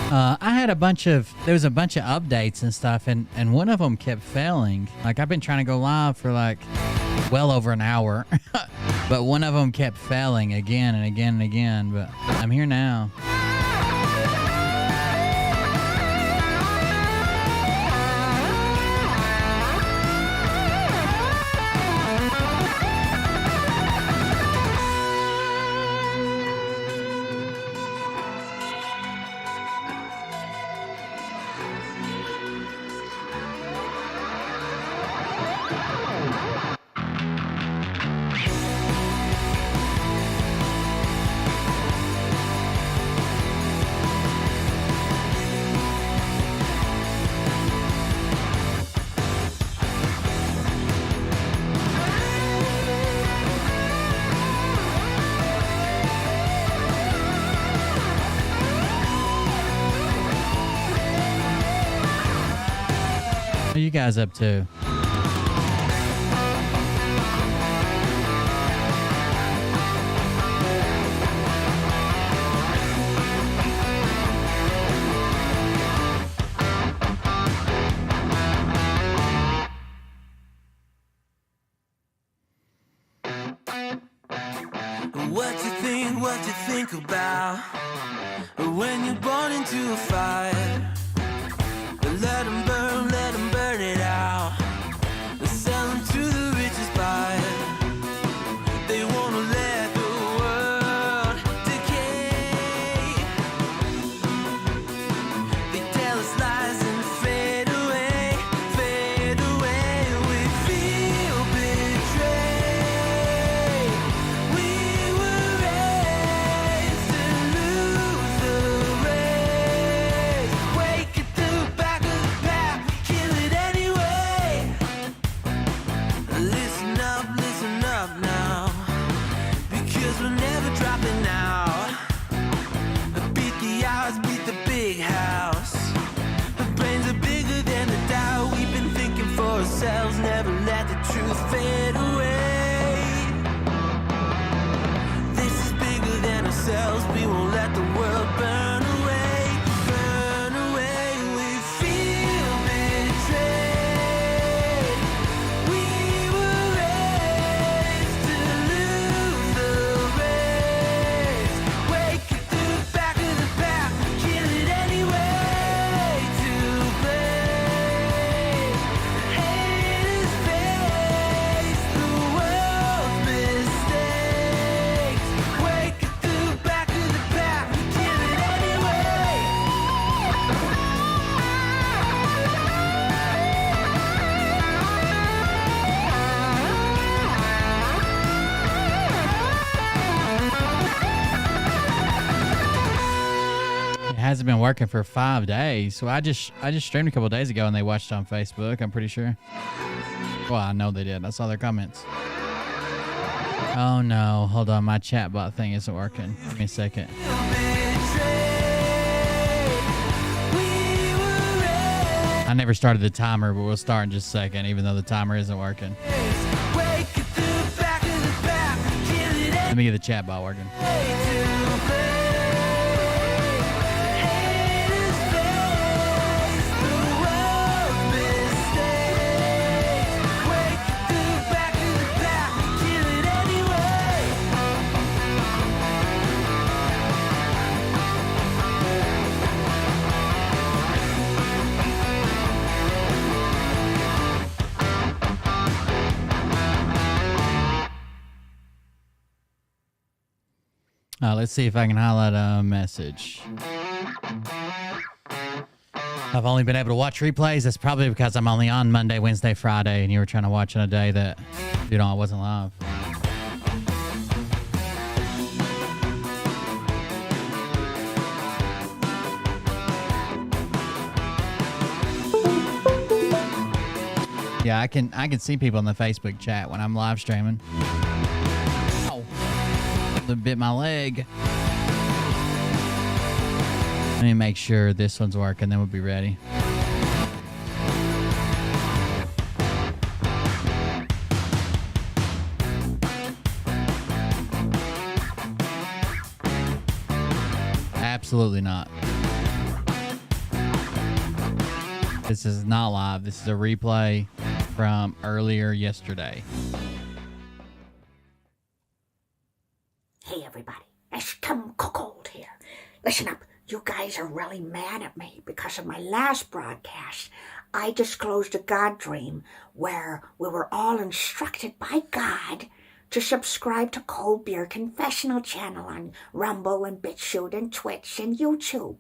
I had there was a bunch of updates and stuff, and one of them kept failing. Like, I've been trying to go live for like well over an hour, but one of them kept failing again and again and again, but I'm here now. What are you guys up to? What you think about when you're born into a fire? Let them burn it out. Sell them to the richest buyer. They wanna let the world decay. They tell us lies and fade away, fade away. We feel betrayed. We were raised to lose the race. Wake at the back of the pack, kill it anyway. Listen up now, because we're never dropping out. Beat the odds, beat the big house. The brains are bigger than the doubt. We've been thinking for ourselves, never let the truth fade away. This is bigger than ourselves, we won't let the world burn away, burn away. We feel betrayed. We were raised to lose the race. Wake at the back of the pack, kill it anyway. To blame, haters face the world's mistakes. Wake at the back of the pack, kill it anyway. It hasn't been working for 5 days, so I just streamed a couple days ago and they watched it on Facebook, I'm pretty sure. Well, I know they did. I saw their comments. Oh no, hold on, my chatbot thing isn't working. Give me a second. I never started the timer, but we'll start in just a second, even though the timer isn't working. Let me get the chatbot working. Let's see if I can highlight a message. I've only been able to watch replays. That's probably because I'm only on Monday, Wednesday, Friday, and you were trying to watch on a day that, I wasn't live. Yeah, I can see people in the Facebook chat when I'm live streaming. Ow. Bit my leg. Let me make sure this one's working, then we'll be ready. Absolutely not. This is not live. This is a replay from earlier yesterday. Hey everybody, it's Kim Cold here. Listen up, you guys are really mad at me because of my last broadcast. I disclosed a God dream where we were all instructed by God to subscribe to Cold Beer Confessional channel on Rumble and BitChute and Twitch and YouTube.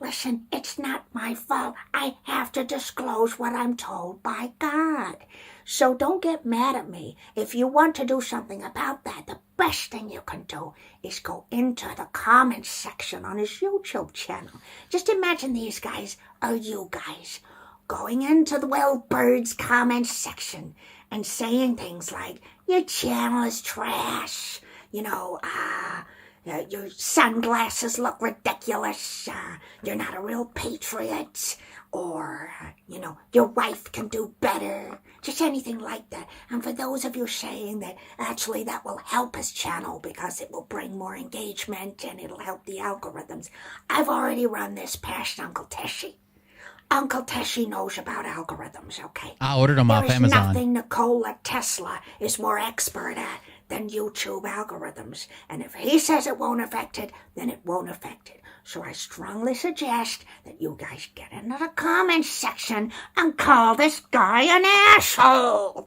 Listen, it's not my fault. I have to disclose what I'm told by God. So don't get mad at me. If you want to do something about that, the best thing you can do is go into the comments section on his YouTube channel. Just imagine these guys are you guys going into the Will Bird's comments section and saying things like, your channel is trash, your sunglasses look ridiculous, you're not a real patriot, or, your wife can do better, just anything like that. And for those of you saying that actually that will help his channel because it will bring more engagement and it'll help the algorithms, I've already run this past Uncle Teshy. Uncle Teshy knows about algorithms, okay? I ordered them off Amazon. There's nothing Nikola Tesla is more expert at than YouTube algorithms. And if he says it won't affect it, then it won't affect it. So I strongly suggest that you guys get into the comments section and call this guy an asshole.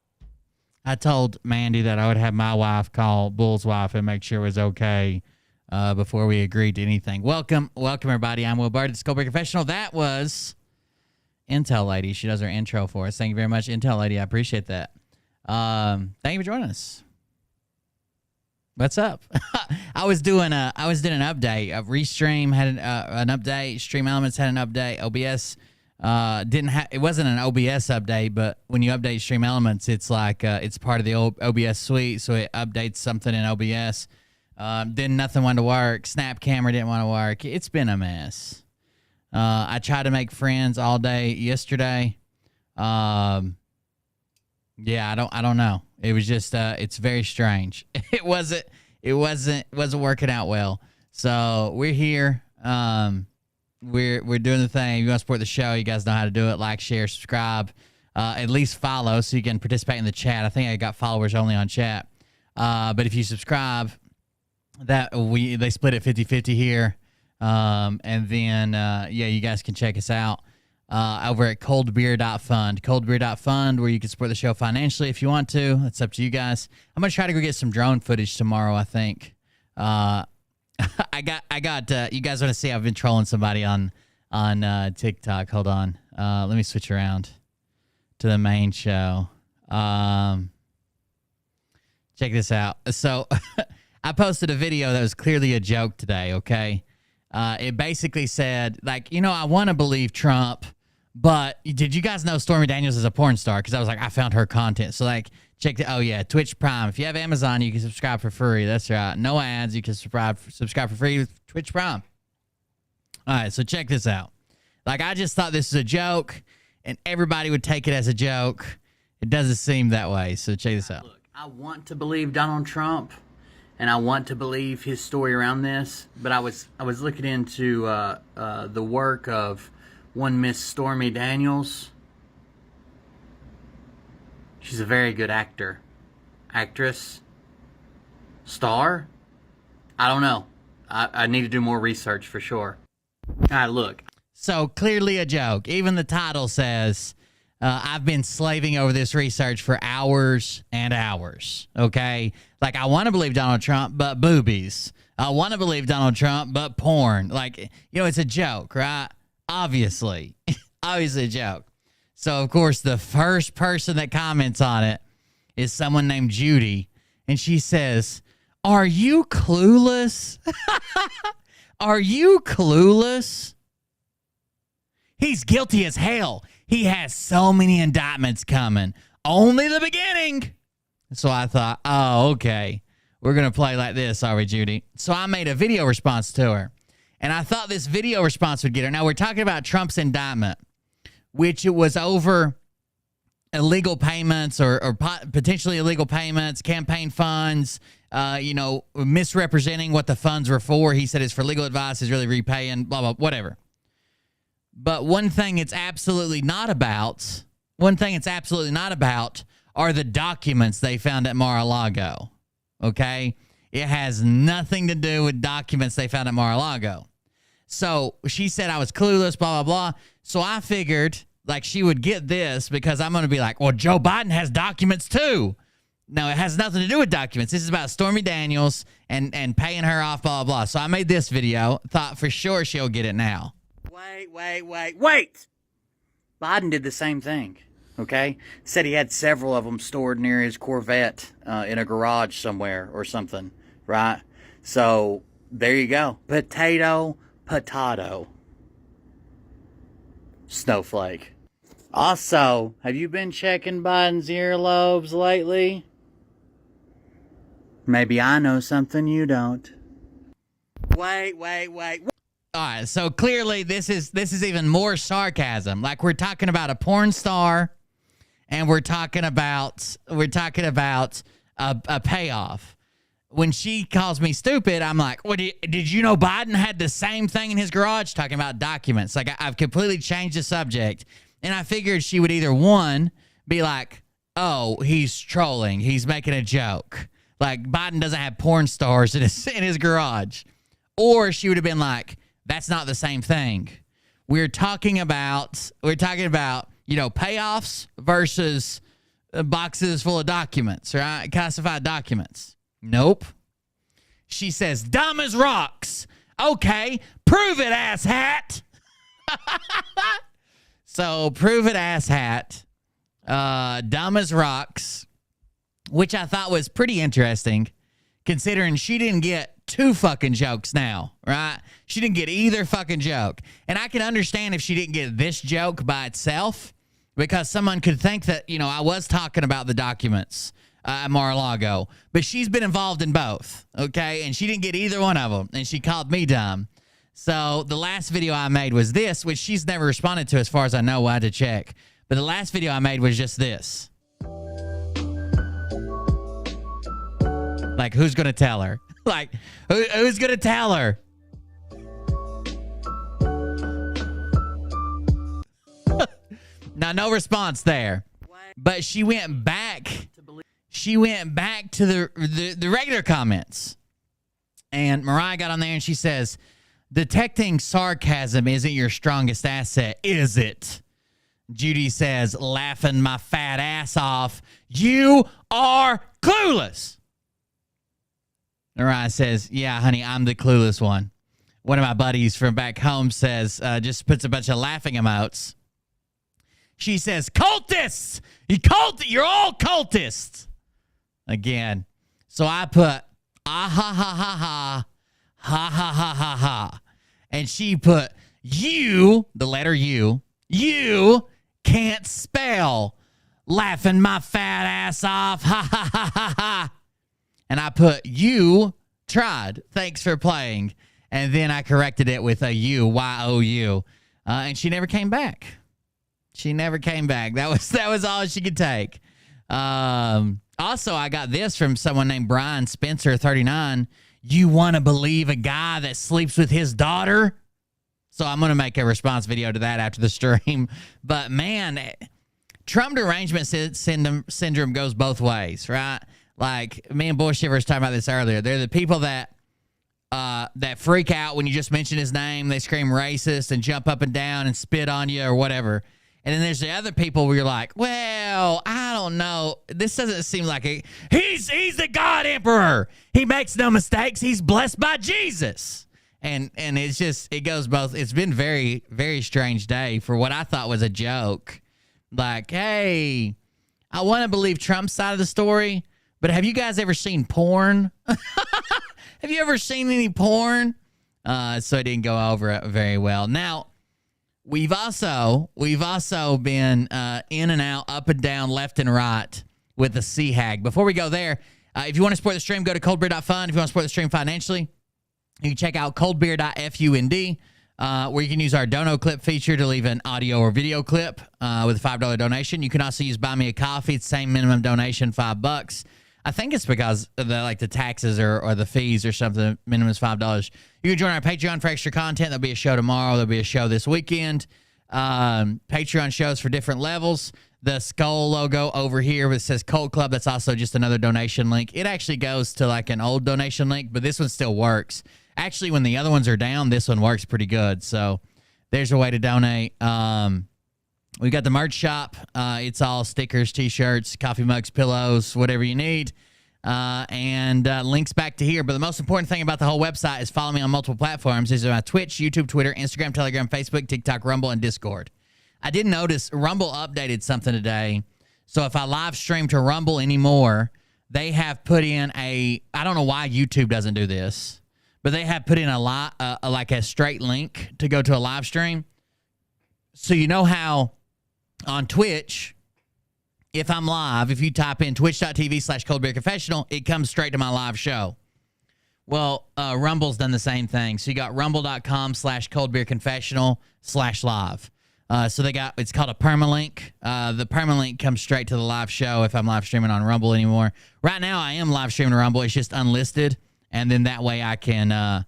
I told Mandy that I would have my wife call Bull's wife and make sure it was okay before we agreed to anything. Welcome, everybody. I'm Will Bird at Cold Beer Confessional. That was Intel Lady. She does our intro for us. Thank you very much, Intel Lady. I appreciate that. Thank you for joining us. What's up? I was doing an update. Restream had an update. Stream Elements had an update. OBS it wasn't an OBS update, but when you update Stream Elements, it's like it's part of the old OBS suite, so it updates something in OBS. Then nothing wanted to work. Snap Camera didn't want to work. It's been a mess. I tried to make friends all day yesterday. Yeah, I don't know. It was just it's very strange. It wasn't working out well. So we're here. We're doing the thing. If you want to support the show, you guys know how to do it. Like, share, subscribe, at least follow so you can participate in the chat. I think I got followers only on chat. But if you subscribe, they split it 50-50 here. And then you guys can check us out over at coldbeer.fund. Coldbeer.fund, where you can support the show financially if you want to. That's up to you guys. I'm gonna try to go get some drone footage tomorrow, I think. I got you guys want to see I've been trolling somebody on TikTok. Hold on. Let me switch around to the main show. Check this out. So I posted a video that was clearly a joke today, okay? It basically said, I want to believe Trump, but did you guys know Stormy Daniels is a porn star? Because I was like, I found her content. So, Twitch Prime. If you have Amazon, you can subscribe for free. That's right. No ads. You can subscribe for free with Twitch Prime. All right, so check this out. I just thought this was a joke, and everybody would take it as a joke. It doesn't seem that way, so check this out. Look, I want to believe Donald Trump, and I want to believe his story around this, but I was looking into the work of one Miss Stormy Daniels. She's a very good actress, star. I don't know. I need to do more research for sure. All right, look. So clearly a joke. Even the title says, I've been slaving over this research for hours and hours, okay? I want to believe Donald Trump, but boobies. I want to believe Donald Trump, but porn. It's a joke, right? Obviously. Obviously a joke. So, of course, the first person that comments on it is someone named Judy, and she says, are you clueless? Are you clueless? He's guilty as hell. He has so many indictments coming. Only the beginning. So I thought, oh, okay. We're going to play like this, are we, Judy? So I made a video response to her. And I thought this video response would get her. Now, we're talking about Trump's indictment, which it was over illegal payments or potentially illegal payments, campaign funds, misrepresenting what the funds were for. He said it's for legal advice, is really repaying, blah, blah, whatever. But one thing it's absolutely not about, are the documents they found at Mar-a-Lago. Okay? It has nothing to do with documents they found at Mar-a-Lago. So she said I was clueless, blah, blah, blah. So I figured like she would get this because I'm going to be like, well, Joe Biden has documents too. No, it has nothing to do with documents. This is about Stormy Daniels and paying her off, blah, blah, blah. So I made this video. Thought for sure she'll get it now. Wait. Biden did the same thing, okay? Said he had several of them stored near his Corvette in a garage somewhere or something, right? So there you go. Potato. Snowflake. Also, have you been checking Biden's earlobes lately? Maybe I know something you don't. Wait. All right, so clearly this is even more sarcasm. Like we're talking about a porn star, and we're talking about a payoff. When she calls me stupid, I'm like, "What? Did you know Biden had the same thing in his garage?" Talking about documents. Like I've completely changed the subject, and I figured she would either one be like, "Oh, he's trolling. He's making a joke. Like Biden doesn't have porn stars in his garage," or she would have been like, "That's not the same thing. We're talking about payoffs versus boxes full of documents, right? Classified documents." Nope. She says, "Dumb as rocks." Okay, prove it, asshat. So prove it, asshat. Dumb as rocks, which I thought was pretty interesting, considering she didn't get two fucking jokes now, right? She didn't get either fucking joke. And I can understand if she didn't get this joke by itself, because someone could think that, I was talking about the documents at Mar-a-Lago, but she's been involved in both, okay? And she didn't get either one of them, and she called me dumb. So the last video I made was this, which she's never responded to as far as I know. I had to check. But the last video I made was just this. Like, who's going to tell her? Like, who's going to tell her? Now, no response there. But she went back. She went back to the regular comments. And Mariah got on there and she says, "Detecting sarcasm isn't your strongest asset, is it?" Judy says, laughing my fat ass off, "You are clueless." Mariah says, "Yeah, honey, I'm the clueless one." One of my buddies from back home says, just puts a bunch of laughing emotes. She says, "Cultists! You're all cultists." Again. So I put, "Ah ha ha ha ha, ha ha ha ha ha." And she put, "You," the letter U, "you can't spell. Laughing my fat ass off, ha ha ha ha ha." And I put, "You tried. Thanks for playing." And then I corrected it with a U, Y-O-U. And she never came back. She never came back. That was all she could take. Also, I got this from someone named Brian Spencer, 39. "You want to believe a guy that sleeps with his daughter?" So I'm going to make a response video to that after the stream. But, man, Trump derangement syndrome goes both ways, right? Like, me and Bullshit was talking about this earlier. They're the people that freak out when you just mention his name. They scream racist and jump up and down and spit on you or whatever. And then there's the other people where you're like, well, I don't know. This doesn't seem like he's the God Emperor. He makes no mistakes. He's blessed by Jesus. And it's just, it goes both. It's been very, very strange day for what I thought was a joke. Like, hey, I want to believe Trump's side of the story, but have you guys ever seen porn? Have you ever seen any porn? So it didn't go over very well. Now, We've also been in and out, up and down, left and right with the SeaHag. Before we go there, if you want to support the stream, go to coldbeer.fund. If you want to support the stream financially, you can check out coldbeer.fund, where you can use our dono clip feature to leave an audio or video clip with a $5 donation. You can also use Buy Me a Coffee. It's the same minimum donation, $5. I think it's because of the taxes or the fees or something. Minimum is $5. You can join our Patreon for extra content. There'll be a show tomorrow. There'll be a show this weekend. Patreon shows for different levels. The skull logo over here that says Cult Club, that's also just another donation link. It actually goes to like an old donation link, but this one still works. Actually, when the other ones are down, this one works pretty good. So there's a way to donate. We got the merch shop. It's all stickers, T-shirts, coffee mugs, pillows, whatever you need. And links back to here. But the most important thing about the whole website is follow me on multiple platforms. These are my Twitch, YouTube, Twitter, Instagram, Telegram, Facebook, TikTok, Rumble, and Discord. I did notice Rumble updated something today. So if I live stream to Rumble anymore, they have put in I don't know why YouTube doesn't do this, but they have put in like a straight link to go to a live stream. So you know how on Twitch, if I'm live, if you type in twitch.tv/coldbeerconfessional, it comes straight to my live show. Well, Rumble's done the same thing. So you got rumble.com/coldbeerconfessional/live. So it's called a permalink. The permalink comes straight to the live show if I'm live streaming on Rumble anymore. Right now, I am live streaming to Rumble. It's just unlisted. And then that way I can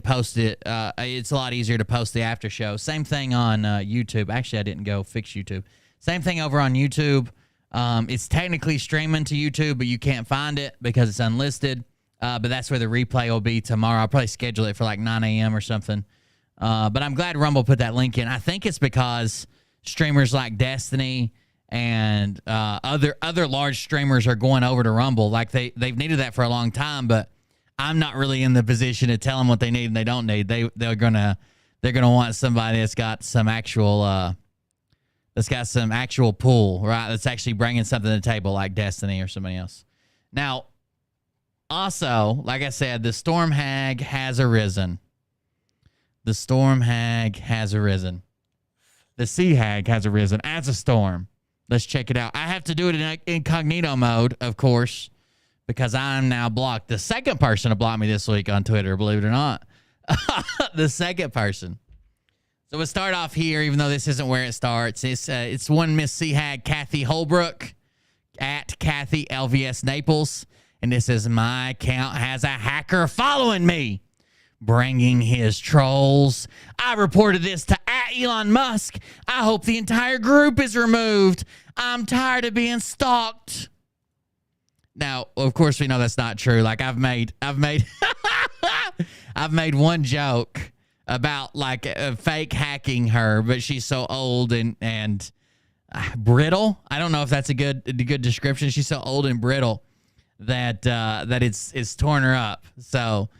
post it. It's a lot easier to post the after show. Same thing on YouTube. Actually, I didn't go fix YouTube. Same thing over on YouTube. It's technically streaming to YouTube, but you can't find it because it's unlisted. But that's where the replay will be tomorrow. I'll probably schedule it for like 9 a.m. or something. But I'm glad Rumble put that link in. I think it's because streamers like Destiny and other large streamers are going over to Rumble. Like they've needed that for a long time, but I'm not really in the position to tell them what they need and they don't need. They're gonna want somebody that's got some actual pull, right? That's actually bringing something to the table, like Destiny or somebody else. Now, also, like I said, the Storm Hag has arisen. The Storm Hag has arisen. The SeaHag has arisen as a storm. Let's check it out. I have to do it in incognito mode, of course, because I'm now blocked. The second person to block me this week on Twitter, believe it or not. The second person. So we'll start off here, even though this isn't where it starts. It's one Miss SeaHag, Kathy Holbrook, at Kathy LVS Naples. And this is my account has a hacker following me, bringing his trolls. I reported this to @Elon Musk. I hope the entire group is removed. I'm tired of being stalked. Now, of course, we know that's not true. Like I've made I've made one joke about like fake hacking her, but she's so old and brittle. I don't know if that's a good description. She's so old and brittle that it's torn her up. So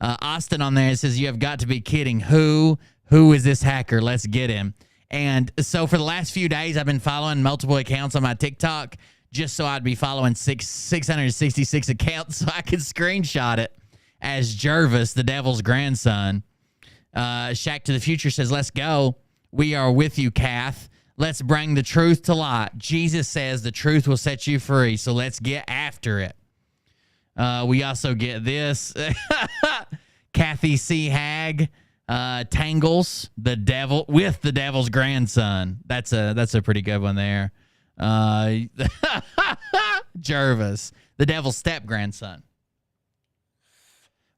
Austin on there says, "You have got to be kidding. Who is this hacker? Let's get him." And so for the last few days, I've been following multiple accounts on my TikTok just so I'd be following 666 accounts so I could screenshot it as Jervis, the devil's grandson. Shaq to the Future says, "Let's go. We are with you, Kath. Let's bring the truth to light. Jesus says the truth will set you free, so let's get after it." We also get this. Kathy SeaHag tangles the devil with the devil's grandson. That's a pretty good one there. Jervis, the devil's step-grandson.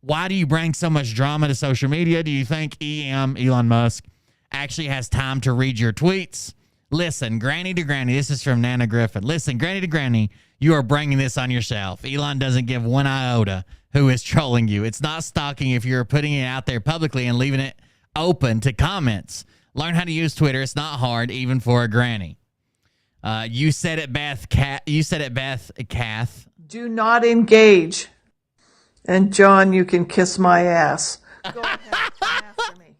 Why do you bring so much drama to social media? Do you think Elon Musk actually has time to read your tweets? Listen, Granny to Granny, this is from Nana Griffin. Listen, Granny to Granny, you are bringing this on yourself. Elon doesn't give one iota who is trolling you. It's not stalking if you're putting it out there publicly and leaving it open to comments. Learn how to use Twitter. It's not hard, even for a granny. You said it, Beth. Kath. Do not engage. And John, you can kiss my ass. Go ahead, after me.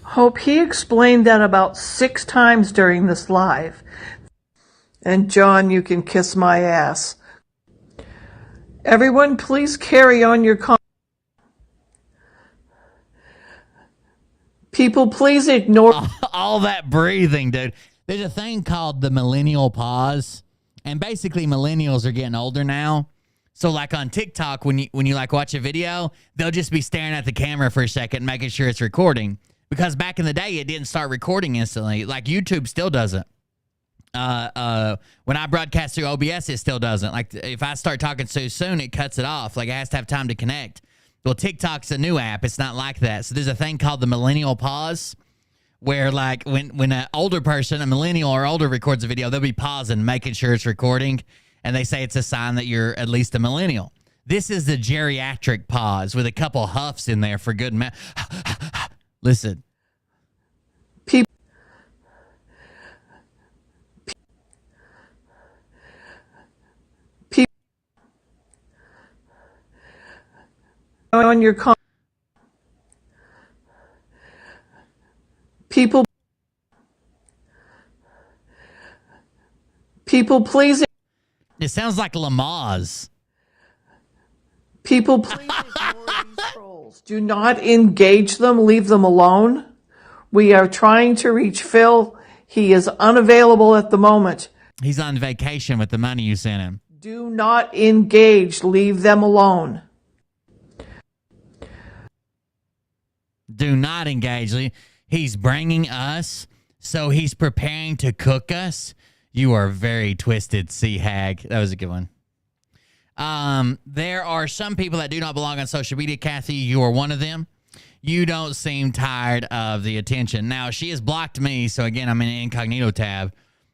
Hope he explained that about 6 times during this live. And John, you can kiss my ass. Everyone, please carry on your comments. People, please ignore all that breathing, dude. There's a thing called the millennial pause, and basically millennials are getting older now. So like on TikTok, when you like watch a video, they'll just be staring at the camera for a second, making sure it's recording. Because back in the day, it didn't start recording instantly. Like YouTube still doesn't. When I broadcast through OBS, it still doesn't. Like if I start talking so soon, it cuts it off. Like it has to have time to connect. Well, TikTok's a new app. It's not like that. So there's a thing called the millennial pause, where like when an older person, a millennial or older, records a video, they'll be pausing, making sure it's recording, and they say it's a sign that you're at least a millennial. This is the geriatric pause with a couple huffs in there for good. Listen. On your people pleasing. It sounds like Lamaze. People please ignore these trolls. Do not engage them. Leave them alone. We are trying to reach Phil. He is unavailable at the moment. He's on vacation with the money you sent him. Do not engage. Leave them alone. Do not engage. He's bringing us, so he's preparing to cook us. You are very twisted, SeaHag. That was a good one. There are some people that do not belong on social media. Kathy, you are one of them. You don't seem tired of the attention. Now, she has blocked me, so again, I'm in an incognito tab.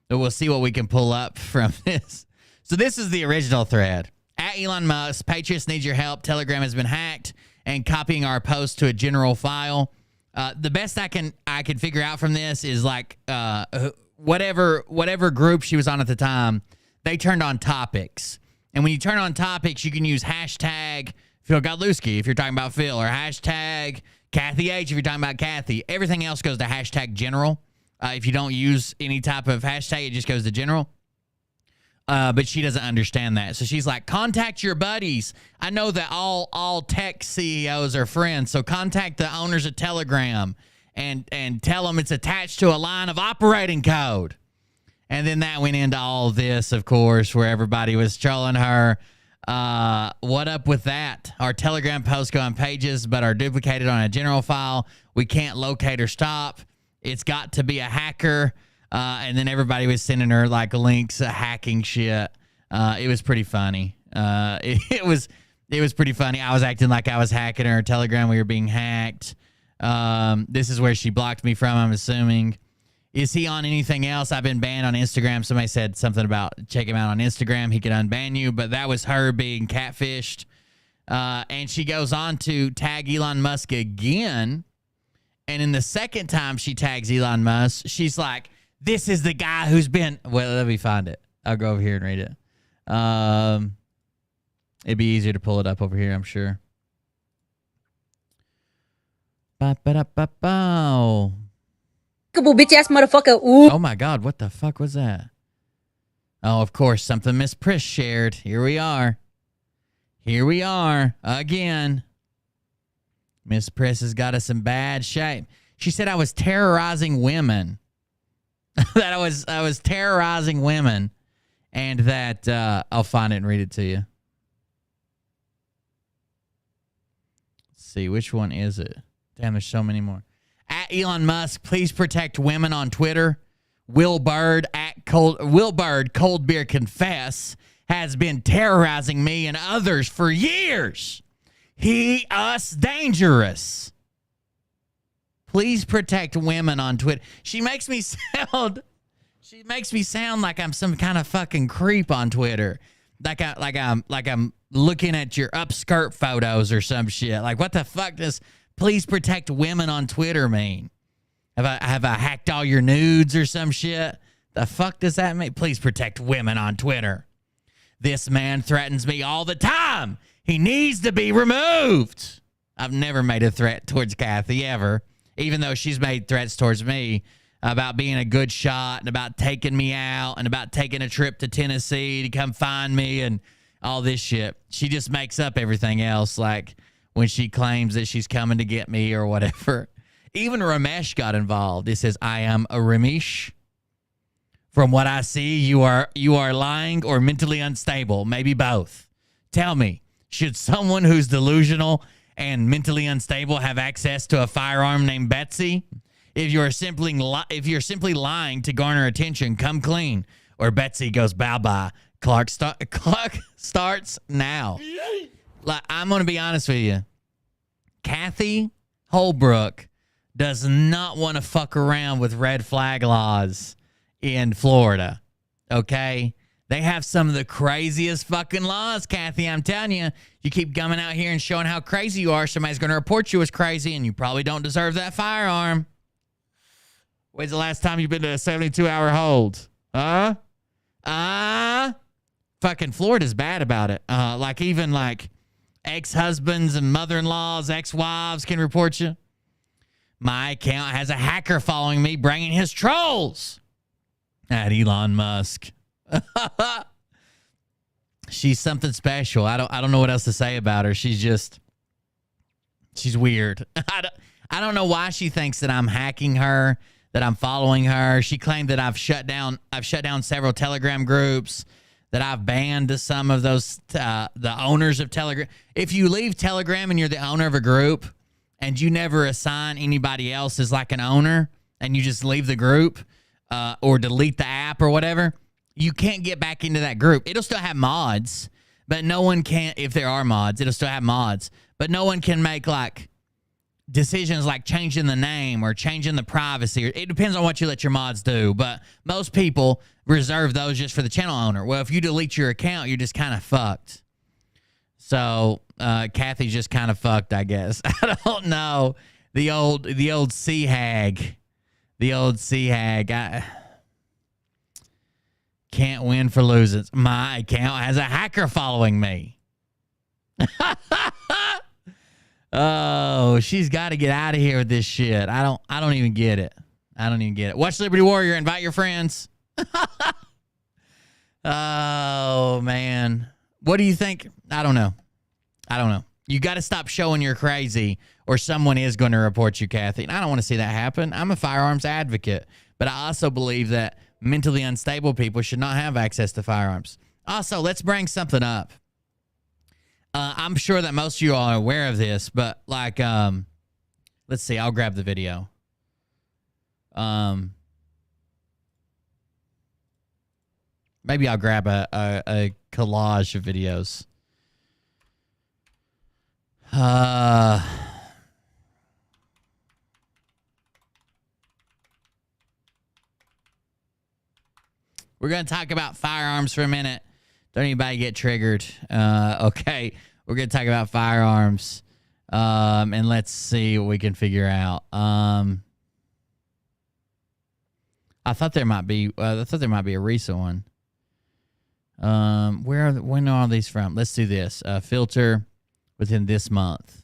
But we'll see what we can pull up from this. So this is the original thread. At Elon Musk, Patriots need your help. Telegram has been hacked, and copying our post to a general file. The best I can figure out from this is like whatever group she was on at the time, they turned on topics. And when you turn on topics, you can use hashtag Phil Godlewski if you're talking about Phil, or hashtag Kathy H if you're talking about Kathy. Everything else goes to hashtag general. If you don't use any type of hashtag, it just goes to general. But she doesn't understand that. So she's like, contact your buddies. I know that all tech CEOs are friends, so contact the owners of Telegram and tell them it's attached to a line of operating code. And then that went into all this, of course, where everybody was trolling her. What up with that? Our Telegram posts go on pages, but are duplicated on a general file. We can't locate or stop. It's got to be a hacker. And then everybody was sending her like links, hacking shit. It was pretty funny. It was pretty funny. I was acting like I was hacking her Telegram. We were being hacked. This is where she blocked me from, I'm assuming. Is he on anything else? I've been banned on Instagram. Somebody said something about check him out on Instagram. He could unban you, but that was her being catfished. And she goes on to tag Elon Musk again. And in the second time she tags Elon Musk, she's like, this is the guy who's been... Well, let me find it. I'll go over here and read it. It'd be easier to pull it up over here, I'm sure. Ba-ba-da-ba-bow. Bitch ass motherfucker. Ooh. Oh my God, what the fuck was that? Oh, of course, something Miss Priss shared. Here we are. Here we are again. Miss Priss has got us in bad shape. She said I was terrorizing women. That I was terrorizing women, and that I'll find it and read it to you. Let's see, which one is it? Damn, there's so many more. At Elon Musk, please protect women on Twitter. Will Bird Cold Beer Confess has been terrorizing me and others for years. He us dangerous. Please protect women on Twitter. She makes me sound like I'm some kind of fucking creep on Twitter. Like I'm looking at your upskirt photos or some shit. Like, what the fuck does please protect women on Twitter mean? Have I hacked all your nudes or some shit? The fuck does that mean? Please protect women on Twitter. This man threatens me all the time. He needs to be removed. I've never made a threat towards Kathy ever, even though she's made threats towards me about being a good shot and about taking me out and about taking a trip to Tennessee to come find me and all this shit. She just makes up everything else, like when she claims that she's coming to get me or whatever. Even Ramesh got involved. It says, I am a Ramesh. From what I see, you are lying or mentally unstable, maybe both. Tell me, should someone who's delusional and mentally unstable have access to a firearm named Betsy? If you're simply lying to garner attention, come clean. Or Betsy goes bye-bye. Clark starts now. Like, I'm going to be honest with you. Kathy Holbrook does not want to fuck around with red flag laws in Florida. Okay? They have some of the craziest fucking laws, Kathy. I'm telling you. You keep coming out here and showing how crazy you are, somebody's going to report you as crazy, and you probably don't deserve that firearm. When's the last time you've been to a 72-hour hold? Fucking Florida's bad about it. Like, even, like, ex-husbands and mother-in-laws, ex-wives can report you. My account has a hacker following me, bringing his trolls. At Elon Musk. She's something special. I don't know what else to say about her. She's weird. I don't know why she thinks that I'm hacking her, that I'm following her. She claimed that I've shut down several Telegram groups, that I've banned some of those the owners of Telegram. If you leave Telegram and you're the owner of a group and you never assign anybody else as like an owner and you just leave the group or delete the app or whatever, you can't get back into that group. It'll still have mods, but no one can, if there are mods, it'll still have mods, but no one can make like decisions like changing the name or changing the privacy. It depends on what you let your mods do, but most people reserve those just for the channel owner. Well, if you delete your account, you're just kind of fucked. So Kathy's just kind of fucked, I guess. I don't know. The old SeaHag. The old SeaHag. I can't win for losing. My account has a hacker following me. Oh, she's got to get out of here with this shit. I don't even get it. I don't even get it. Watch Liberty Warrior. Invite your friends. Oh, man. What do you think? I don't know. You got to stop showing you're crazy or someone is going to report you, Kathy. And I don't want to see that happen. I'm a firearms advocate, but I also believe that mentally unstable people should not have access to firearms. Also, let's bring something up. I'm sure that most of you are aware of this, but like, let's see. I'll grab the video. Maybe I'll grab a collage of videos. We're going to talk about firearms for a minute. Don't anybody get triggered. Okay. We're going to talk about firearms. And let's see what we can figure out. I thought there might be a recent one. When are these from? Let's do this. Filter within this month.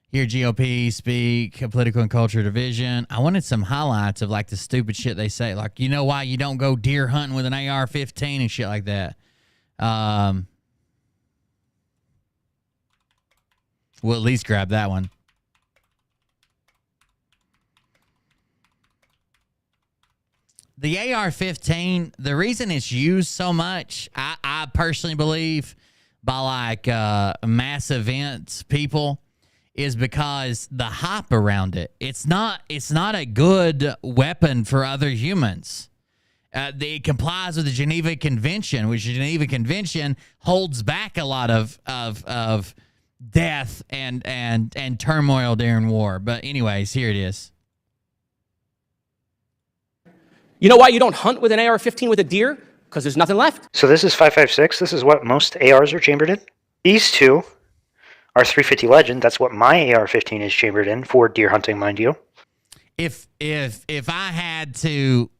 Hear GOP speak, political and culture division. I wanted some highlights of like the stupid shit they say. Like, you know why you don't go deer hunting with an AR-15 and shit like that. We'll at least grab that one. The AR-15, the reason it's used so much, I personally believe, by like mass events people, is because the hype around it. It's not a good weapon for other humans. It complies with the Geneva Convention, which the Geneva Convention holds back a lot of death and turmoil during war. But anyways, here it is. You know why you don't hunt with an AR-15 with a deer? Because there's nothing left. So this is 5.56. This is what most ARs are chambered in. These two are 350 Legend. That's what my AR-15 is chambered in for deer hunting, mind you. If I had to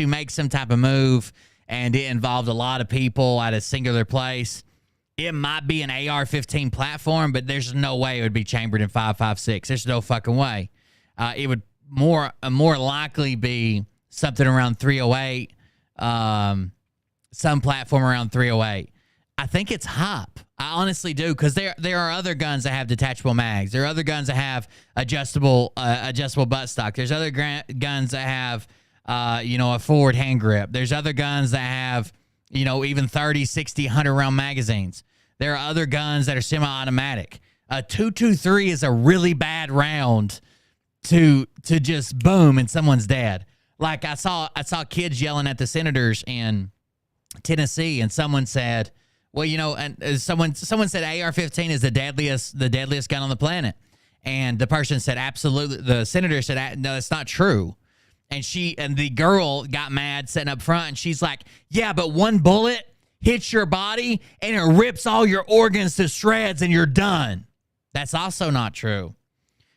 make some type of move and it involved a lot of people at a singular place, it might be an AR-15 platform, but there's no way it would be chambered in 5.56. There's no fucking way. It would more likely be something around 308, some platform around 308. I think it's hype. I honestly do, because there are other guns that have detachable mags. There are other guns that have adjustable buttstock. There's other guns that have a forward hand grip. There's other guns that have even 30, 60, 100 round magazines. There are other guns that are semi-automatic. A .223 is a really bad round to just boom and someone's dead. Like I saw kids yelling at the senators in Tennessee, and someone said, well, you know, and someone said AR-15 is the deadliest gun on the planet. And the person said, absolutely. The senator said, no, it's not true. And the girl got mad sitting up front, and she's like, yeah, but one bullet hits your body and it rips all your organs to shreds and you're done. That's also not true.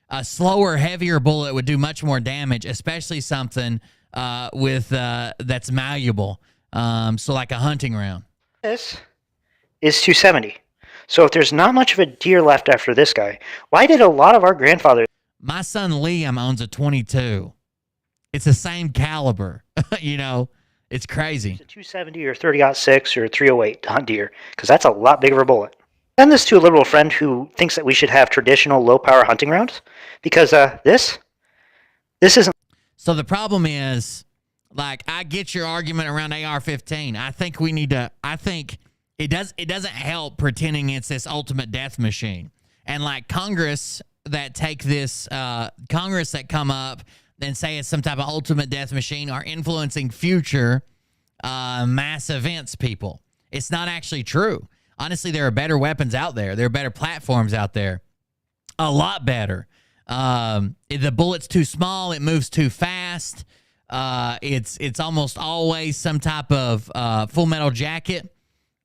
A slower, heavier bullet would do much more damage, especially something that's malleable. So like a hunting round. This is 270. So if there's not much of a deer left after this guy, why did a lot of our grandfathers... My son Liam owns a 22. It's the same caliber. You know, it's crazy. ...a 270 or 30-06 or 308 to hunt deer, because that's a lot bigger of a bullet. Send this to a liberal friend who thinks that we should have traditional low-power hunting rounds, because this isn't... So the problem is, like, I get your argument around AR-15. I think it doesn't help pretending it's this ultimate death machine. And like Congress that come up and say it's some type of ultimate death machine are influencing future mass events people. It's not actually true. Honestly, there are better weapons out there. There are better platforms out there. A lot better. The bullet's too small. It moves too fast. It's almost always some type of Full Metal Jacket.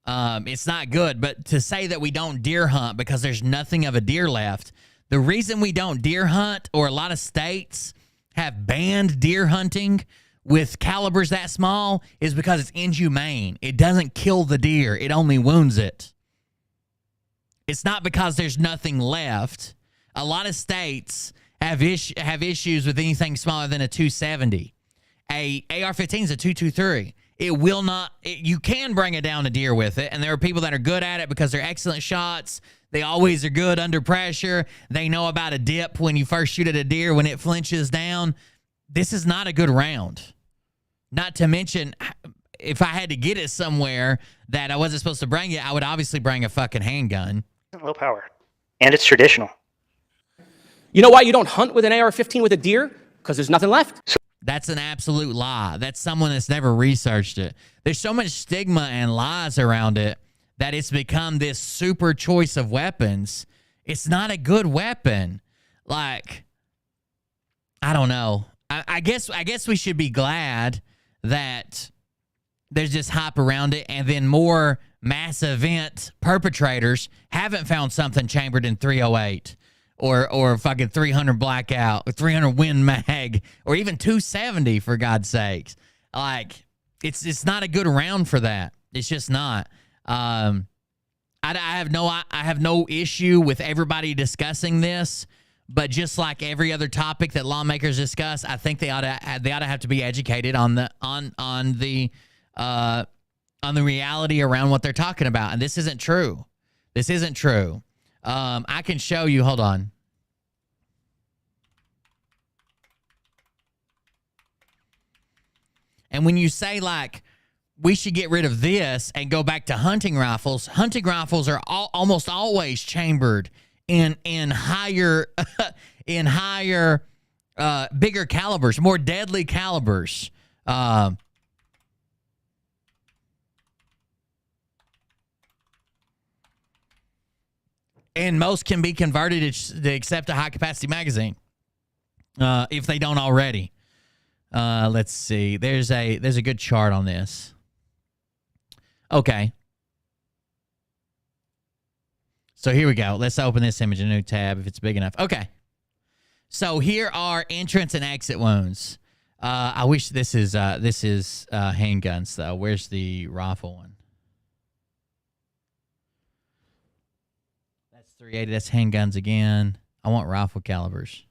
It's not good. But to say that we don't deer hunt because there's nothing of a deer left, the reason we don't deer hunt, or a lot of states have banned deer hunting with calibers that small, is because it's inhumane. It doesn't kill the deer. It only wounds it. It's not because there's nothing left. A lot of states have issues with anything smaller than a 270. A AR-15 is a 223. It will not. You can bring a down a deer with it, and there are people that are good at it because they're excellent shots. They always are good under pressure. They know about a dip when you first shoot at a deer when it flinches down. This is not a good round. Not to mention, if I had to get it somewhere that I wasn't supposed to bring it, I would obviously bring a fucking handgun. Low power. And it's traditional. You know why you don't hunt with an AR-15 with a deer? Because there's nothing left. That's an absolute lie. That's someone that's never researched it. There's so much stigma and lies around it that it's become this super choice of weapons. It's not a good weapon. Like, I don't know. I guess we should be glad that there's just hype around it, and then more mass event perpetrators haven't found something chambered in 308 or fucking 300 blackout or 300 Win Mag or even 270, for God's sakes. Like, it's not a good round for that. It's just not. I have no issue with everybody discussing this, but just like every other topic that lawmakers discuss, I think they ought to have to be educated on the reality around what they're talking about. And this isn't true. This isn't true. I can show you. Hold on. And when you say, like, we should get rid of this and go back to hunting rifles are almost always chambered in higher bigger calibers, more deadly calibers. And most can be converted to accept a high-capacity magazine, if they don't already. Let's see. There's a good chart on this. Okay. So here we go. Let's open this image in a new tab if it's big enough. Okay. So here are entrance and exit wounds. I wish this is handguns though. Where's the rifle one? 380, that's handguns again. I want rifle calibers.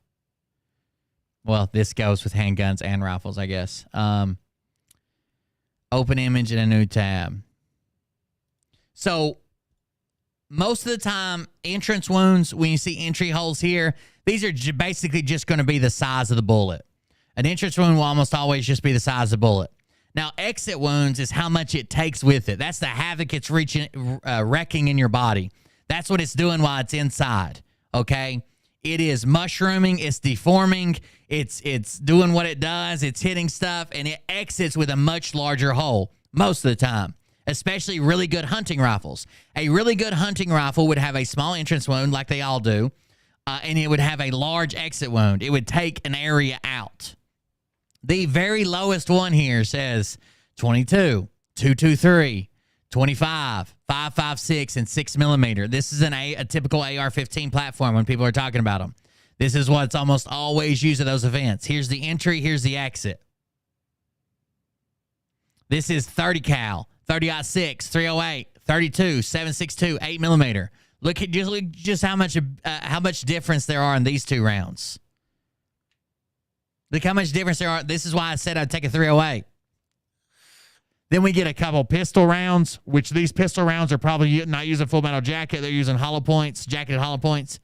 Well, this goes with handguns and rifles, I guess. Open image in a new tab. So, most of the time, entrance wounds, when you see entry holes here, these are basically just going to be the size of the bullet. An entrance wound will almost always just be the size of the bullet. Now, exit wounds is how much it takes with it. That's the havoc it's wrecking in your body. That's what it's doing while it's inside, okay? It is mushrooming. It's deforming. It's doing what it does. It's hitting stuff, and it exits with a much larger hole most of the time, especially really good hunting rifles. A really good hunting rifle would have a small entrance wound like they all do, and it would have a large exit wound. It would take an area out. The very lowest one here says 22, 223, 25, 5.56, and 6 millimeter. This is a typical AR-15 platform when people are talking about them. This is what's almost always used at those events. Here's the entry. Here's the exit. This is 30 cal, 30-06, 308, 32, 7.62, 8 millimeter. Look at just how much difference there are in these two rounds. Look how much difference there are. This is why I said I'd take a 308. Then we get a couple pistol rounds, which these pistol rounds are probably not using full metal jacket. They're using hollow points, jacketed hollow points.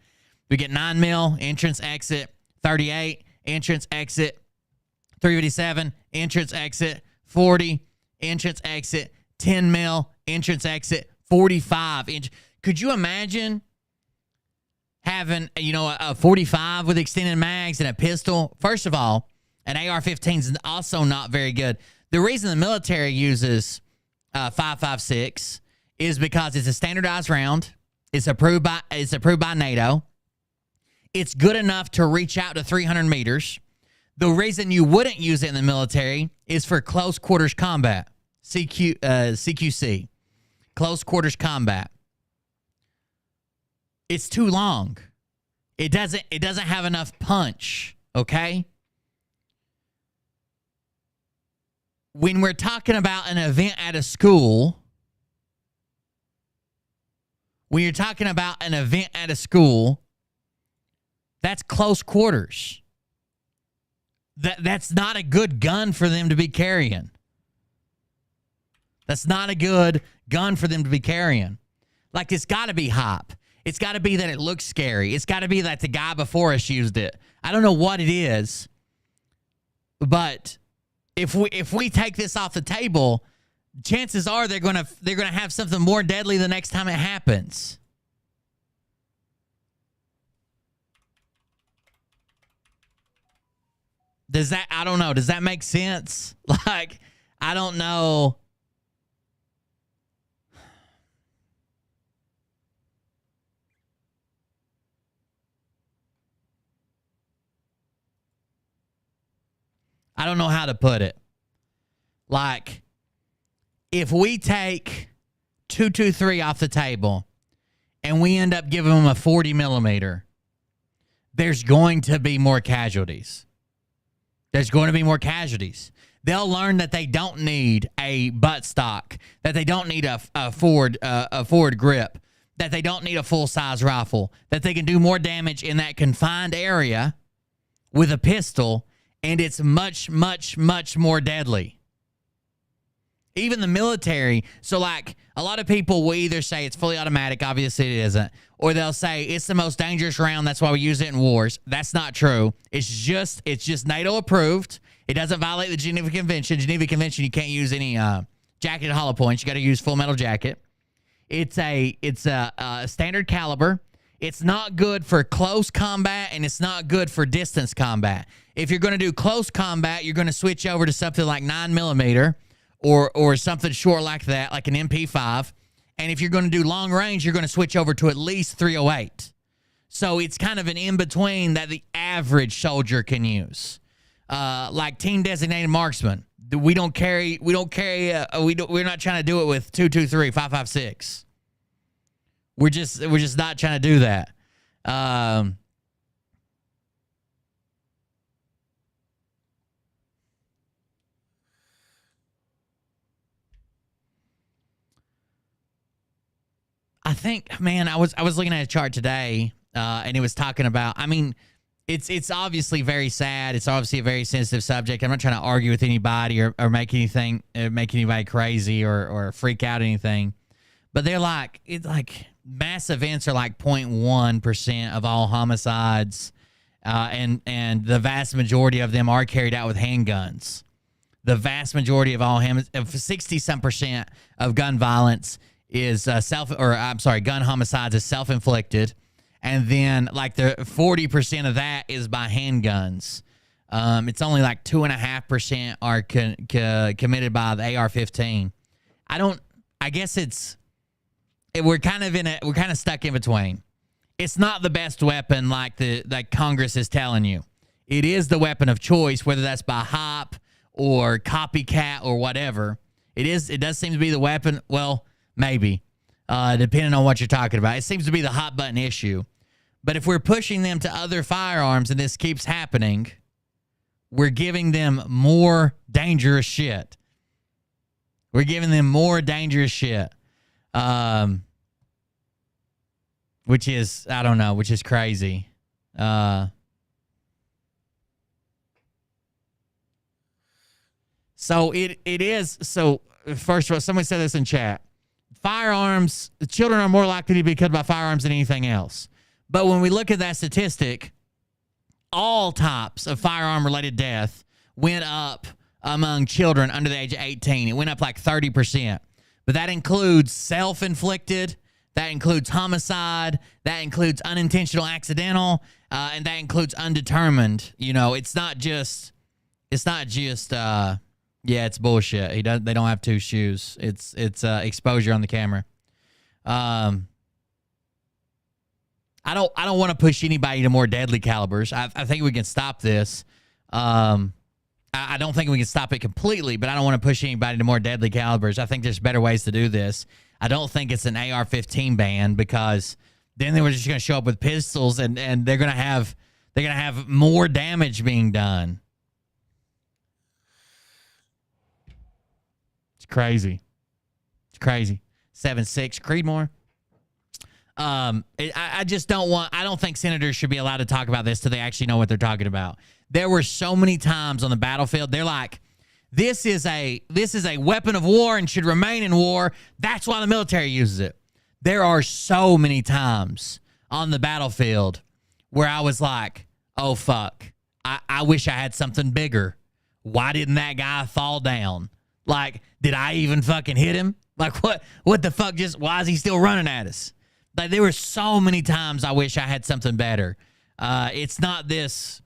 We get 9 mil, entrance, exit, 38, entrance, exit, 357, entrance, exit, 40, entrance, exit, 10 mil, entrance, exit, 45 inch. Could you imagine having, a 45 with extended mags and a pistol? First of all, an AR-15 is also not very good. The reason the military uses 5.56 is because it's a standardized round. It's approved by NATO. It's good enough to reach out to 300 meters. The reason you wouldn't use it in the military is for close quarters combat, CQC, close quarters combat. It's too long. It doesn't have enough punch, okay? When we're talking about an event at a school, that's close quarters. That's not a good gun for them to be carrying. That's not a good gun for them to be carrying. Like, it's got to be hype. It's got to be that it looks scary. It's got to be that the guy before us used it. I don't know what it is, but if we take this off the table, chances are they're gonna have something more deadly the next time it happens. I don't know. Does that make sense? Like, I don't know. I don't know how to put it. Like, if we take 223 off the table and we end up giving them a 40 millimeter, there's going to be more casualties. There's going to be more casualties. They'll learn that they don't need a butt stock, that they don't need a forward grip, that they don't need a full-size rifle, that they can do more damage in that confined area with a pistol, and it's much, much, much more deadly. Even the military. So, like, a lot of people will either say it's fully automatic, obviously it isn't, or they'll say it's the most dangerous round, that's why we use it in wars. That's not true. It's just NATO approved. It doesn't violate the Geneva Convention. Geneva Convention, you can't use any jacketed hollow points. You got to use full metal jacket. It's a standard caliber. It's not good for close combat, and it's not good for distance combat. If you're going to do close combat, you're going to switch over to something like 9 millimeter or something short like that, like an MP5. And if you're going to do long range, you're going to switch over to at least 308. So it's kind of an in-between that the average soldier can use. Like team designated marksman. We're not trying to do it with 223, 5.56. We're just not trying to do that. I think, man, I was looking at a chart today, and it was talking about, I mean, it's obviously very sad. It's obviously a very sensitive subject. I'm not trying to argue with anybody or make anybody crazy or freak out anything. But they're like, it's like mass events are like 0.1% of all homicides, and the vast majority of them are carried out with handguns. The vast majority of 60-some% of gun violence is gun homicides is self-inflicted, and then like the 40% of that is by handguns. It's only like 2.5% are committed by the AR-15. I guess we're kind of stuck in between. It's not the best weapon like Congress is telling you. It is the weapon of choice, whether that's by hype or copycat or whatever. It does seem to be the weapon. Well, maybe, depending on what you're talking about. It seems to be the hot button issue. But if we're pushing them to other firearms and this keeps happening, we're giving them more dangerous shit. We're giving them more dangerous shit. Which is, I don't know, which is crazy. So it is. So first of all, somebody said this in chat. Firearms, children are more likely to be killed by firearms than anything else. But when we look at that statistic, all types of firearm-related death went up among children under the age of 18. It went up like 30%. But that includes self-inflicted, that includes homicide, that includes unintentional accidental, and that includes undetermined. You know, it's not just yeah, it's bullshit. They don't have two shoes. It's exposure on the camera. I don't want to push anybody to more deadly calibers. I think we can stop this. I don't think we can stop it completely, but I don't want to push anybody to more deadly calibers. I think there's better ways to do this. I don't think it's an AR-15 ban, because then they were just going to show up with pistols and they're going to have more damage being done. It's crazy. It's crazy. 7-6 Creedmoor. I just don't want. I don't think senators should be allowed to talk about this till they actually know what they're talking about. There were so many times on the battlefield they're like, this is a weapon of war and should remain in war. That's why the military uses it. There are so many times on the battlefield where I was like, oh fuck, I wish I had something bigger. Why didn't that guy fall down? Like, did I even fucking hit him? Like, what the fuck? Why is he still running at us? Like, there were so many times I wish I had something better. It's not this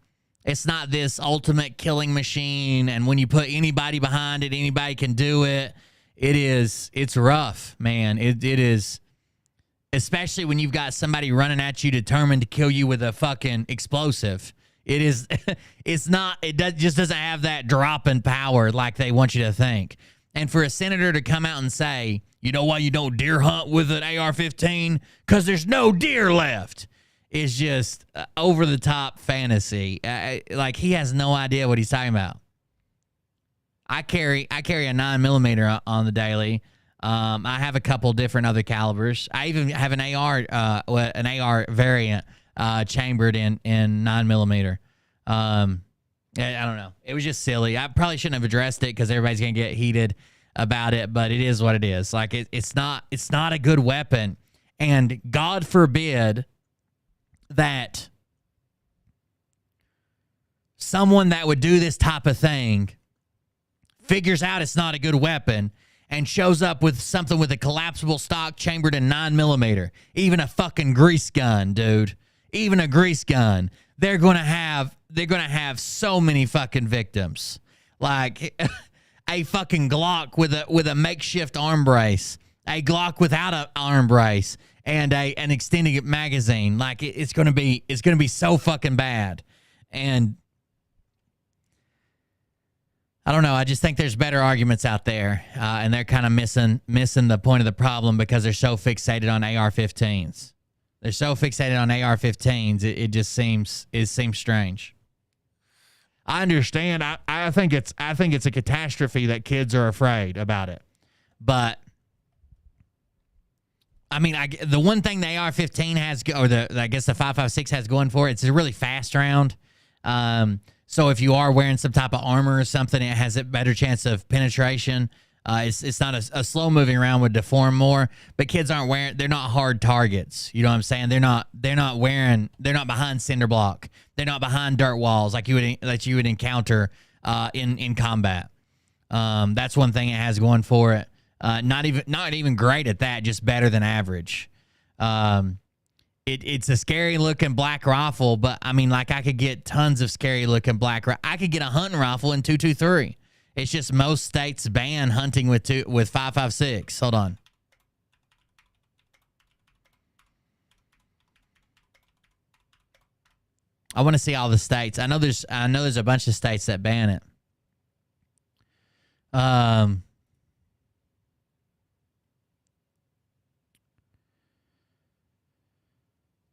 ultimate killing machine, and when you put anybody behind it, anybody can do it. It's rough, man. It is, especially when you've got somebody running at you determined to kill you with a fucking explosive. It is, just doesn't have that drop in power like they want you to think. And for a senator to come out and say, you know why you don't deer hunt with an AR-15? Because there's no deer left. Is just over-the-top fantasy. Like, he has no idea what he's talking about. I carry a 9mm on the daily. I have a couple different other calibers. I even have an AR variant chambered in 9mm. I don't know. It was just silly. I probably shouldn't have addressed it because everybody's gonna get heated about it, but it is what it is. Like, it's not a good weapon, and God forbid that someone that would do this type of thing figures out it's not a good weapon and shows up with something with a collapsible stock chambered in 9mm. Even a fucking grease gun, dude. Even a grease gun. They're gonna have so many fucking victims. Like a fucking Glock with a makeshift arm brace, a Glock without an arm brace, and an extended magazine. Like, it's gonna be so fucking bad. And I don't know. I just think there's better arguments out there, and they're kind of missing the point of the problem because they're so fixated on AR-15s. They're so fixated on AR-15s. It just seems strange. I understand. I think it's a catastrophe that kids are afraid about it. But I mean, the one thing the AR-15 has, or I guess the 5.56 has going for it, it's a really fast round. So if you are wearing some type of armor or something, it has a better chance of penetration. It's not a slow moving round would deform more, but kids they're not hard targets. You know what I'm saying? They're not behind cinder block. They're not behind dirt walls like you would encounter in combat. That's one thing it has going for it. Not even great at that, just better than average. It's a scary looking black rifle, but I mean, like I could get tons of scary looking I could get a hunting rifle in 223. It's just most states ban hunting with 5.56. Hold on. I want to see all the states. I know there's a bunch of states that ban it.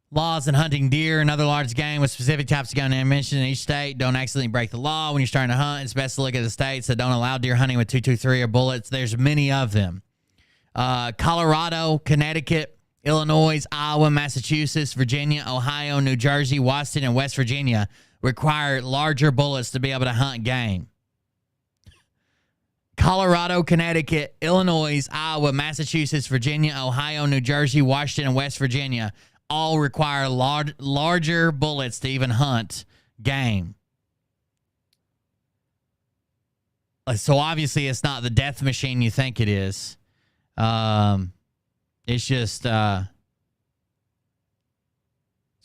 Laws in hunting deer and other large game with specific types of gun ammunition in each state. Don't accidentally break the law when you're starting to hunt. It's best to look at the states that don't allow deer hunting with 223 or bullets. There's many of them. Colorado, Connecticut, Illinois, Iowa, Massachusetts, Virginia, Ohio, New Jersey, Washington, and West Virginia require larger bullets to be able to hunt game. Colorado, Connecticut, Illinois, Iowa, Massachusetts, Virginia, Ohio, New Jersey, Washington, and West Virginia all require larger bullets to even hunt game. So obviously it's not the death machine you think it is. It's just it's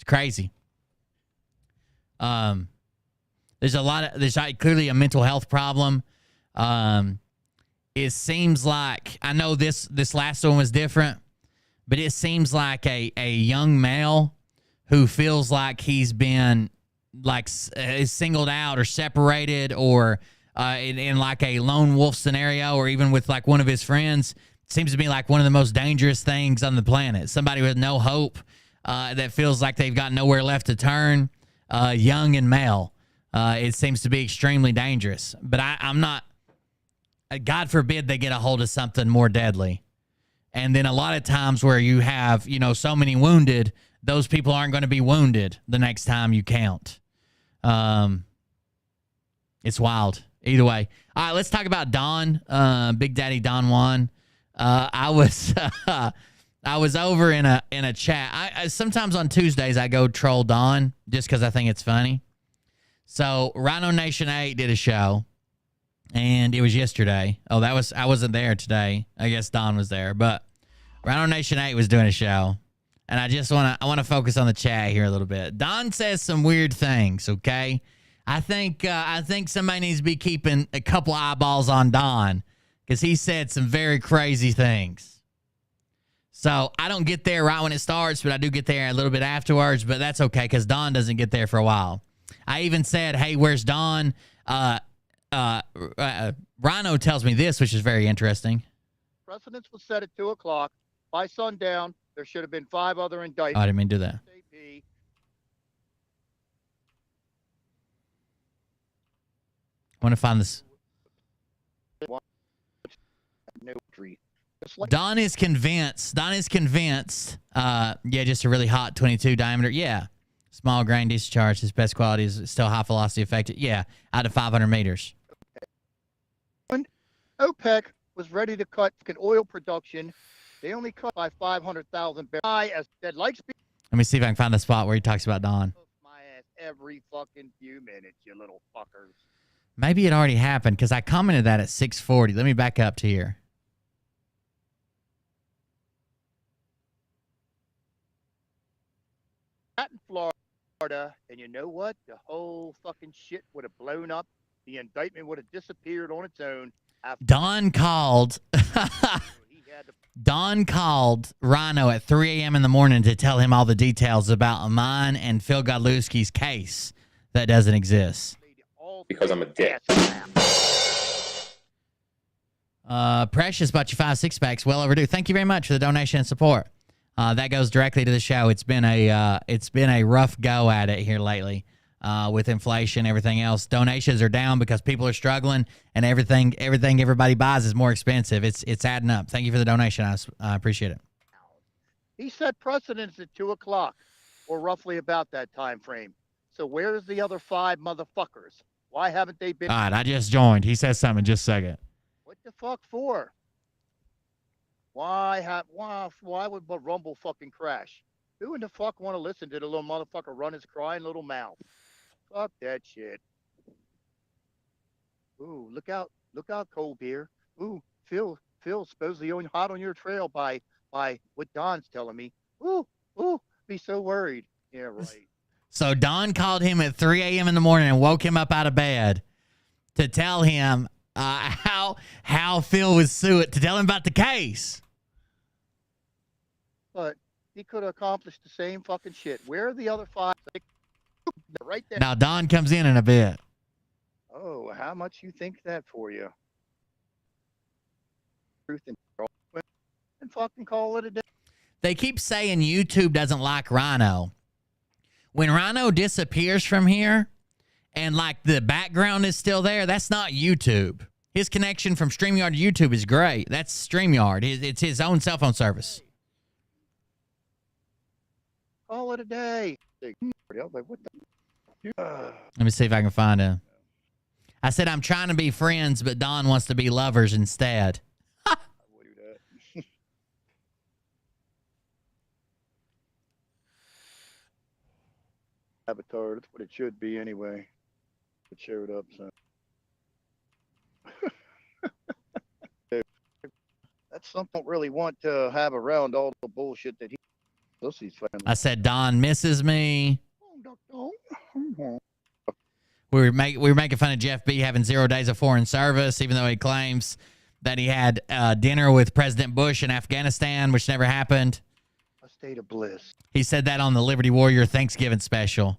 crazy. There's clearly a mental health problem. It seems like, I know this last one was different, but it seems like a young male who feels like he's been like is singled out or separated or in like a lone wolf scenario, or even with like one of his friends, seems to be like one of the most dangerous things on the planet. Somebody with no hope, that feels like they've got nowhere left to turn, young and male. It seems to be extremely dangerous. But I'm not, God forbid they get a hold of something more deadly. And then a lot of times where you have, so many wounded, those people aren't going to be wounded the next time you count. It's wild. Either way. All right, let's talk about Don, Big Daddy Don Juan. I was over in a chat. I sometimes on Tuesdays I go troll Don just because I think it's funny. So Rhino Nation 8 did a show, and it was yesterday. Oh, I wasn't there today. I guess Don was there, but Rhino Nation 8 was doing a show, and I want to focus on the chat here a little bit. Don says some weird things. Okay, I think somebody needs to be keeping a couple eyeballs on Don, because he said some very crazy things. So I don't get there right when it starts, but I do get there a little bit afterwards. But that's okay, because Don doesn't get there for a while. I even said, hey, where's Don? Rhino tells me this, which is very interesting. Precedence was set at 2 o'clock. By sundown, there should have been 5 other indictments. Oh, I didn't mean to do that. I want to find this. Don is convinced. Yeah, just a really hot 22 diameter. Yeah. Small grain discharge. His best quality is still high velocity effective. Yeah. Out of 500 meters. OPEC was ready to cut oil production. They only cut by 500,000 barrels. Let me see if I can find the spot where he talks about Don. My ass every fucking few minutes, you little fuckers. Maybe it already happened, because I commented that at 6:40. Let me back up to here. That in Florida, and you know what? The whole fucking shit would have blown up. The indictment would have disappeared on its own. Don called Rhino at 3 a.m. in the morning to tell him all the details about mine and Phil Godlewski's case that doesn't exist. Because I'm a dick. Precious bought you 5 6-packs. Well overdue. Thank you very much for the donation and support. That goes directly to the show. It's been a rough go at it here lately. With inflation, everything else. Donations are down because people are struggling, and everything everybody buys is more expensive. It's adding up. Thank you for the donation. I appreciate it. He set precedence at 2 o'clock, or roughly about that time frame. So where's the other 5 motherfuckers? Why haven't they been? All right, I just joined. He says something. Just a second. What the fuck for? Why would the Rumble fucking crash? Who in the fuck want to listen to the little motherfucker run his crying little mouth? Fuck that shit. Ooh, look out, cold beer. Ooh, Phil supposedly hot on your trail by what Don's telling me. Ooh, be so worried. Yeah, right. So Don called him at 3 a.m. in the morning and woke him up out of bed to tell him how Phil was suing, to tell him about the case. But he could have accomplished the same fucking shit. Where are the other 5? They're right there. Now Don comes in a bit. Oh, how much you think that for you? Truth and fucking call it a day. They keep saying YouTube doesn't like Rhino. When Rhino disappears from here and like the background is still there, that's not YouTube. His connection from StreamYard to YouTube is great. That's StreamYard. It's his own cell phone service. Call it a day. What the? Let me see if I can find him. I said I'm trying to be friends, but Don wants to be lovers instead. I will do that. Avatar, that's what it should be anyway. It showed up, so. That's something I don't really want to have around all the bullshit that he. I said Don misses me. We were making fun of Jeff B having 0 days of foreign service, even though he claims that he had dinner with President Bush in Afghanistan, which never happened. A state of bliss. He said that on the Liberty Warrior Thanksgiving special.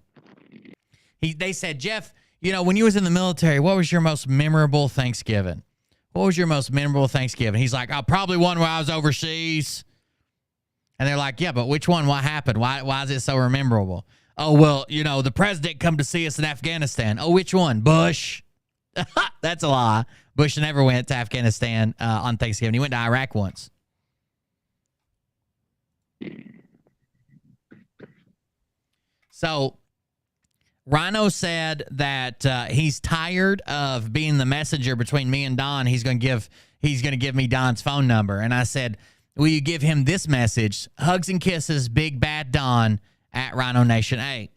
They said, Jeff, you know, when you was in the military, what was your most memorable Thanksgiving? What was your most memorable Thanksgiving? He's like, probably one where I was overseas. And they're like, yeah, but which one? What happened? Why is it so memorable? Oh, well, you know, the president come to see us in Afghanistan. Oh, which one? Bush. That's a lie. Bush never went to Afghanistan on Thanksgiving. He went to Iraq once. So Rhino said that he's tired of being the messenger between me and Don. He's going to give me Don's phone number. And I said, will you give him this message? Hugs and kisses, Big Bad Don at Rhino Nation 8.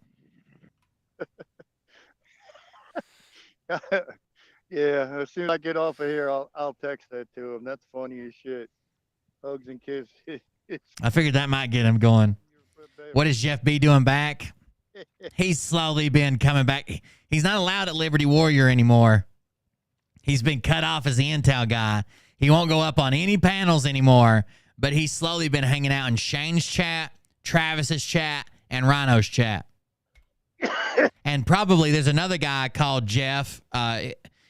Yeah, as soon as I get off of here, I'll text that to him. That's funny as shit. Hugs and kisses. I figured that might get him going. What is Jeff B doing back? He's slowly been coming back. He's not allowed at Liberty Warrior anymore. He's been cut off as the intel guy. He won't go up on any panels anymore, but he's slowly been hanging out in Shane's chat, Travis's chat, and Rhino's chat. And probably there's another guy called Jeff.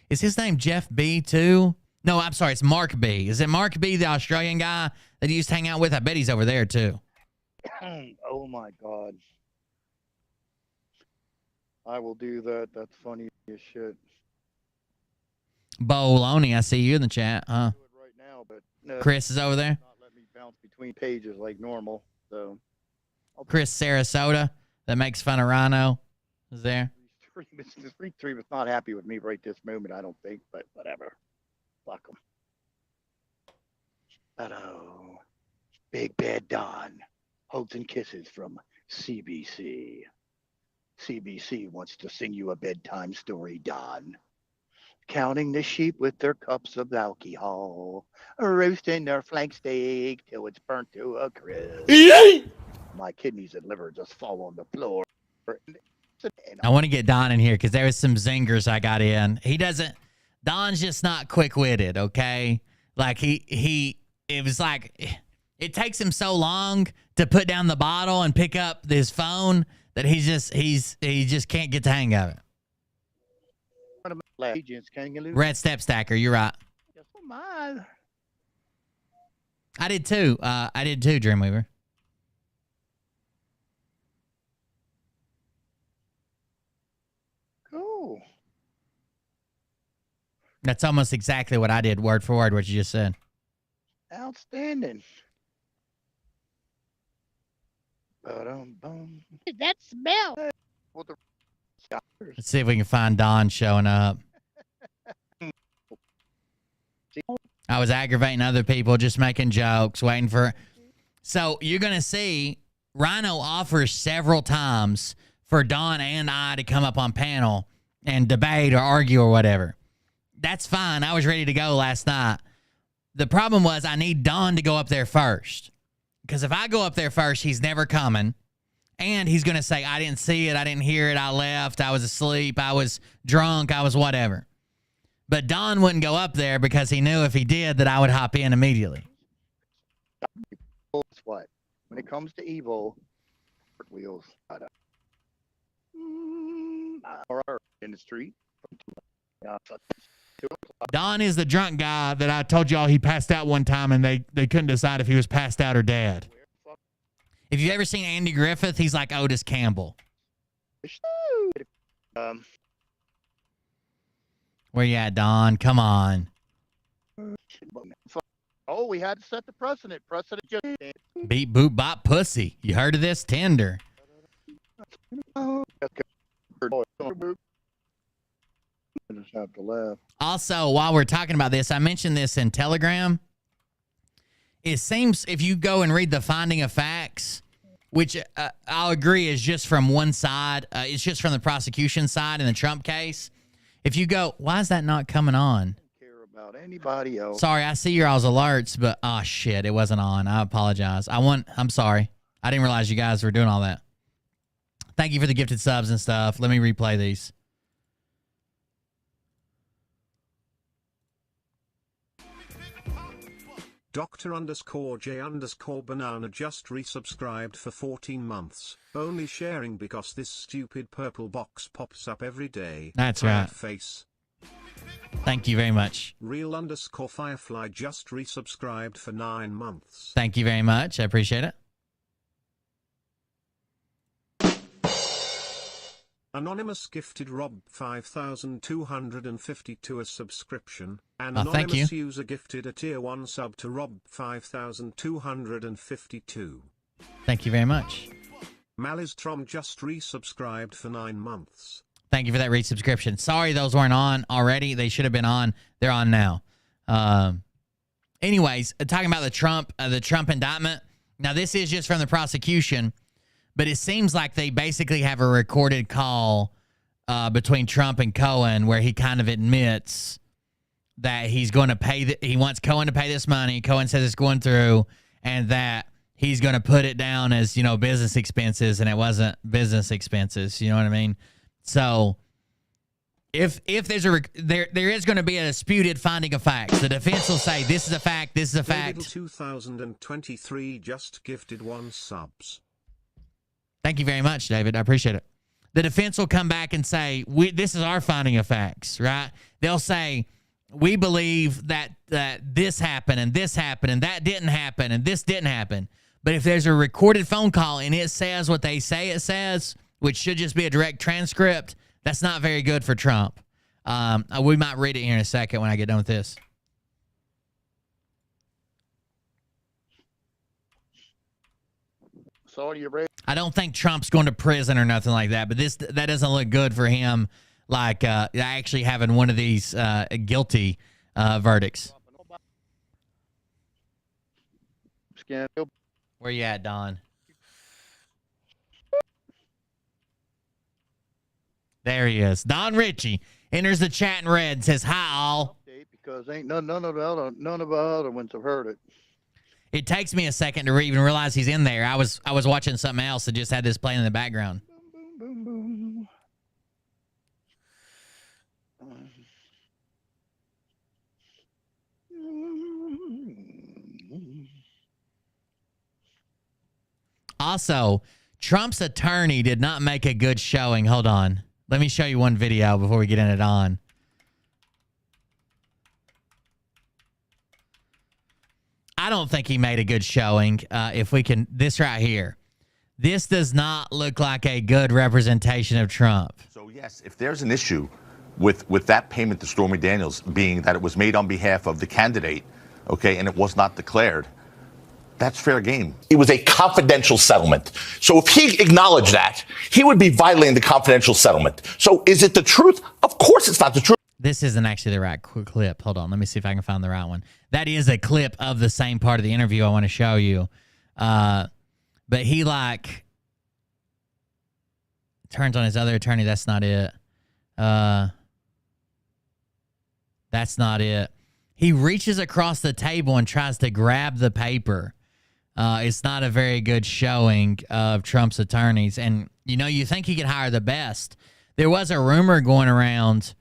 Is his name Jeff B too? No, I'm sorry. It's Mark B. Is it Mark B, the Australian guy that he used to hang out with? I bet he's over there too. Oh, my God. I will do that. That's funny as shit. Bologna, I see you in the chat, huh? Do it right now, but no, Chris is over there. not let me bounce between pages like normal. So Chris Sarasota that makes fun of Rhino is there. the stream is not happy with me right this moment, I don't think, but whatever. Fuck them. Hello, Big Bad Don. Hugs and kisses from CBC. CBC wants to sing you a bedtime story, Don. Counting the sheep with their cups of alcohol, roasting their flank steak till it's burnt to a crisp. My kidneys and liver just fall on the floor. I want to get Don in here because there was some zingers I got in. Don's just not quick-witted, okay? Like it was like, it takes him so long to put down the bottle and pick up his phone that he just can't get the hang of it. Red Step Stacker, you're right. I did too. Dreamweaver. Cool. That's almost exactly what I did, word for word, what you just said. Outstanding. That smell. Let's see if we can find Don showing up. I was aggravating other people, just making jokes, waiting for... So you're going to see Rhino offers several times for Don and I to come up on panel and debate or argue or whatever. That's fine. I was ready to go last night. The problem was I need Don to go up there first. Because if I go up there first, he's never coming. And he's going to say, I didn't see it. I didn't hear it. I left. I was asleep. I was drunk. I was whatever. But Don wouldn't go up there because he knew if he did that I would hop in immediately. What? When it comes to evil, wheels or in the street. Don is the drunk guy that I told y'all he passed out one time and they couldn't decide if he was passed out or dead. If you've ever seen Andy Griffith, he's like Otis Campbell. Where you at, Don? Come on. Oh, we had to set the precedent. Precedent just Beat boot bop pussy. You heard of this? Tender. I just have to laugh. Also, while we're talking about this, I mentioned this in Telegram. It seems if you go and read the finding of facts, which I'll agree is just from one side, it's just from the prosecution side in the Trump case. If you go, why is that not coming on? Care about anybody else. Sorry, I see your all's alerts, but oh shit, it wasn't on. I apologize. I'm sorry. I didn't realize you guys were doing all that. Thank you for the gifted subs and stuff. Let me replay these. Dr_J_banana just resubscribed for 14 months. Only sharing because this stupid purple box pops up every day. That's right. Face. Thank you very much. Real_Firefly just resubscribed for 9 months. Thank you very much. I appreciate it. Anonymous gifted Rob 5,252 a subscription. And thank you. Anonymous user gifted a tier 1 sub to Rob 5,252. Thank you very much. Maliztrom just resubscribed for 9 months. Thank you for that resubscription. Sorry those weren't on already. They should have been on. They're on now. Anyways, talking about the Trump indictment. Now, this is just from the prosecution. But it seems like they basically have a recorded call between Trump and Cohen where he kind of admits that he's going to pay. He wants Cohen to pay this money. Cohen says it's going through, and that he's going to put it down as business expenses, and it wasn't business expenses. You know what I mean? So if there's there is going to be a disputed finding of facts. The defense will say this is a fact. This is a fact. 2023 just gifted 1 subs. Thank you very much, David. I appreciate it. The defense will come back and say, this is our finding of facts, right? They'll say, we believe that this happened and this happened and that didn't happen and this didn't happen. But if there's a recorded phone call and it says what they say it says, which should just be a direct transcript, that's not very good for Trump. We might read it here in a second when I get done with this. So are you ready? I don't think Trump's going to prison or nothing like that, but that doesn't look good for him, like actually having one of these guilty verdicts. Where you at, Don? There he is. Don Ritchie enters the chat in red and says, hi, all. Because ain't none of the other ones have heard it. It takes me a second to even realize he's in there. I was watching something else that just had this playing in the background. Boom, boom, boom. Also, Trump's attorney did not make a good showing. Hold on. Let me show you one video before we get in it on. I don't think he made a good showing. If we can, this right here. This does not look like a good representation of Trump. So yes, if there's an issue with that payment to Stormy Daniels being that it was made on behalf of the candidate, okay, and it was not declared, that's fair game. It was a confidential settlement. So if he acknowledged that, he would be violating the confidential settlement. So is it the truth? Of course it's not the truth. This isn't actually the right clip. Hold on. Let me see if I can find the right one. That is a clip of the same part of the interview I want to show you. But he turns on his other attorney. That's not it. That's not it. He reaches across the table and tries to grab the paper. It's not a very good showing of Trump's attorneys. And, you know, you think he could hire the best. There was a rumor going around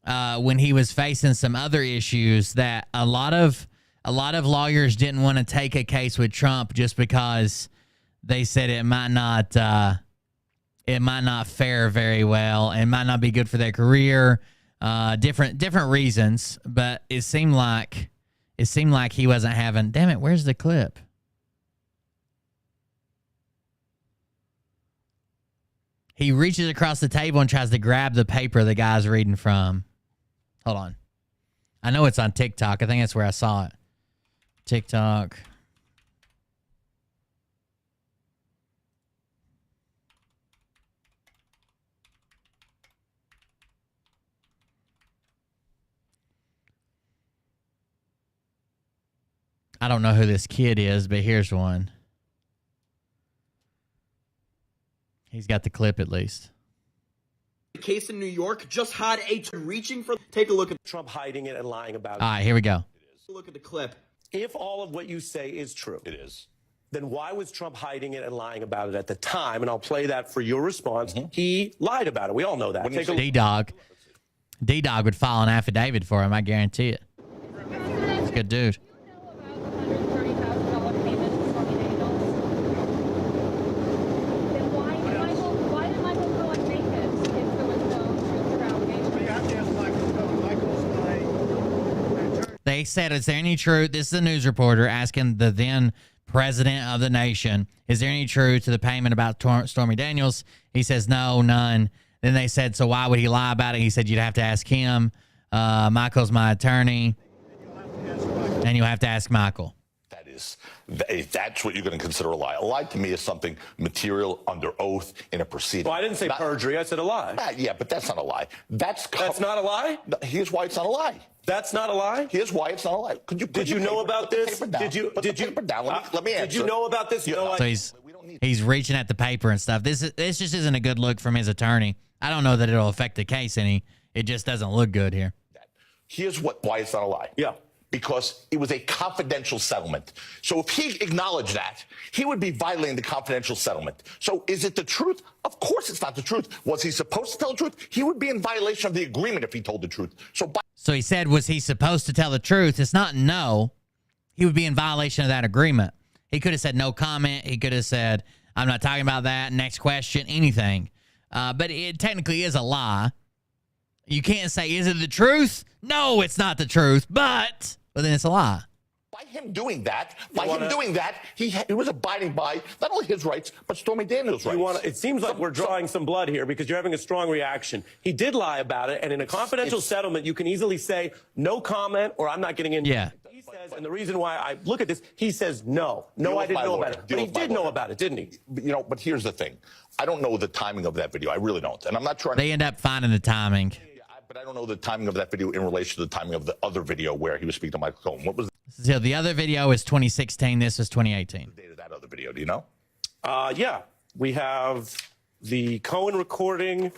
when he was facing some other issues that a lot of lawyers didn't want to take a case with Trump just because they said it might not fare very well and might not be good for their career. Different reasons, but it seemed like he wasn't having. Damn it! Where's the clip? He reaches across the table and tries to grab the paper the guy's reading from. Hold on. I know it's on TikTok. I think that's where I saw it. TikTok. I don't know who this kid is, but here's one. He's got the clip at least. The case in New York just had a reaching for. Take a look at Trump hiding it and lying about it. All right, here we go. Look at the clip. If all of what you say is true, It is. then why was Trump hiding it and lying about it at the time? And I'll play that for your response. He lied about it. We all know that. Take a look. D-Dog. D-Dog would file an affidavit for him, I guarantee it. He's a good dude. They said, is there any truth? This is a news reporter asking the then president of the nation, is there any truth to the payment about Stormy Daniels? He says, no, none. Then they said, so why would he lie about it? He said, you'd have to ask him. Michael's my attorney. And you'll have to ask Michael. If that's what you're going to consider a lie. A lie to me is something material under oath in a proceeding. Well, I didn't say perjury. I said a lie. Yeah, but that's not a lie. That's not a lie? Here's why it's not a lie. That's not a lie? Here's why it's not a lie. Did you know about this? Let me answer. Did you know about this? So he's reaching at the paper and stuff. This just isn't a good look from his attorney. I don't know that it'll affect the case any. It just doesn't look good here. Here's why it's not a lie. Yeah. Because it was a confidential settlement. So if he acknowledged that, he would be violating the confidential settlement. So is it the truth? Of course it's not the truth. Was he supposed to tell the truth? He would be in violation of the agreement if he told the truth. So he said, was he supposed to tell the truth? It's not no. He would be in violation of that agreement. He could have said no comment. He could have said, I'm not talking about that. Next question, anything. But it technically is a lie. You can't say, is it the truth? No, it's not the truth, but then it's a lie. By him doing that, he was abiding by not only his rights, but Stormy Daniels' rights. It seems like we're drawing some blood here because you're having a strong reaction. He did lie about it, and in a confidential settlement, you can easily say no comment or I'm not getting into it. He says, and the reason why I look at this, he says no. No, I didn't know about it. But he did know about it, didn't he? You know, but here's the thing. I don't know the timing of that video. I really don't. And I'm not trying They end up finding the timing. But I don't know the timing of that video in relation to the timing of the other video where he was speaking to Michael Cohen. What was So the other video is 2016. This is 2018. the date of that other video? Do you know? Yeah. We have the Cohen recording.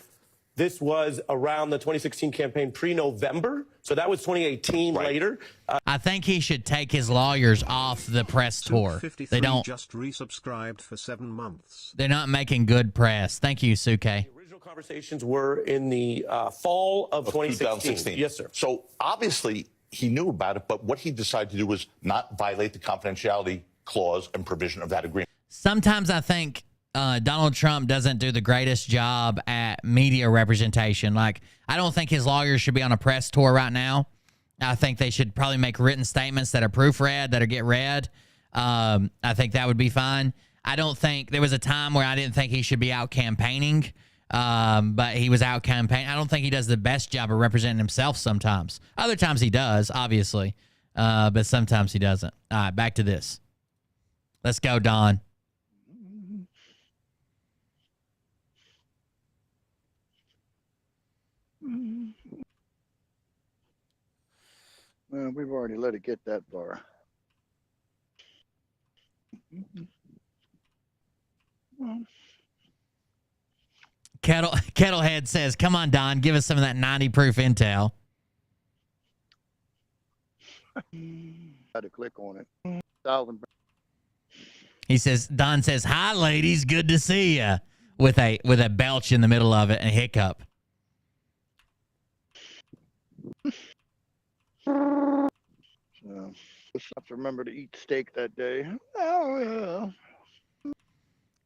This was around the 2016 campaign pre-November. So that was 2018 later. I think he should take his lawyers off the press tour. They don't. Just resubscribed for 7 months. They're not making good press. Thank you, Suke. Conversations were in the fall of 2016. Yes, sir. So obviously he knew about it, but what he decided to do was not violate the confidentiality clause and provision of that agreement. Sometimes I think Donald Trump doesn't do the greatest job at media representation. Like, I don't think his lawyers should be on a press tour right now. I think they should probably make written statements that are proofread, that are get read. I think that would be fine. I don't think there was a time where I didn't think he should be out campaigning. But he was out campaigning. I don't think he does the best job of representing himself sometimes. Other times he does, obviously. But sometimes he doesn't. All right, back to this. Let's go, Don. Well, we've already let it get that far. Kettlehead says, come on, Don, give us some of that 90 proof intel. Had to click on it. 1,000. He says, Don says, "Hi, ladies, good to see ya," with a belch in the middle of it and a hiccup. So, just have to remember to eat steak that day. Oh, yeah.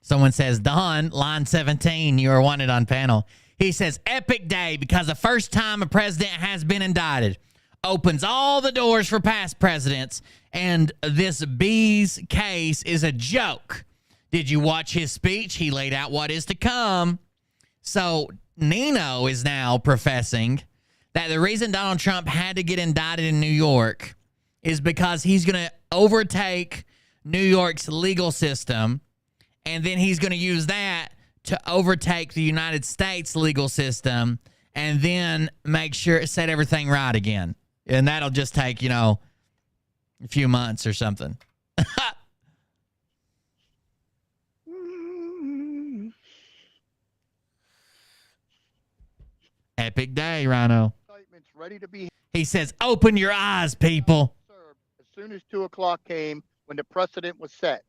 Someone says, Don, line 17, you are wanted on panel. He says, epic day because the first time a president has been indicted opens all the doors for past presidents, and this B's case is a joke. Did you watch his speech? He laid out what is to come. So Nino is now professing that the reason Donald Trump had to get indicted in New York is because he's going to overtake New York's legal system, and then he's going to use that to overtake the United States legal system and then make sure it set everything right again. And that'll just take, a few months or something. Epic day, Rhino. Ready to be. He says, open your eyes, people. As soon as 2 o'clock came, when the precedent was set.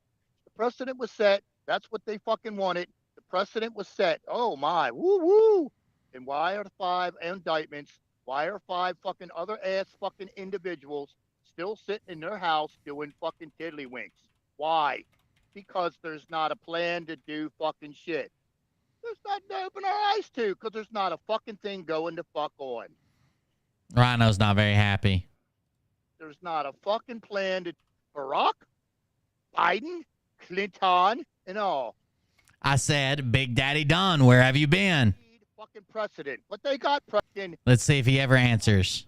The precedent was set. That's what they fucking wanted. The precedent was set. Oh, my. Woo, woo. And why are 5 indictments? Why are 5 fucking other ass fucking individuals still sitting in their house doing fucking tiddlywinks? Why? Because there's not a plan to do fucking shit. There's nothing to open our eyes to because there's not a fucking thing going to fuck on. Rhino's not very happy. There's not a fucking plan to Barack, Biden, Clinton, and all. I said, Big Daddy Don, where have you been? Fucking precedent. But they got precedent. Let's see if he ever answers.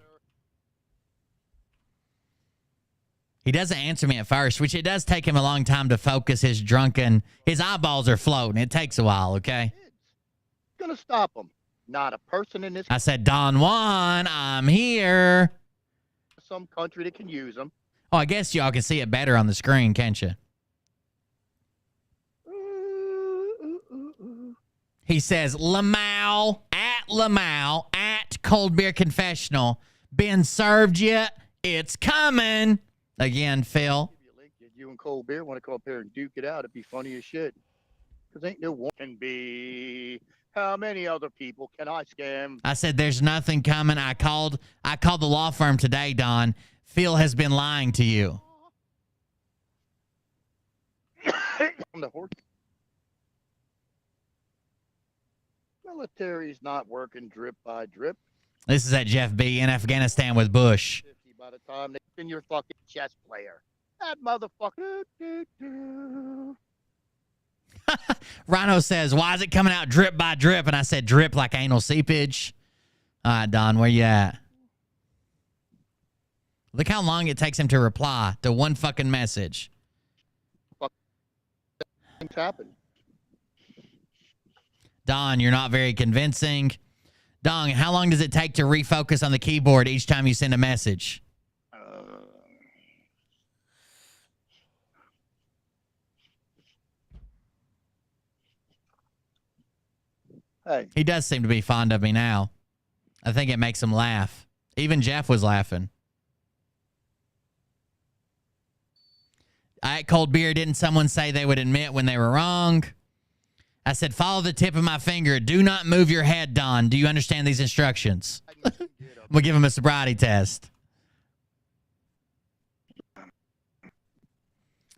He doesn't answer me at first, which it does take him a long time to focus his eyeballs are floating. It takes a while, okay? It's gonna stop him. Not a person in this. I said, Don Juan, I'm here. Some country that can use them. Oh, I guess y'all can see it better on the screen, can't you? He says, Lamau, at Cold Beer Confessional. Been served yet? It's coming. Again, Phil. You and Cold Beer want to come up here and duke it out. It'd be funny as shit. Because ain't no one can be. How many other people can I scam? I said, there's nothing coming. I called the law firm today, Don. Phil has been lying to you. On the horse. Military's not working drip by drip. This is at Jeff B. in Afghanistan with Bush. By the time they in your fucking chess player. That motherfucker. Rhino says, why is it coming out drip by drip? And I said, drip like anal seepage. All right, Don, where you at? Look how long it takes him to reply to one fucking message. Things happen. Don, you're not very convincing. Don, how long does it take to refocus on the keyboard each time you send a message? Hey. He does seem to be fond of me now. I think it makes him laugh. Even Jeff was laughing. At Cold Beer, didn't someone say they would admit when they were wrong? I said, follow the tip of my finger. Do not move your head, Don. Do you understand these instructions? We'll give him a sobriety test.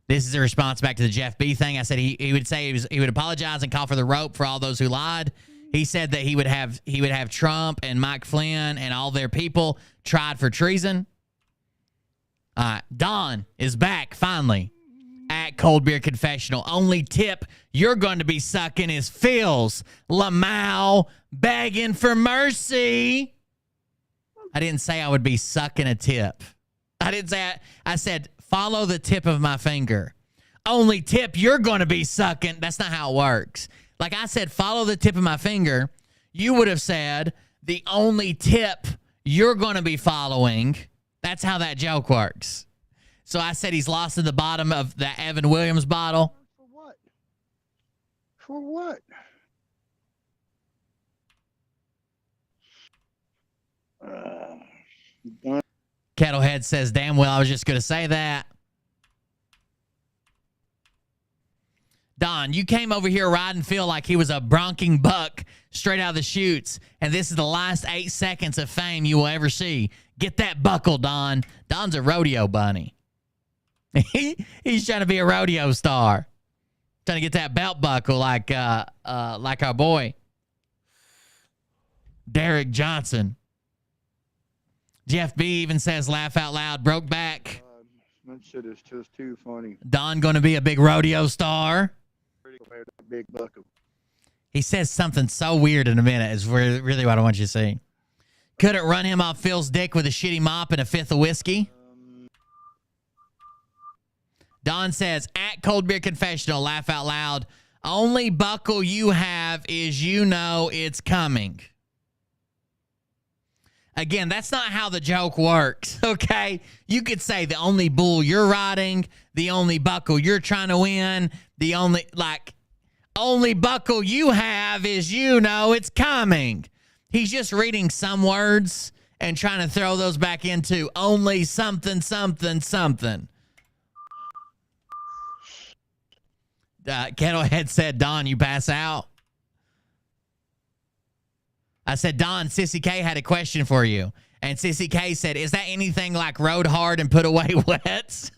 This is a response back to the Jeff B thing. I said he would say he would apologize and call for the rope for all those who lied. He said that he would have Trump and Mike Flynn and all their people tried for treason. All right, Don is back finally at Cold Beer Confessional. Only tip you're going to be sucking is Phil's Lamau begging for mercy. I didn't say I would be sucking a tip. I didn't say I said follow the tip of my finger. Only tip you're going to be sucking. That's not how it works. Like I said, follow the tip of my finger. You would have said the only tip you're going to be following. That's how that joke works. So I said he's lost at the bottom of the Evan Williams bottle. For what? For what? Kettlehead says, damn well, I was just going to say that. Don. You came over here riding Phil like he was a bronking buck straight out of the chutes, and this is the last 8 seconds of fame you will ever see. Get that buckle, Don. Don's a rodeo bunny. He's trying to be a rodeo star. Trying to get that belt buckle like our boy Derek Johnson. Jeff B even says, laugh out loud, broke back. That shit is just too funny. Don going to be a big rodeo star. Big buckle. He says something so weird in a minute is really what I want you to see. Couldn't run him off Phil's dick with a shitty mop and a fifth of whiskey. Don says, at Cold Beer Confessional, laugh out loud. Only buckle you have is you know it's coming. Again, that's not how the joke works, okay? You could say the only bull you're riding, the only buckle you're trying to win, the only buckle you have is you know it's coming. He's just reading some words and trying to throw those back into only something, something, something. Kettlehead said, Don, you pass out. I said, Don, Sissy K had a question for you. And Sissy K said, is that anything like rode hard and put away wet?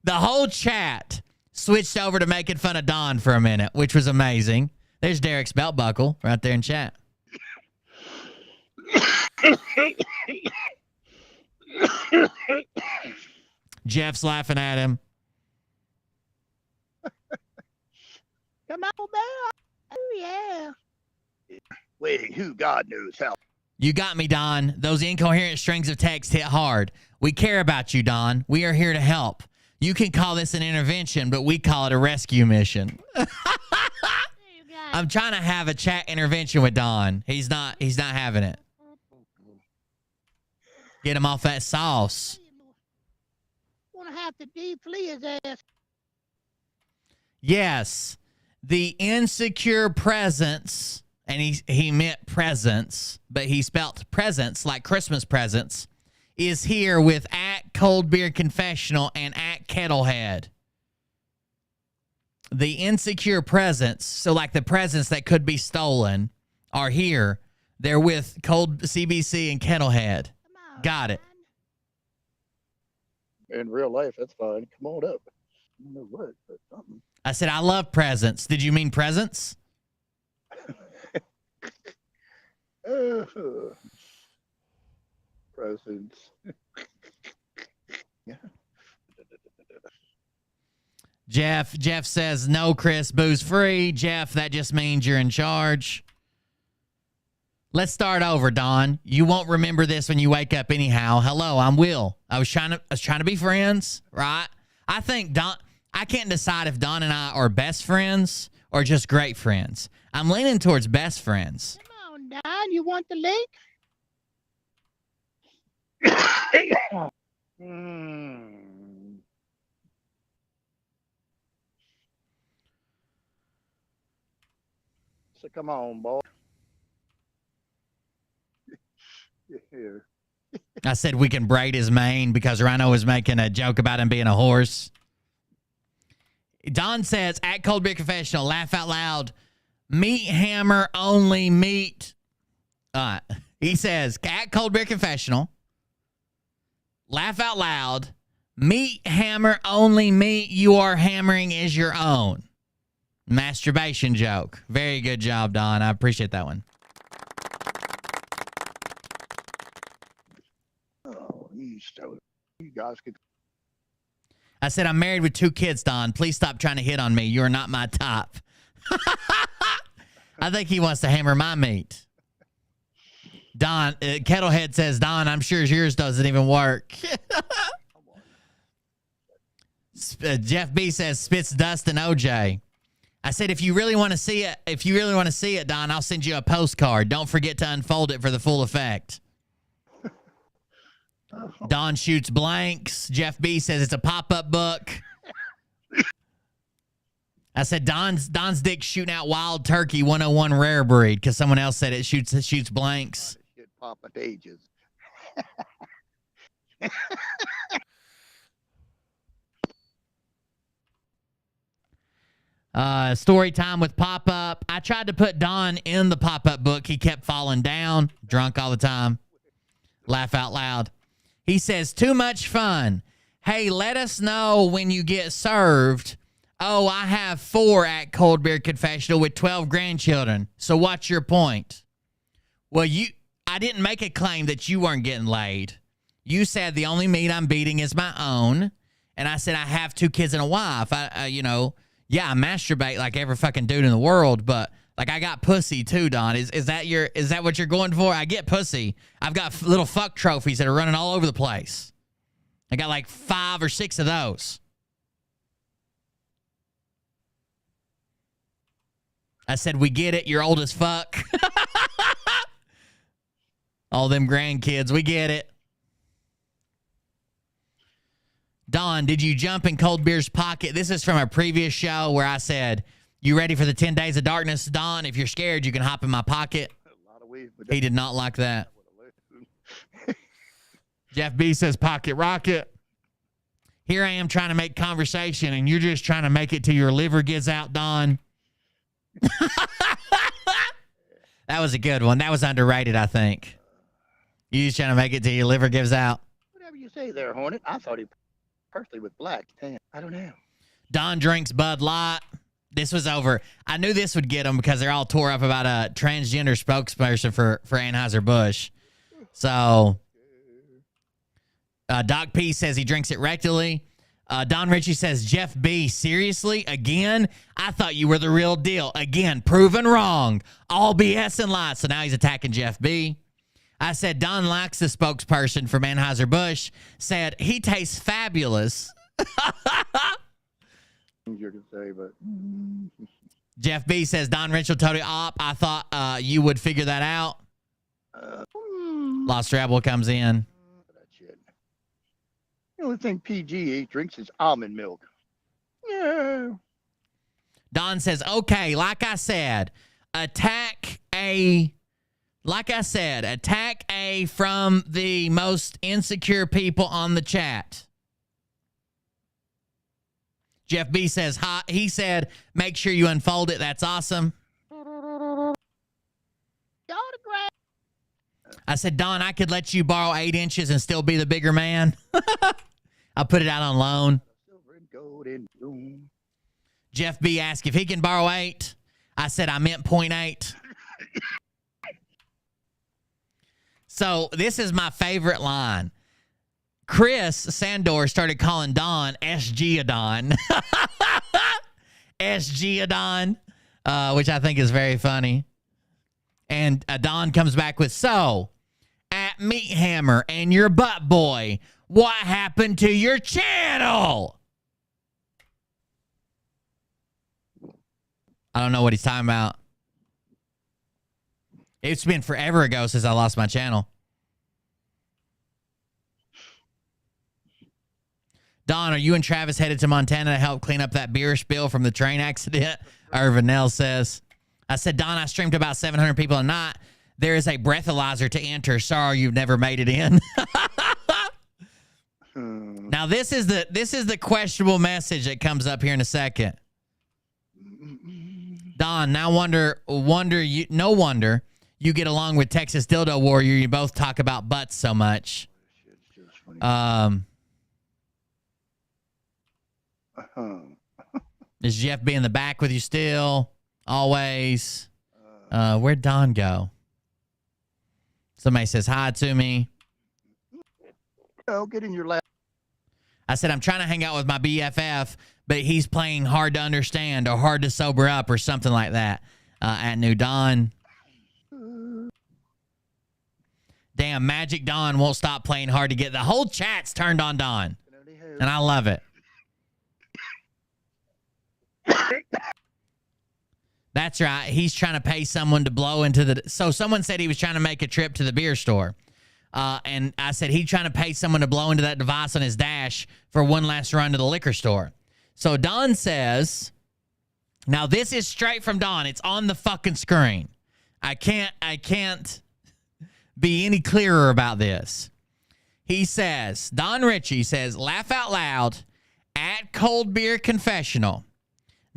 The whole chat switched over to making fun of Don for a minute, which was amazing. There's Derek's belt buckle right there in chat. Jeff's laughing at him. Come on, man. Oh, yeah. Waiting who God knows how. You got me, Don. Those incoherent strings of text hit hard. We care about you, Don. We are here to help. You can call this an intervention, but we call it a rescue mission. I'm trying to have a chat intervention with Don. He's not having it. Get him off that sauce. Wanna have to deflee his ass. Yes. The insecure presence, and he meant presents, but he spelt presents like Christmas presents, is here with at Cold Beer Confessional and at Kettlehead. The insecure presents, so like the presents that could be stolen, are here. They're with Cold CBC and Kettlehead. Got it. In real life, that's fine. Come on up. I don't know what, but something. I said, I love presents. Did you mean presents? Presents. Jeff says, no, Chris, booze free. Jeff, that just means you're in charge. Let's start over, Don. You won't remember this when you wake up anyhow. Hello, I'm Will. I was trying to be friends, right? I think Don, I can't decide if Don and I are best friends or just great friends. I'm leaning towards best friends. Come on, Don. You want the link? So come on, boy. Here. I said we can braid his mane because Rhino was making a joke about him being a horse. Don says, at Cold Beer Confessional, laugh out loud, meat hammer only meat. He says, at Cold Beer Confessional, laugh out loud, meat hammer only meat you are hammering is your own. Masturbation joke. Very good job, Don. I appreciate that one. Oh, you guys could. I said, I'm married with 2 kids, Don. Please stop trying to hit on me. You are not my type. I think he wants to hammer my meat. Don, Kettlehead says, Don, I'm sure yours doesn't even work. Jeff B says, spits dust and OJ. I said, if you really want to see it, Don, I'll send you a postcard. Don't forget to unfold it for the full effect. Don shoots blanks. Jeff B says it's a pop-up book. I said Don's dick shooting out wild turkey 101 rare breed because someone else said it shoots blanks. Shit, Papa Dages. Story time with pop-up. I tried to put Don in the pop-up book. He kept falling down. Drunk all the time. Laugh out loud. He says, too much fun. Hey, let us know when you get served. Oh, I have 4 at Cold Beer Confessional with 12 grandchildren. So what's your point? Well, I didn't make a claim that you weren't getting laid. You said the only meat I'm beating is my own. And I said I have 2 kids and a wife. I masturbate like every fucking dude in the world, but like I got pussy too, Don. Is that what you're going for? I get pussy. I've got little fuck trophies that are running all over the place. I got like 5 or 6 of those. I said, we get it. You're old as fuck. All them grandkids. We get it. Don, did you jump in Cold Beer's pocket? This is from a previous show where I said, you ready for the 10 days of darkness, Don? If you're scared, you can hop in my pocket. He did not like that. Jeff B says, pocket rocket. Here I am trying to make conversation, and you're just trying to make it till your liver gives out, Don. That was a good one. That was underrated, I think. You just trying to make it till your liver gives out. Whatever you say there, Hornet. I thought he personally was black. Damn, I don't know. Don drinks Bud Light. This was over. I knew this would get them because they're all tore up about a transgender spokesperson for Anheuser-Busch. So, Doc P says he drinks it rectally. Don Ritchie says, Jeff B, seriously? Again? I thought you were the real deal. Again, proven wrong. All BS and lies. So now he's attacking Jeff B. I said, Don likes the spokesperson from Anheuser-Busch. Said, he tastes fabulous. Easier to say, but... Jeff B says, Don Ritchie totally op. I thought you would figure that out. Lost Rebel comes in. The only thing PG drinks is almond milk. Yeah. Don says, okay, like I said, attack A from the most insecure people on the chat. Jeff B says, he said, make sure you unfold it. That's awesome. I said, Don, I could let you borrow 8 inches and still be the bigger man. I'll put it out on loan. Jeff B asked if he can borrow 8. I said, I meant 0.8. So this is my favorite line. Chris Sandor started calling Don SG-A-Don. SG-A-Don, which I think is very funny. And Don comes back with, so, at Meat Hammer and your butt boy, what happened to your channel? I don't know what he's talking about. It's been forever ago since I lost my channel. Don, are you and Travis headed to Montana to help clean up that beer spill from the train accident? Irvin Nell says. I said, Don, I streamed about 700 people a night. There is a breathalyzer to enter. Sorry, you've never made it in. Now, this is the questionable message that comes up here in a second. Don, now no wonder you get along with Texas Dildo Warrior. You both talk about butts so much. Is Jeff B in the back with you still? Always. Where'd Don go? Somebody says hi to me. Oh, get in your lap. I said, I'm trying to hang out with my BFF, but he's playing hard to understand or hard to sober up or something like that. At New Don. Damn, Magic Don won't stop playing hard to get. The whole chat's turned on Don. And I love it. That's right. He's trying to pay someone to blow into the... So someone said he was trying to make a trip to the beer store. And I said he's trying to pay someone to blow into that device on his dash for one last run to the liquor store. So Don says... Now, this is straight from Don. It's on the fucking screen. I can't be any clearer about this. He says, Don Ritchie says, laugh out loud at Cold Beer Confessional.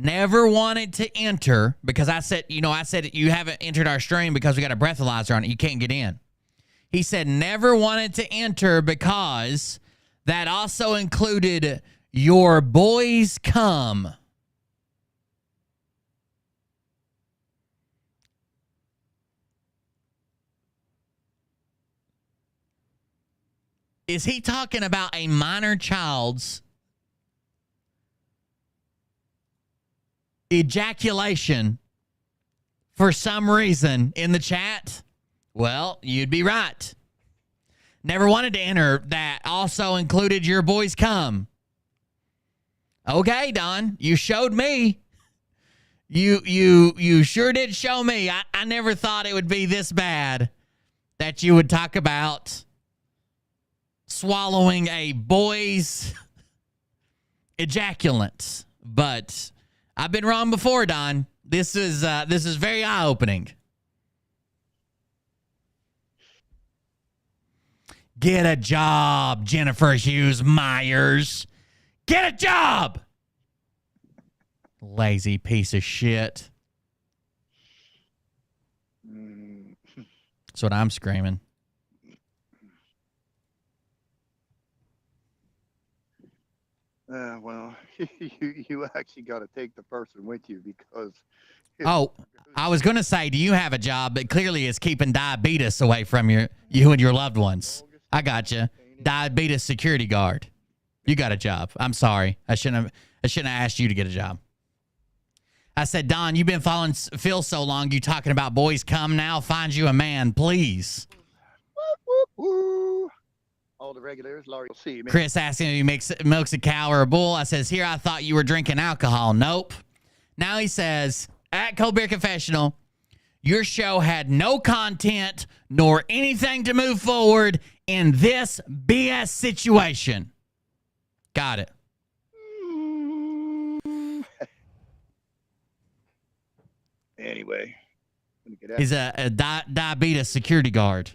never wanted to enter because I said you haven't entered our stream because we got a breathalyzer on it. You can't get in. He said never wanted to enter because that also included your boys come. Is he talking about a minor child's ejaculation for some reason in the chat? Well, you'd be right. Never wanted to enter. That also included your boys come. Okay, Don, you showed me. You sure did show me. I never thought it would be this bad that you would talk about swallowing a boy's ejaculant. But I've been wrong before, Don. This is very eye-opening. Get a job, Jennifer Hughes Myers. Get a job! Lazy piece of shit. That's what I'm screaming. Well, you actually got to take the person with you because... Oh, I was going to say, do you have a job? But clearly it's keeping diabetes away from you and your loved ones. I got you. Diabetes security guard. You got a job. I'm sorry. I shouldn't have asked you to get a job. I said, Don, you've been following Phil so long. You talking about boys come now? Find you a man, please. All the regulars, Laurie, will see me. Chris asking if he milks a cow or a bull. I says, here, I thought you were drinking alcohol. Nope. Now he says, at Cold Beer Confessional, your show had no content nor anything to move forward in this BS situation. Got it. Anyway. He's a diabetes security guard.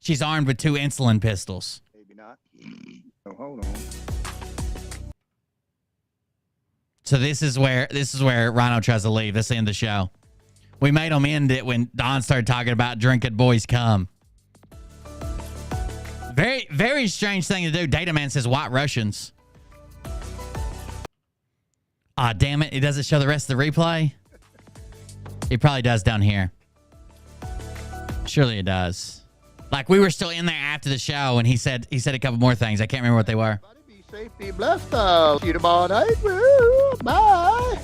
She's armed with 2 insulin pistols. Maybe not. Oh, hold on. So this is where Rhino tries to leave. This is the end of the show. We made him end it when Don started talking about drinking boys cum. Very, very strange thing to do. Data Man says white Russians. Ah, damn it. It doesn't show the rest of the replay. It probably does down here. Surely it does. Like we were still in there after the show and he said a couple more things. I can't remember what they were. Be safe, be blessed. See you tomorrow night. Woo, bye.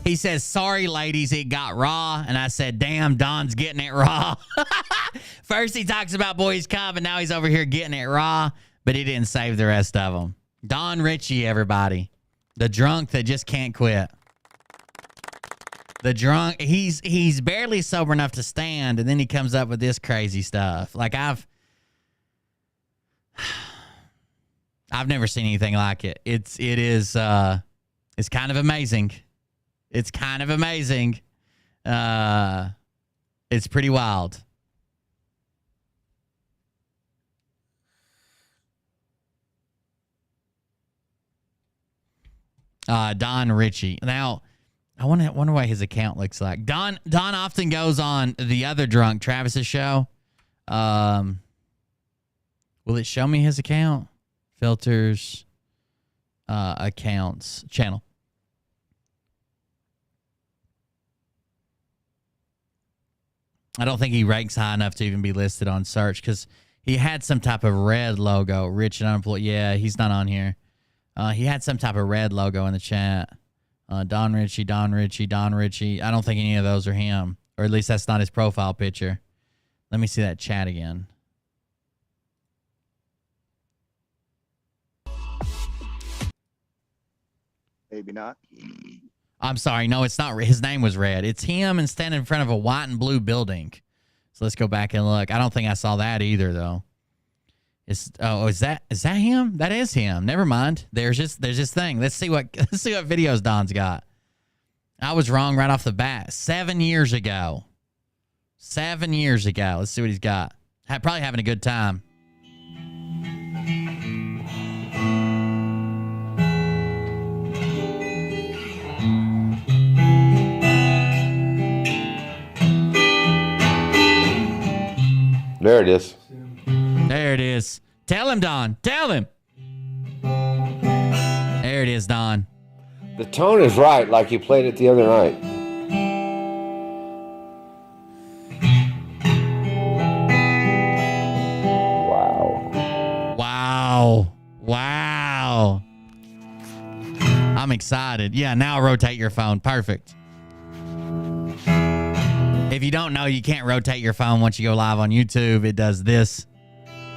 He says, sorry, ladies, it got raw. And I said, damn, Don's getting it raw. First he talks about boys come, and now he's over here getting it raw. But he didn't save the rest of them. Don Ritchie, everybody. The drunk that just can't quit. The drunk, he's barely sober enough to stand, and then he comes up with this crazy stuff. Like, I've never seen anything like it. It's kind of amazing. It's kind of amazing. It's pretty wild. Don Ritchie. Now, I wonder what his account looks like. Don often goes on the other drunk, Travis's show. Will it show me his account? Filters, accounts, channel. I don't think he ranks high enough to even be listed on search because he had some type of red logo. Rich and unemployed. Yeah, he's not on here. He had some type of red logo in the chat. Don Ritchie. I don't think any of those are him. Or at least that's not his profile picture. Let me see that chat again. Maybe not. I'm sorry. No, it's not. His name was red. It's him and standing in front of a white and blue building. So let's go back and look. I don't think I saw that either, though. Is that him? That is him. Never mind. There's this thing. Let's see what videos Don's got. I was wrong right off the bat. 7 years ago. 7 years ago. Let's see what he's got. Probably having a good time. There it is. There it is. Tell him, Don. Tell him. There it is, Don. The tone is right, like you played it the other night. Wow. Wow. I'm excited. Yeah, now rotate your phone. Perfect. If you don't know, you can't rotate your phone once you go live on YouTube. It does this.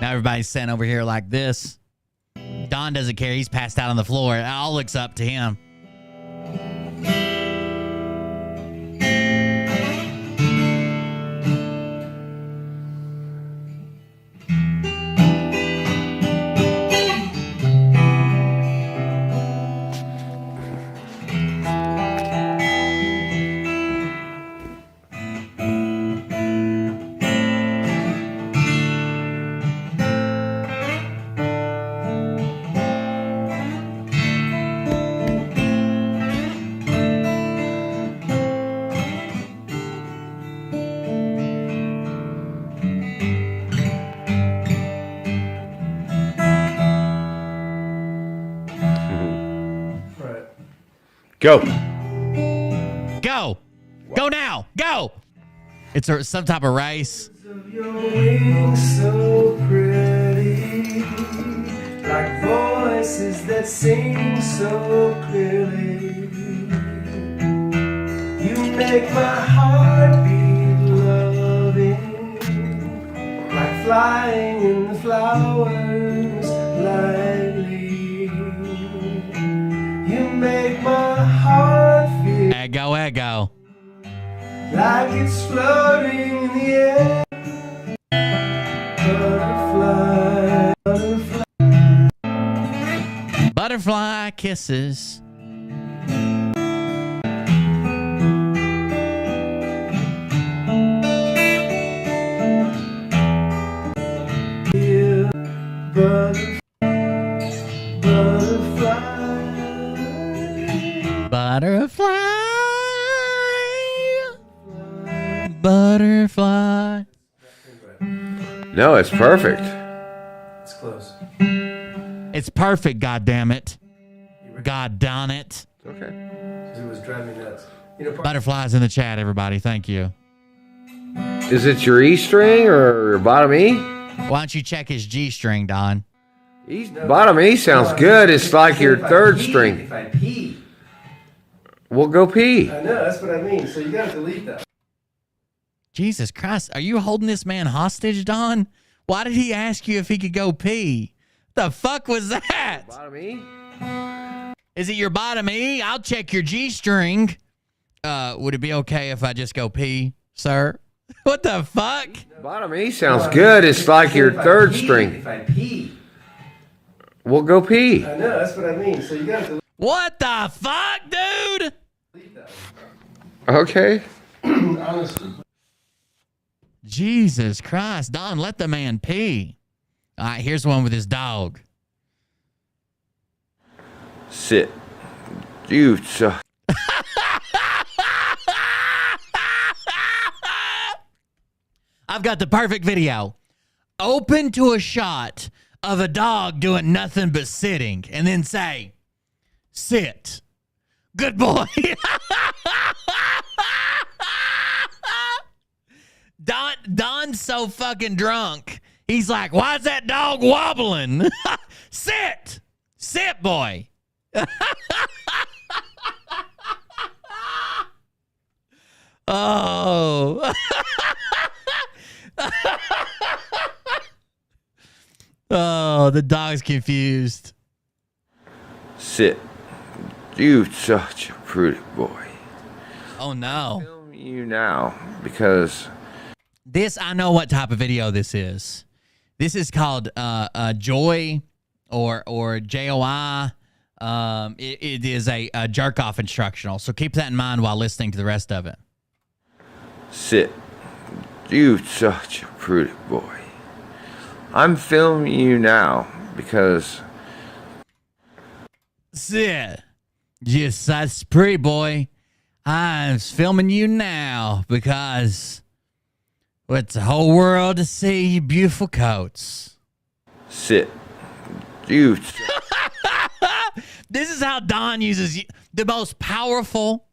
Now everybody's sitting over here like this. Don doesn't care. He's passed out on the floor. It all looks up to him. Go. Go. Go now. Go. It's some type of race. Your wings so pretty, like voices that sing so clearly. You make my heart beat loving, like flying in the flowers lightly. You make my heart feel Ego. like it's floating in the air. Butterfly kisses. Butterfly. No, it's perfect. It's close. It's perfect, goddammit. God darn it. Okay. It was driving me nuts. Butterflies in the chat, everybody. Thank you. Is it your E string or your bottom E? Why don't you check his G string, Don? Bottom E sounds good. It's like your third string. If I pee. We'll go pee. I know, that's what I mean. So you gotta delete that. Jesus Christ, are you holding this man hostage, Don? Why did he ask you if he could go pee? The fuck was that? Bottom E? Is it your bottom E? I'll check your G string. Would it be okay if I just go pee, sir? What the fuck? Bottom E sounds good. It's like your third string. If I pee. We'll go pee. I know, that's what I mean. So you gotta delete. What the fuck, dude? Okay. Honestly. Jesus Christ, Don, let the man pee. All right, here's one with his dog. Sit. You suck. I've got the perfect video. Open to a shot of a dog doing nothing but sitting and then say, sit. Good boy. Don's so fucking drunk. He's like, why's that dog wobbling? Sit. Sit, boy. Oh. Oh, the dog's confused. Sit. You such a prudent boy. Oh, no. Film you now because This, I know what type of video this is. This is called Joy or JOI. It is a jerk-off instructional, so keep that in mind while listening to the rest of it. sit. You such a prudent boy. I'm filming you now because Sit. Yes, that's pretty, boy. I'm filming you now because What's the whole world to see, you beautiful coats. Sit. You. This is how Don uses the most powerful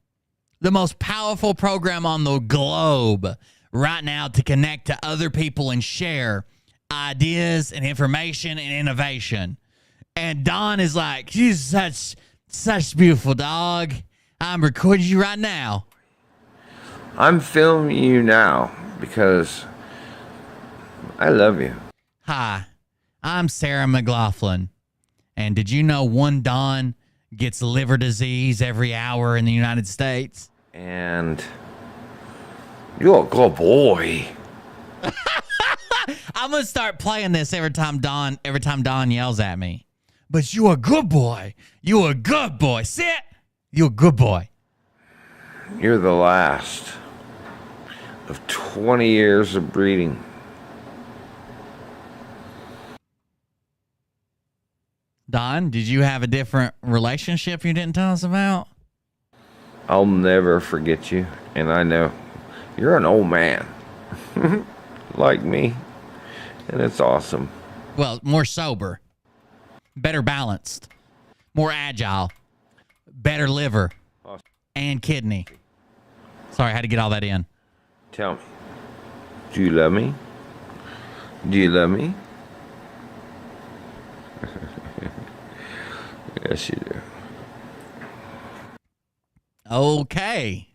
program on the globe right now to connect to other people and share ideas and information and innovation. And Don is like, "You such beautiful dog. I'm recording you right now." I'm filming you now because I love you. Hi, I'm Sarah McLaughlin. And did you know one Don gets liver disease every hour in the United States? And you're a good boy. I'm gonna start playing this every time Don yells at me. But you a good boy. You a good boy. Sit. You a good boy. You're the last of 20 years of breeding. Don, did you have a different relationship you didn't tell us about? I'll never forget you, and I know you're an old man like me, and it's awesome. Well, more sober, better balanced, more agile, better liver, and kidney. Sorry, I had to get all that in. Tell me, do you love me? Do you love me? Yes, you do. Okay.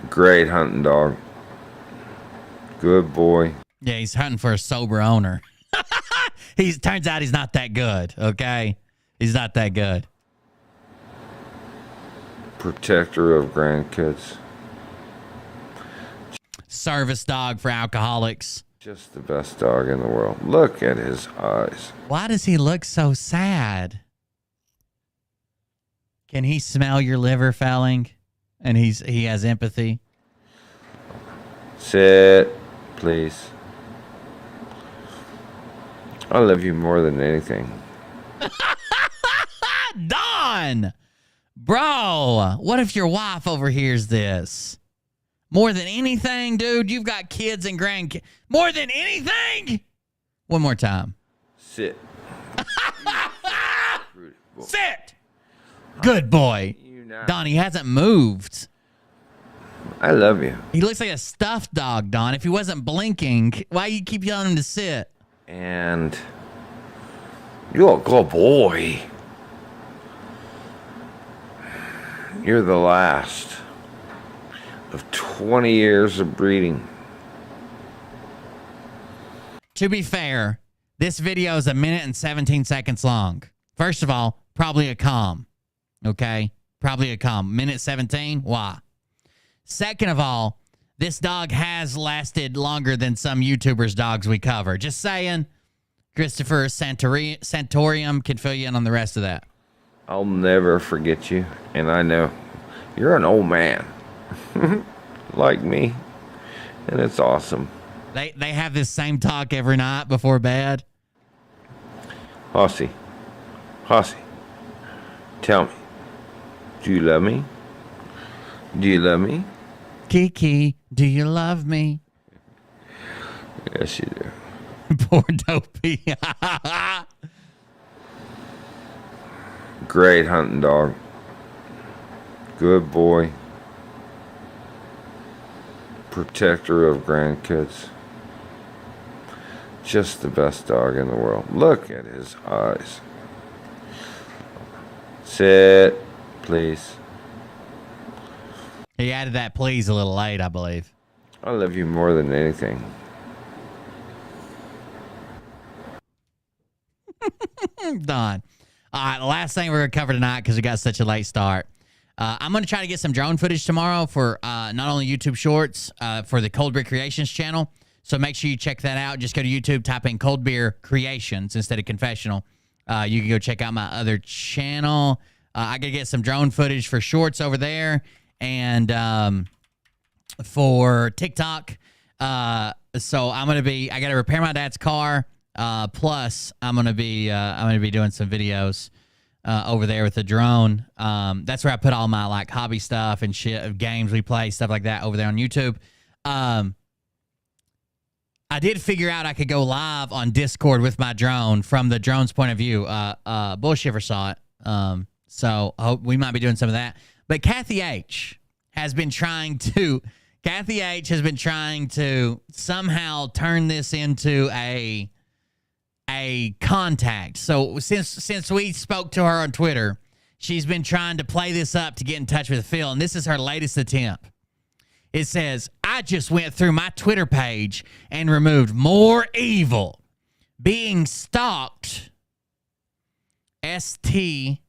Great hunting dog. Good boy. Yeah, he's hunting for a sober owner. Turns out he's not that good, okay? He's not that good. Protector of grandkids. Service dog for alcoholics. Just the best dog in the world. Look at his eyes. Why does he look so sad? Can he smell your liver failing? And he has empathy. Sit, please. I love you more than anything. Don! Bro, what if your wife overhears this? More than anything, dude, you've got kids and grandkids. More than anything? One more time. Sit. Sit! Good boy. Don, he hasn't moved. I love you. He looks like a stuffed dog, Don. If he wasn't blinking, why you keep telling him to sit? And you're a good boy. You're the last of 20 years of breeding. To be fair, this video is 1 minute and 17 seconds long. First of all, probably a calm. Okay? Probably a calm. Minute 17? Why? Second of all, this dog has lasted longer than some YouTubers' dogs we cover. Just saying. Christopher Santorium can fill you in on the rest of that. I'll never forget you, and I know you're an old man like me, and it's awesome. They have this same talk every night before bed. Hossy, tell me, do you love me? Do you love me? Kiki, do you love me? Yes, you do. Poor Dopey. Great hunting dog. Good boy. Protector of grandkids. Just the best dog in the world. Look at his eyes. Sit, please. He added that please a little late, I believe. I love you more than anything. Done. All right, the last thing we're going to cover tonight, because we got such a late start. I'm going to try to get some drone footage tomorrow for not only YouTube Shorts, for the Cold Beer Creations channel. So make sure you check that out. Just go to YouTube, type in Cold Beer Creations instead of Confessional. You can go check out my other channel. I got to get some drone footage for Shorts over there. And for TikTok. So I got to repair my dad's car. Plus I'm going to be doing some videos over there with the drone. That's where I put all my like hobby stuff and shit, games we play, stuff like that over there on YouTube. I did figure out I could go live on Discord with my drone from the drone's point of view. Bullshiver saw it. So I hope we might be doing some of that. But Kathy H has been trying to somehow turn this into a contact. So since we spoke to her on Twitter, she's been trying to play this up to get in touch with Phil, and this is her latest attempt. It says, I just went through my Twitter page and removed more evil. Being stalked, STOCKED,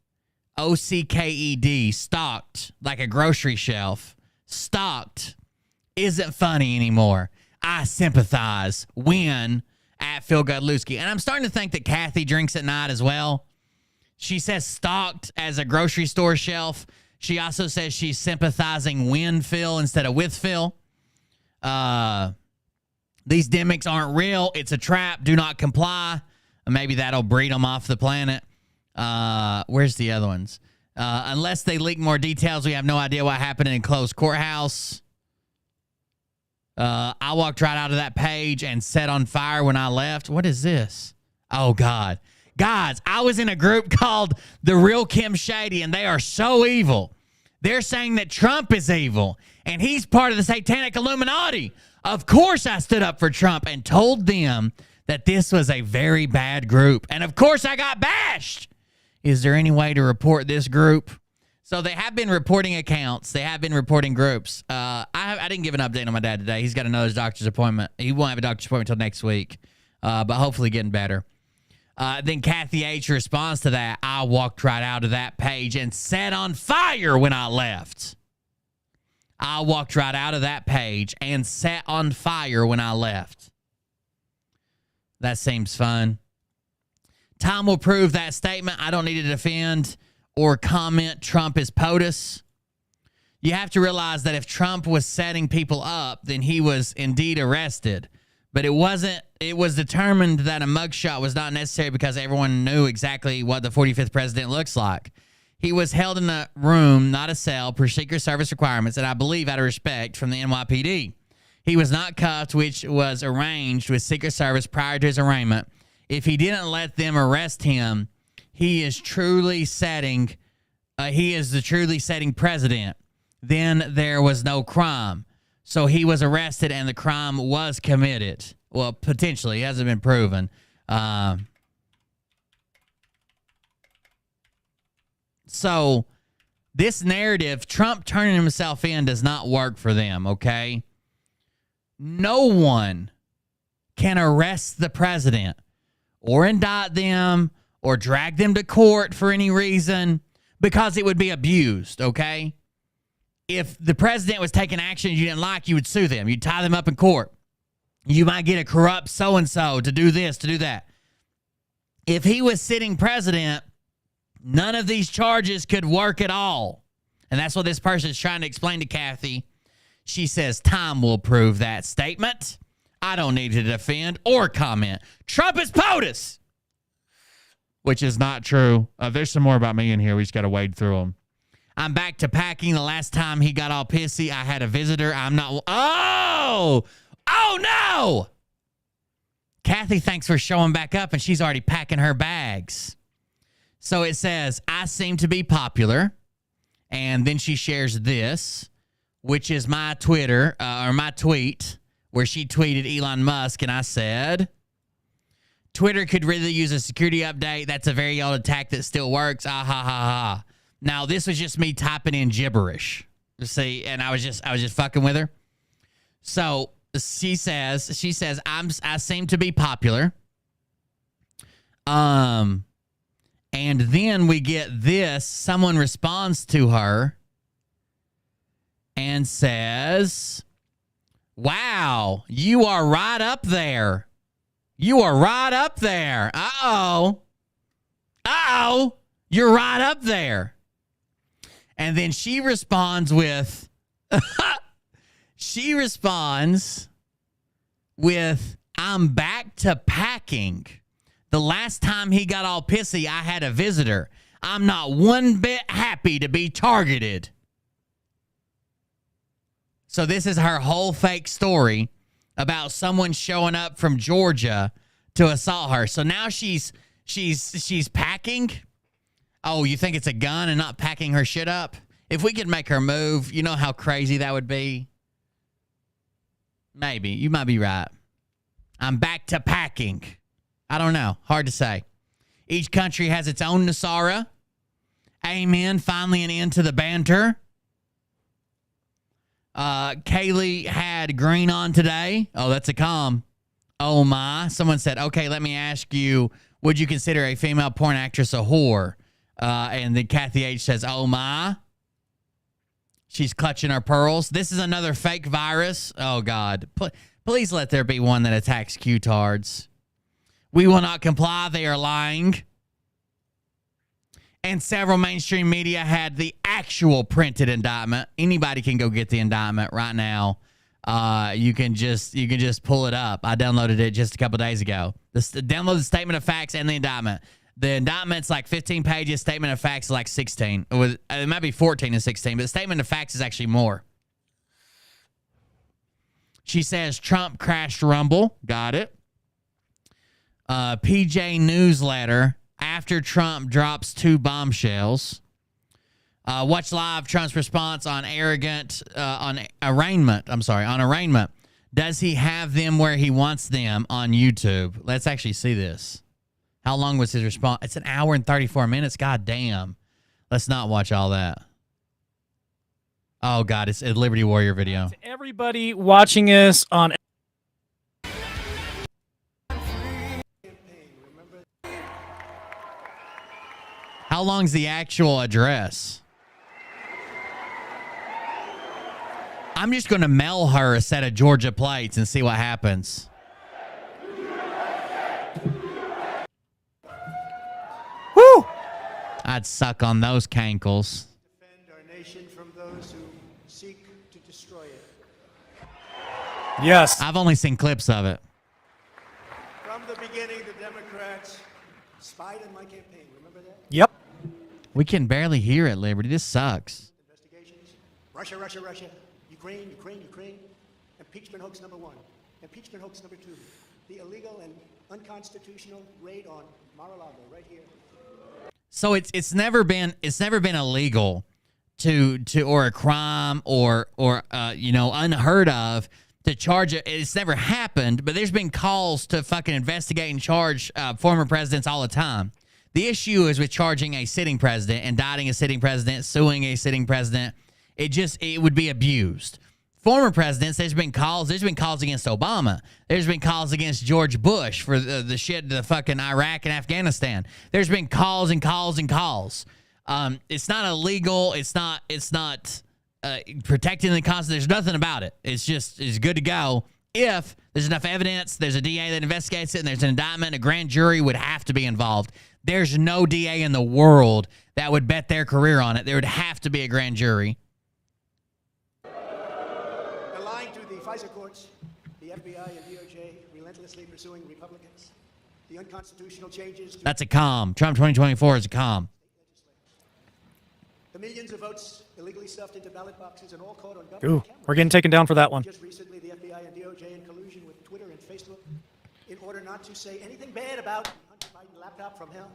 stalked, like a grocery shelf. Stalked isn't funny anymore. I sympathize. Win at Phil Godlewski. And I'm starting to think that Kathy drinks at night as well. She says stalked as a grocery store shelf. She also says she's sympathizing when Phil instead of with Phil. These demics aren't real. It's a trap. Do not comply. Maybe that'll breed them off the planet. Where's the other ones? Unless they leak more details, we have no idea what happened in a closed courthouse. I walked right out of that page and set on fire when I left. What is this? Oh, God. Guys, I was in a group called The Real Kim Shady, and they are so evil. They're saying that Trump is evil, and he's part of the satanic Illuminati. Of course I stood up for Trump and told them that this was a very bad group. And, of course, I got bashed. Is there any way to report this group? So they have been reporting accounts. They have been reporting groups. I didn't give an update on my dad today. He's got another doctor's appointment. He won't have a doctor's appointment until next week, but hopefully getting better. Then Kathy H responds to that. I walked right out of that page and set on fire when I left. I walked right out of that page and set on fire when I left. That seems fun. Time will prove that statement. I don't need to defend or comment Trump is POTUS. You have to realize that if Trump was setting people up, then he was indeed arrested. But it wasn't. It was determined that a mugshot was not necessary because everyone knew exactly what the 45th president looks like. He was held in a room, not a cell, per Secret Service requirements, and I believe out of respect from the NYPD. He was not cuffed, which was arranged with Secret Service prior to his arraignment. If he didn't let them arrest him, he is the truly setting president. Then there was no crime. So he was arrested and the crime was committed. Well, potentially. It hasn't been proven. So this narrative, Trump turning himself in, does not work for them, okay? No one can arrest the president or indict them or drag them to court for any reason because it would be abused, okay? If the president was taking action you didn't like, you would sue them. You'd tie them up in court. You might get a corrupt so-and-so to do this, to do that. If he was sitting president, none of these charges could work at all. And that's what this person is trying to explain to Kathy. She says, time will prove that statement. I don't need to defend or comment. Trump is POTUS. Which is not true. There's some more about me in here. We just got to wade through them. I'm back to packing. The last time he got all pissy, I had a visitor. I'm not... Oh! Oh, no! Kathy, thanks for showing back up, and she's already packing her bags. So it says, I seem to be popular. And then she shares this, which is my Twitter, or my tweet, where she tweeted Elon Musk, and I said... Twitter could really use a security update. That's a very old attack that still works. Ah, ha, ha, ha. Now, this was just me typing in gibberish. See, and I was just fucking with her. So she says, I seem to be popular. And then we get this. Someone responds to her and says, wow, you are right up there. You are right up there. Uh-oh. Uh-oh. You're right up there. And then she responds with, I'm back to packing. The last time he got all pissy, I had a visitor. I'm not one bit happy to be targeted. So this is her whole fake story about someone showing up from Georgia to assault her. So now she's packing. Oh, you think it's a gun and not packing her shit up? If we could make her move, you know how crazy that would be? Maybe. You might be right. I'm back to packing. I don't know. Hard to say. Each country has its own Nasara. Amen. Finally an end to the banter. Kaylee had green on today. Oh, that's a calm. Oh, my. Someone said, okay, let me ask you, would you consider a female porn actress a whore? And then Kathy H says, oh, my. She's clutching her pearls. This is another fake virus. Oh, God. Please let there be one that attacks Q-tards. We will not comply. They are lying. And several mainstream media had the actual printed indictment. Anybody can go get the indictment right now. You can just pull it up. I downloaded it just a couple days ago. Download the statement of facts and the indictment. The indictment's like 15 pages. Statement of facts is like 16. It might be 14 and 16, but the statement of facts is actually more. She says Trump crashed Rumble. Got it. PJ Newsletter. After Trump drops 2 bombshells. Watch live Trump's response on arraignment. Does he have them where he wants them on YouTube? Let's actually see this. How long was his response? It's an hour and 34 minutes. God damn. Let's not watch all that. Oh, God. It's a Liberty Warrior video. To everybody watching us on... How long's the actual address? I'm just going to mail her a set of Georgia plates and see what happens. Woo! I'd suck on those cankles. Defend our nation from those who seek to destroy it. Yes. I've only seen clips of it. From the beginning, the Democrats spied on my campaign. Remember that? Yep. We can barely hear it, Liberty. This sucks. Investigations. Russia, Russia, Russia. Ukraine, Ukraine, Ukraine. Impeachment hoax number 1. Impeachment hoax number 2. The illegal and unconstitutional raid on Mar-a-Lago right here. So it's never been illegal to or a crime or unheard of to charge it. It's never happened, but there's been calls to fucking investigate and charge former presidents all the time. The issue is with charging a sitting president, indicting a sitting president, suing a sitting president. It would be abused. Former presidents, there's been calls against Obama. There's been calls against George Bush for the shit to fucking Iraq and Afghanistan. There's been calls and calls and calls. It's not illegal. It's not protecting the Constitution. There's nothing about it. It's good to go. If there's enough evidence, there's a DA that investigates it, and there's an indictment, a grand jury would have to be involved. There's no DA in the world that would bet their career on it. There would have to be a grand jury. Aligned to the FISA courts, the FBI and DOJ relentlessly pursuing Republicans. The unconstitutional changes to... That's a calm. Trump 2024 is a calm. The millions of votes illegally stuffed into ballot boxes and all caught on government Ooh, cameras. we're getting taken down for that one. Just recently, the FBI and DOJ in collusion with Twitter and Facebook in order not to say anything bad about the Hunter Biden laptop from hell,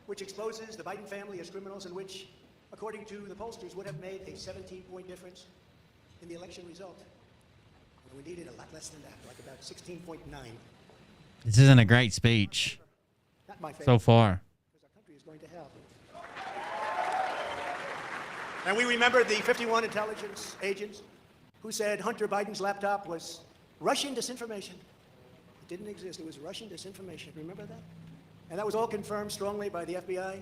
which exposes the Biden family as criminals and which, according to the pollsters, would have made a 17-point difference in the election result. We needed a lot less than that, like about 16.9. This isn't a great speech Not my favorite, so far. because our country is going to hell. And we remember the 51 intelligence agents who said Hunter Biden's laptop was Russian disinformation. It didn't exist. It was Russian disinformation. Remember that? And that was all confirmed strongly by the FBI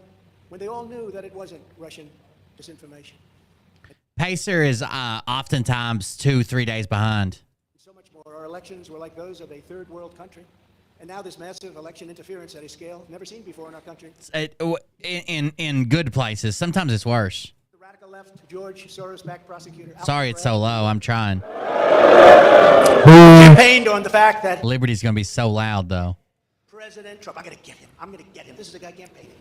when they all knew that it wasn't Russian disinformation. Pacer is oftentimes 2-3 days behind. So much more. Our elections were like those of a third world country. And now this massive election interference at a scale never seen before in our country. In good places. Sometimes it's worse. The radical left, George Soros-backed prosecutor. Sorry it's so low. I'm trying. Campaigned on the fact that Liberty's going to be so loud, though. President Trump, I'm going to get him. I'm going to get him. This is a guy campaigning.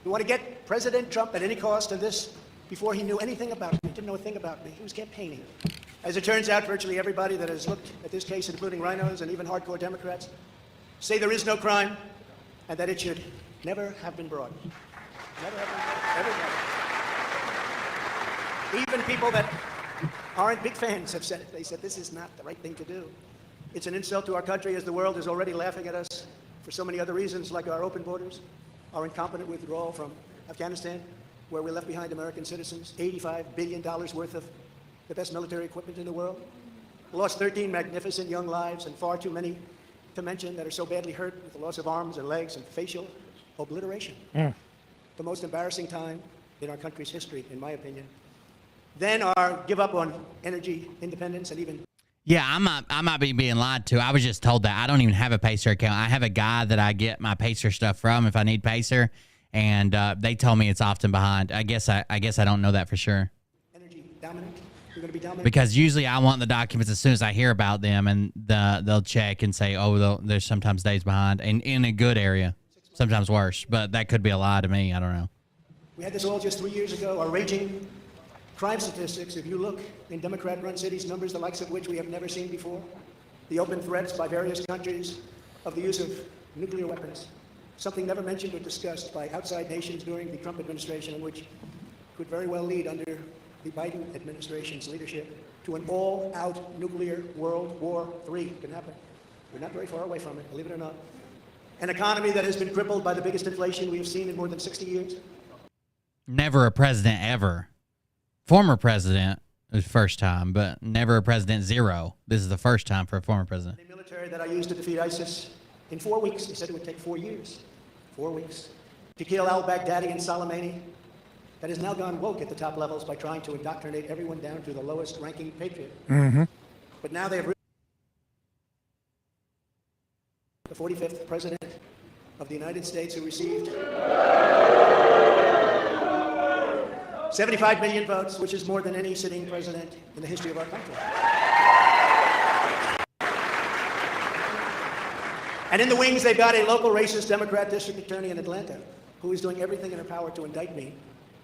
You want to get President Trump at any cost to this before he knew anything about me. He didn't know a thing about me. He was campaigning. As it turns out, virtually everybody that has looked at this case, including rhinos and even hardcore Democrats, say there is no crime and that it should never have been brought. Never have been brought. Even people that aren't big fans have said it. They said this is not the right thing to do. It's an insult to our country, as the world is already laughing at us for so many other reasons, like our open borders, our incompetent withdrawal from Afghanistan, where we left behind American citizens, $85 billion worth of the best military equipment in the world, lost 13 magnificent young lives, and far too many to mention that are so badly hurt with the loss of arms and legs and facial obliteration. The most embarrassing time in our country's history, in my opinion. Then our give up on energy independence and even... Yeah, I might be being lied to. I was just told that. I don't even have a Pacer account. I have a guy that I get my Pacer stuff from if I need Pacer, and they told me it's often behind. I guess I don't know that for sure. Energy dominant. We're going to be dominant. Because usually I want the documents as soon as I hear about them, and they'll check and say, oh, there's sometimes days behind, and in a good area, sometimes worse. But that could be a lie to me. I don't know. We had this all just 3 years ago. Our raging crime statistics, if you look in Democrat-run cities, numbers the likes of which we have never seen before. The open threats by various countries of the use of nuclear weapons, something never mentioned or discussed by outside nations during the Trump administration, and which could very well lead under the Biden administration's leadership to an all-out nuclear World War III. Can happen. We're not very far away from it, believe it or not. An economy that has been crippled by the biggest inflation we have seen in more than 60 years. Never a president ever. Former president was first time, but never a president zero. This is the first time for a former president. The military that I used to defeat ISIS in 4 weeks. They said it would take 4 years. 4 weeks. To kill al-Baghdadi and Soleimani, that has now gone woke at the top levels by trying to indoctrinate everyone down to the lowest ranking patriot. But now they have the 45th president of the United States, who received 75 million votes, which is more than any sitting president in the history of our country. And in the wings, they've got a local racist Democrat district attorney in Atlanta who is doing everything in her power to indict me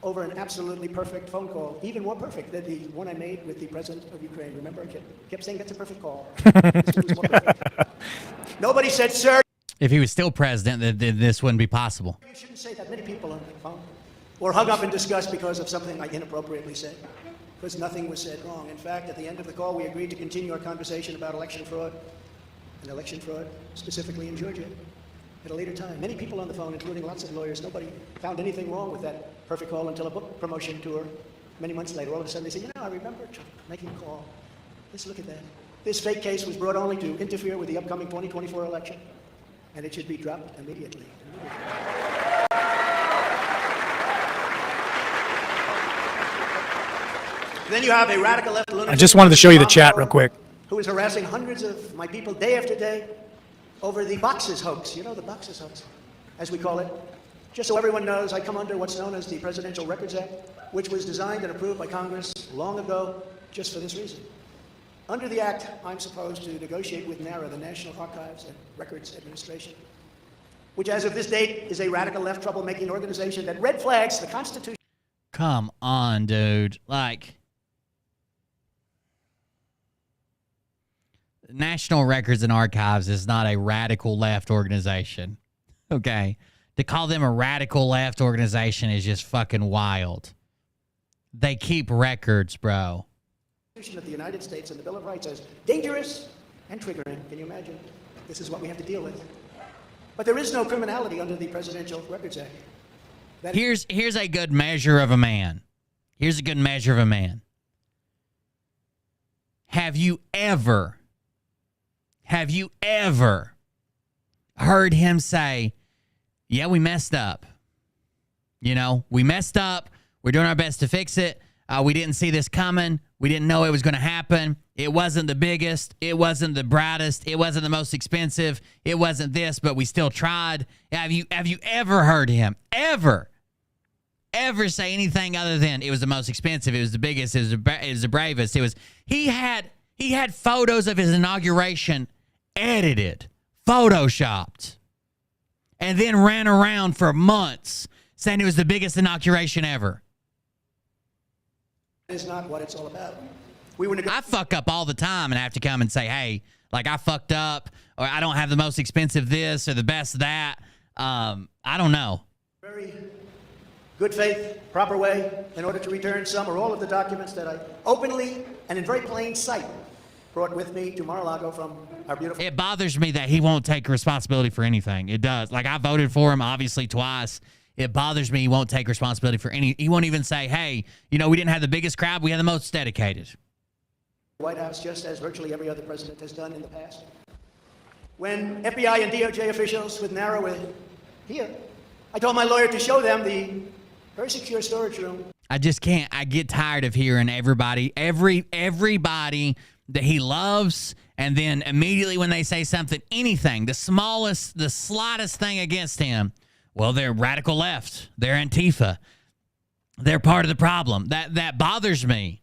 over an absolutely perfect phone call, even more perfect than the one I made with the president of Ukraine. Remember, I kept saying that's a perfect call. This one was more perfect. Nobody said, sir. If he was still president, then this wouldn't be possible. You shouldn't say that. Many people on the phone were hung up in disgust because of something I inappropriately said, because nothing was said wrong. In fact, at the end of the call, we agreed to continue our conversation about election fraud, specifically in Georgia, at a later time. Many people on the phone, including lots of lawyers, nobody found anything wrong with that perfect call until a book promotion tour many months later. All of a sudden, they say, I remember Trump making a call. Let's look at that. This fake case was brought only to interfere with the upcoming 2024 election, and it should be dropped immediately. Then you have a radical left lunatic. I just wanted to show you the chat real quick. Who is harassing hundreds of my people day after day over the boxes hoax. You know, the boxes hoax, as we call it. Just so everyone knows, I come under what's known as the Presidential Records Act, which was designed and approved by Congress long ago just for this reason. Under the act, I'm supposed to negotiate with NARA, the National Archives and Records Administration, which as of this date is a radical left troublemaking organization that red flags the Constitution. Come on, dude. Like, National Records and Archives is not a radical left organization. Okay? To call them a radical left organization is just fucking wild. They keep records, bro. Of the United States and the Bill of Rights as dangerous and triggering. Can you imagine? This is what we have to deal with. But there is no criminality under the Presidential Records Act. Here's a good measure of a man. Here's a good measure of a man. Have you ever heard him say, yeah, we messed up. You know, we messed up. We're doing our best to fix it. We didn't see this coming. We didn't know it was going to happen. It wasn't the biggest. It wasn't the brightest. It wasn't the most expensive. It wasn't this, but we still tried. Have you ever heard him ever say anything other than it was the most expensive, it was the biggest, it was the bravest? He had photos of his inauguration edited, photoshopped, and then ran around for months saying it was the biggest inauguration ever. That is not what it's all about. I fuck up all the time and have to come and say, hey, like I fucked up, or I don't have the most expensive this or the best that. I don't know. Very good faith, proper way, in order to return some or all of the documents that I openly and in very plain sight brought with me to Mar-a-Lago from our beautiful... It bothers me that he won't take responsibility for anything. It does. Like, I voted for him, obviously, twice. It bothers me he won't take responsibility for any... He won't even say, hey, you know, we didn't have the biggest crowd. We had the most dedicated. White House, just as virtually every other president has done in the past. When FBI and DOJ officials with NARA were here, I told my lawyer to show them the very secure storage room. I just can't. I get tired of hearing everybody that he loves, and then immediately when they say something, anything, the slightest thing against him, well, they're radical left. They're Antifa. They're part of the problem. That bothers me.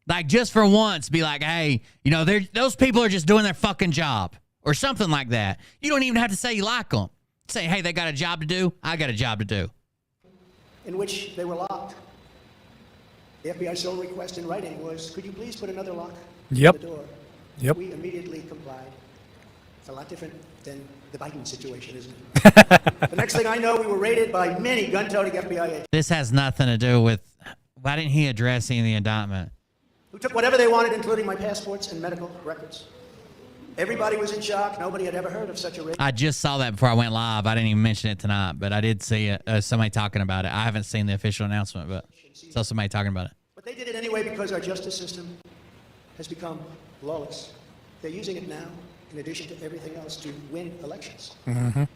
Like, just for once, be like, hey, you know, those people are just doing their fucking job or something like that. You don't even have to say you like them. Say, hey, they got a job to do. I got a job to do. In which they were locked. The FBI's sole request in writing was, could you please put another lock on the door? Yep. We immediately complied. It's a lot different than the Biden situation, isn't it? The next thing I know, we were raided by many gun-toting FBI agents. This has nothing to do with, why didn't he address any of the indictment? Who took whatever they wanted, including my passports and medical records. Everybody was in shock. Nobody had ever heard of such a raid. I just saw that before I went live. I didn't even mention it tonight, but I did see it, somebody talking about it. I haven't seen the official announcement, but saw somebody talking about it. But they did it anyway because our justice system has become lawless. They're using it now, in addition to everything else, to win elections.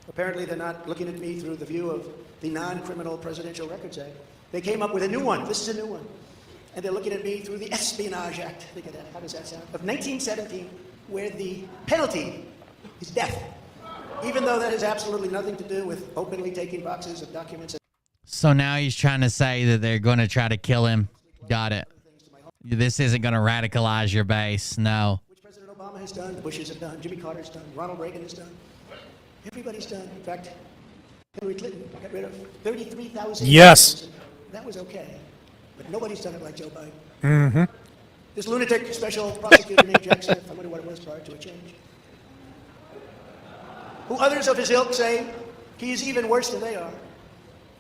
Apparently, they're not looking at me through the view of the Non-Criminal Presidential Records Act. They came up with a new one. This is a new one. And they're looking at me through the Espionage Act. Think of that. How does that sound? Of 1917, where the penalty is death. Even though that has absolutely nothing to do with openly taking boxes of documents. So now he's trying to say that they're going to try to kill him. Got it. This isn't going to radicalize your base. No. Which President Obama has done, the Bushes have done, Jimmy Carter's done, Ronald Reagan has done. Everybody's done. In fact, Hillary Clinton got rid of 33,000. Yes. That was okay. But nobody's done it like Joe Biden. This lunatic special prosecutor named Jack Smith, I wonder what it was prior to a change, who others of his ilk say he is even worse than they are,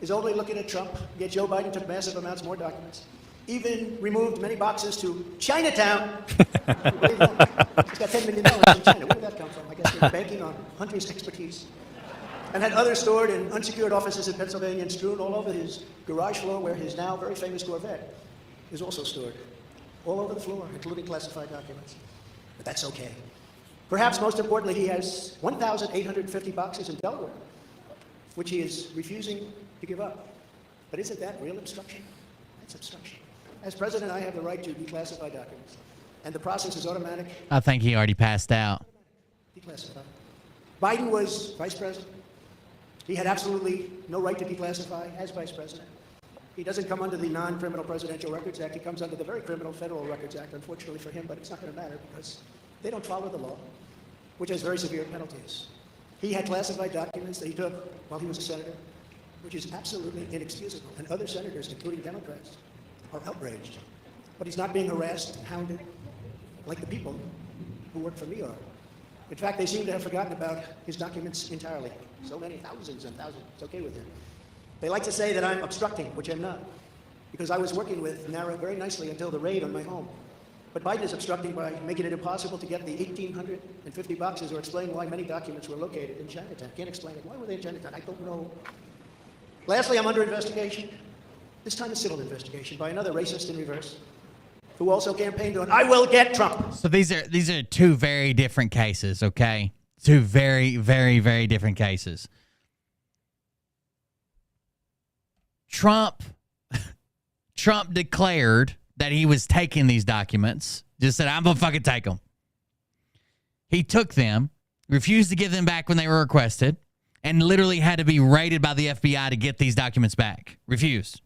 is only looking at Trump, yet Joe Biden took massive amounts more documents, even removed many boxes to Chinatown. He's got $10 million in China. Where did that come from? I guess they're banking on Hunter's expertise. And had others stored in unsecured offices in Pennsylvania and strewn all over his garage floor, where his now very famous Corvette is also stored. All over the floor, including classified documents. But that's okay. Perhaps most importantly, he has 1,850 boxes in Delaware, which he is refusing to give up. But isn't that real obstruction? That's obstruction. As president, I have the right to declassify documents. And the process is automatic. I think he already passed out. Declassify. Biden was vice president. He had absolutely no right to declassify as vice president. He doesn't come under the Non-Criminal Presidential Records Act. He comes under the very criminal Federal Records Act, unfortunately for him, but it's not going to matter because they don't follow the law, which has very severe penalties. He had classified documents that he took while he was a senator, which is absolutely inexcusable. And other senators, including Democrats, are outraged. But he's not being harassed and hounded like the people who work for me are. In fact, they seem to have forgotten about his documents entirely. So many, thousands and thousands. It's okay with him. They like to say that I'm obstructing, which I'm not, because I was working with NARA very nicely until the raid on my home. But Biden is obstructing by making it impossible to get the 1,850 boxes or explain why many documents were located in Chinatown. Can't explain it. Why were they in Chinatown? I don't know. Lastly, I'm under investigation. This time a civil investigation by another racist in reverse, who also campaigned on, I will get Trump. So these are two very different cases, okay? Two very, very, very different cases. Trump declared that he was taking these documents. Just said, I'm going to fucking take them. He took them, refused to give them back when they were requested, and literally had to be raided by the FBI to get these documents back. Refused.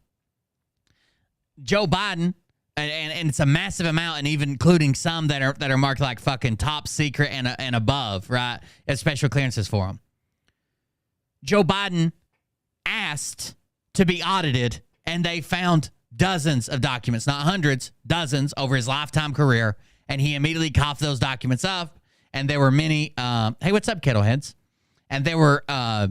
Joe Biden, and it's a massive amount, and even including some that are marked like fucking top secret and above, right? As special clearances for them. Joe Biden asked to be audited, and they found dozens of documents, not hundreds, dozens over his lifetime career, and he immediately coughed those documents up, and there were many, hey, what's up, kettleheads? And there were a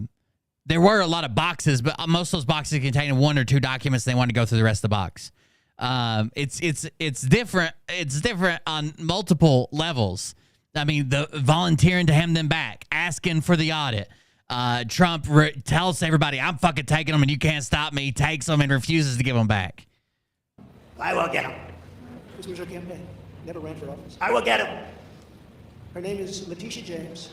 lot of boxes, but most of those boxes contained 1 or 2 documents. They wanted to go through the rest of the box. It's different. It's different on multiple levels. I mean, the volunteering to hand them back, asking for the audit. Trump tells everybody, I'm fucking taking them and you can't stop me. Takes them and refuses to give them back. I will get him. This was her campaign. Never ran for office. I will get him. Her name is Letitia James.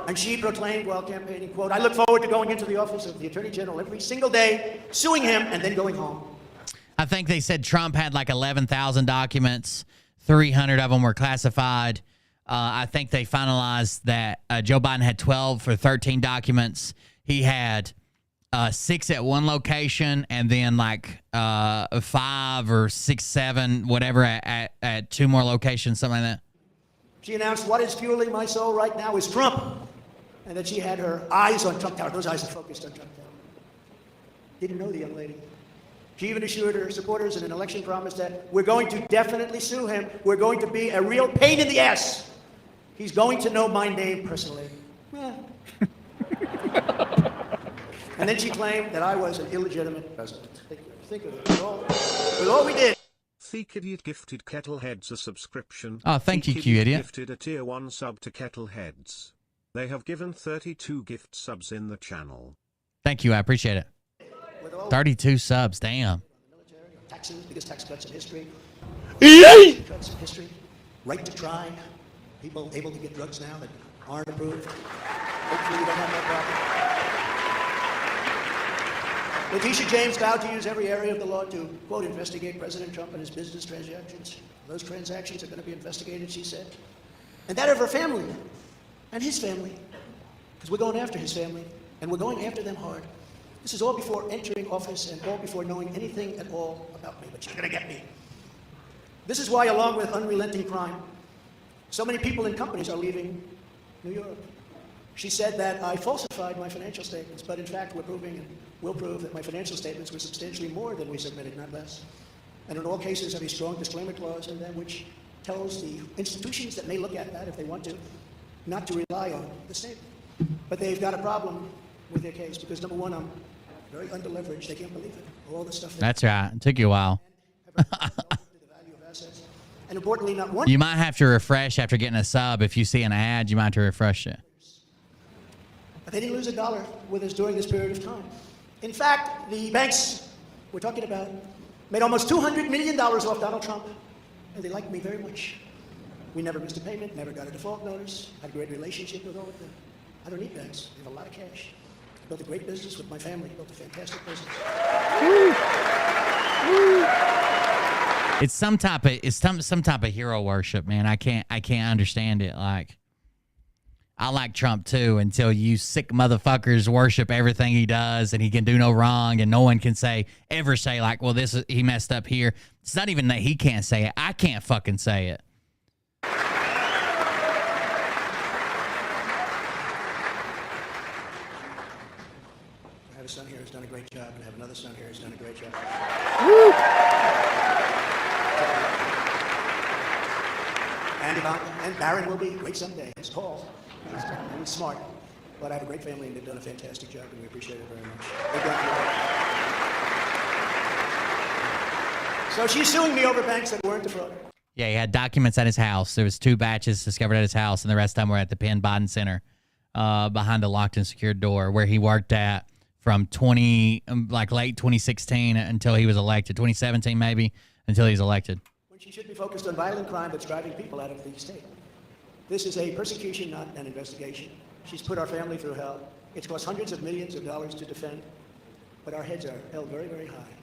And she proclaimed while campaigning, quote, I look forward to going into the office of the Attorney General every single day, suing him, and then going home. I think they said Trump had like 11,000 documents. 300 of them were classified. I think they finalized that Joe Biden had 12 for 13 documents. He had 6 at one location, and then like 5 or 6, 7, whatever at 2 more locations, something like that. She announced, what is fueling my soul right now is Trump. And that she had her eyes on Trump Tower. Those eyes are focused on Trump Tower. Didn't know the young lady. She even assured her supporters in an election promise that we're going to definitely sue him. We're going to be a real pain in the ass. He's going to know my name personally. Well. And then she claimed that I was an illegitimate president. Think of it. With all we did. Thick Idiot gifted Kettleheads a subscription. Oh, thank you, Thick Q Idiot. Gifted a tier 1 sub to Kettleheads. They have given 32 gift subs in the channel. Thank you. I appreciate it. 32 subs. Damn. Taxes, biggest tax cuts in history. Cuts in history. Right to try. People able to get drugs now that aren't approved. Hopefully we don't have that problem. Letitia James vowed to use every area of the law to, quote, investigate President Trump and his business transactions. Those transactions are going to be investigated, she said. And that of her family. And his family, because we're going after his family, and we're going after them hard. This is all before entering office and all before knowing anything at all about me, but she's gonna get me. This is why, along with unrelenting crime, so many people and companies are leaving New York. She said that I falsified my financial statements, but in fact we're proving and will prove that my financial statements were substantially more than we submitted, not less. And in all cases have a strong disclaimer clause in them which tells the institutions that may look at that if they want to, not to rely on the statement. But they've got a problem with their case because, number one, I'm very underleveraged. They can't believe it. All the stuff. That's right. It took you a while. And importantly, not one. You might have to refresh after getting a sub. If you see an ad, you might have to refresh it. But they didn't lose a dollar with us during this period of time. In fact, the banks we're talking about made almost $200 million off Donald Trump, and they liked me very much. We never missed a payment, never got a default notice, had a great relationship with all of them. I don't need banks. They have a lot of cash. I built a great business with my family. Built a fantastic business. It's some type of hero worship, man. I can't understand it. Like, I like Trump too until you sick motherfuckers worship everything he does and he can do no wrong and no one can ever say like, well, he messed up here. It's not even that he can't say it. I can't fucking say it. I have a son here who's done a great job, and I have another son here who's done a great job. Woo! And Ivanka and Barron will be great someday. He's tall, he's smart, but I have a great family, and they've done a fantastic job, and we appreciate it very much. They've done it. So she's suing me over banks that weren't defrauded. Yeah, he had documents at his house. There was 2 batches discovered at his house, and the rest of them were at the Penn Biden Center behind a locked and secured door where he worked at from late 2016 until he was elected, 2017 maybe, until he was elected. When she should be focused on violent crime that's driving people out of the state. This is a persecution, not an investigation. She's put our family through hell. It's cost hundreds of millions of dollars to defend, but our heads are held very, very high.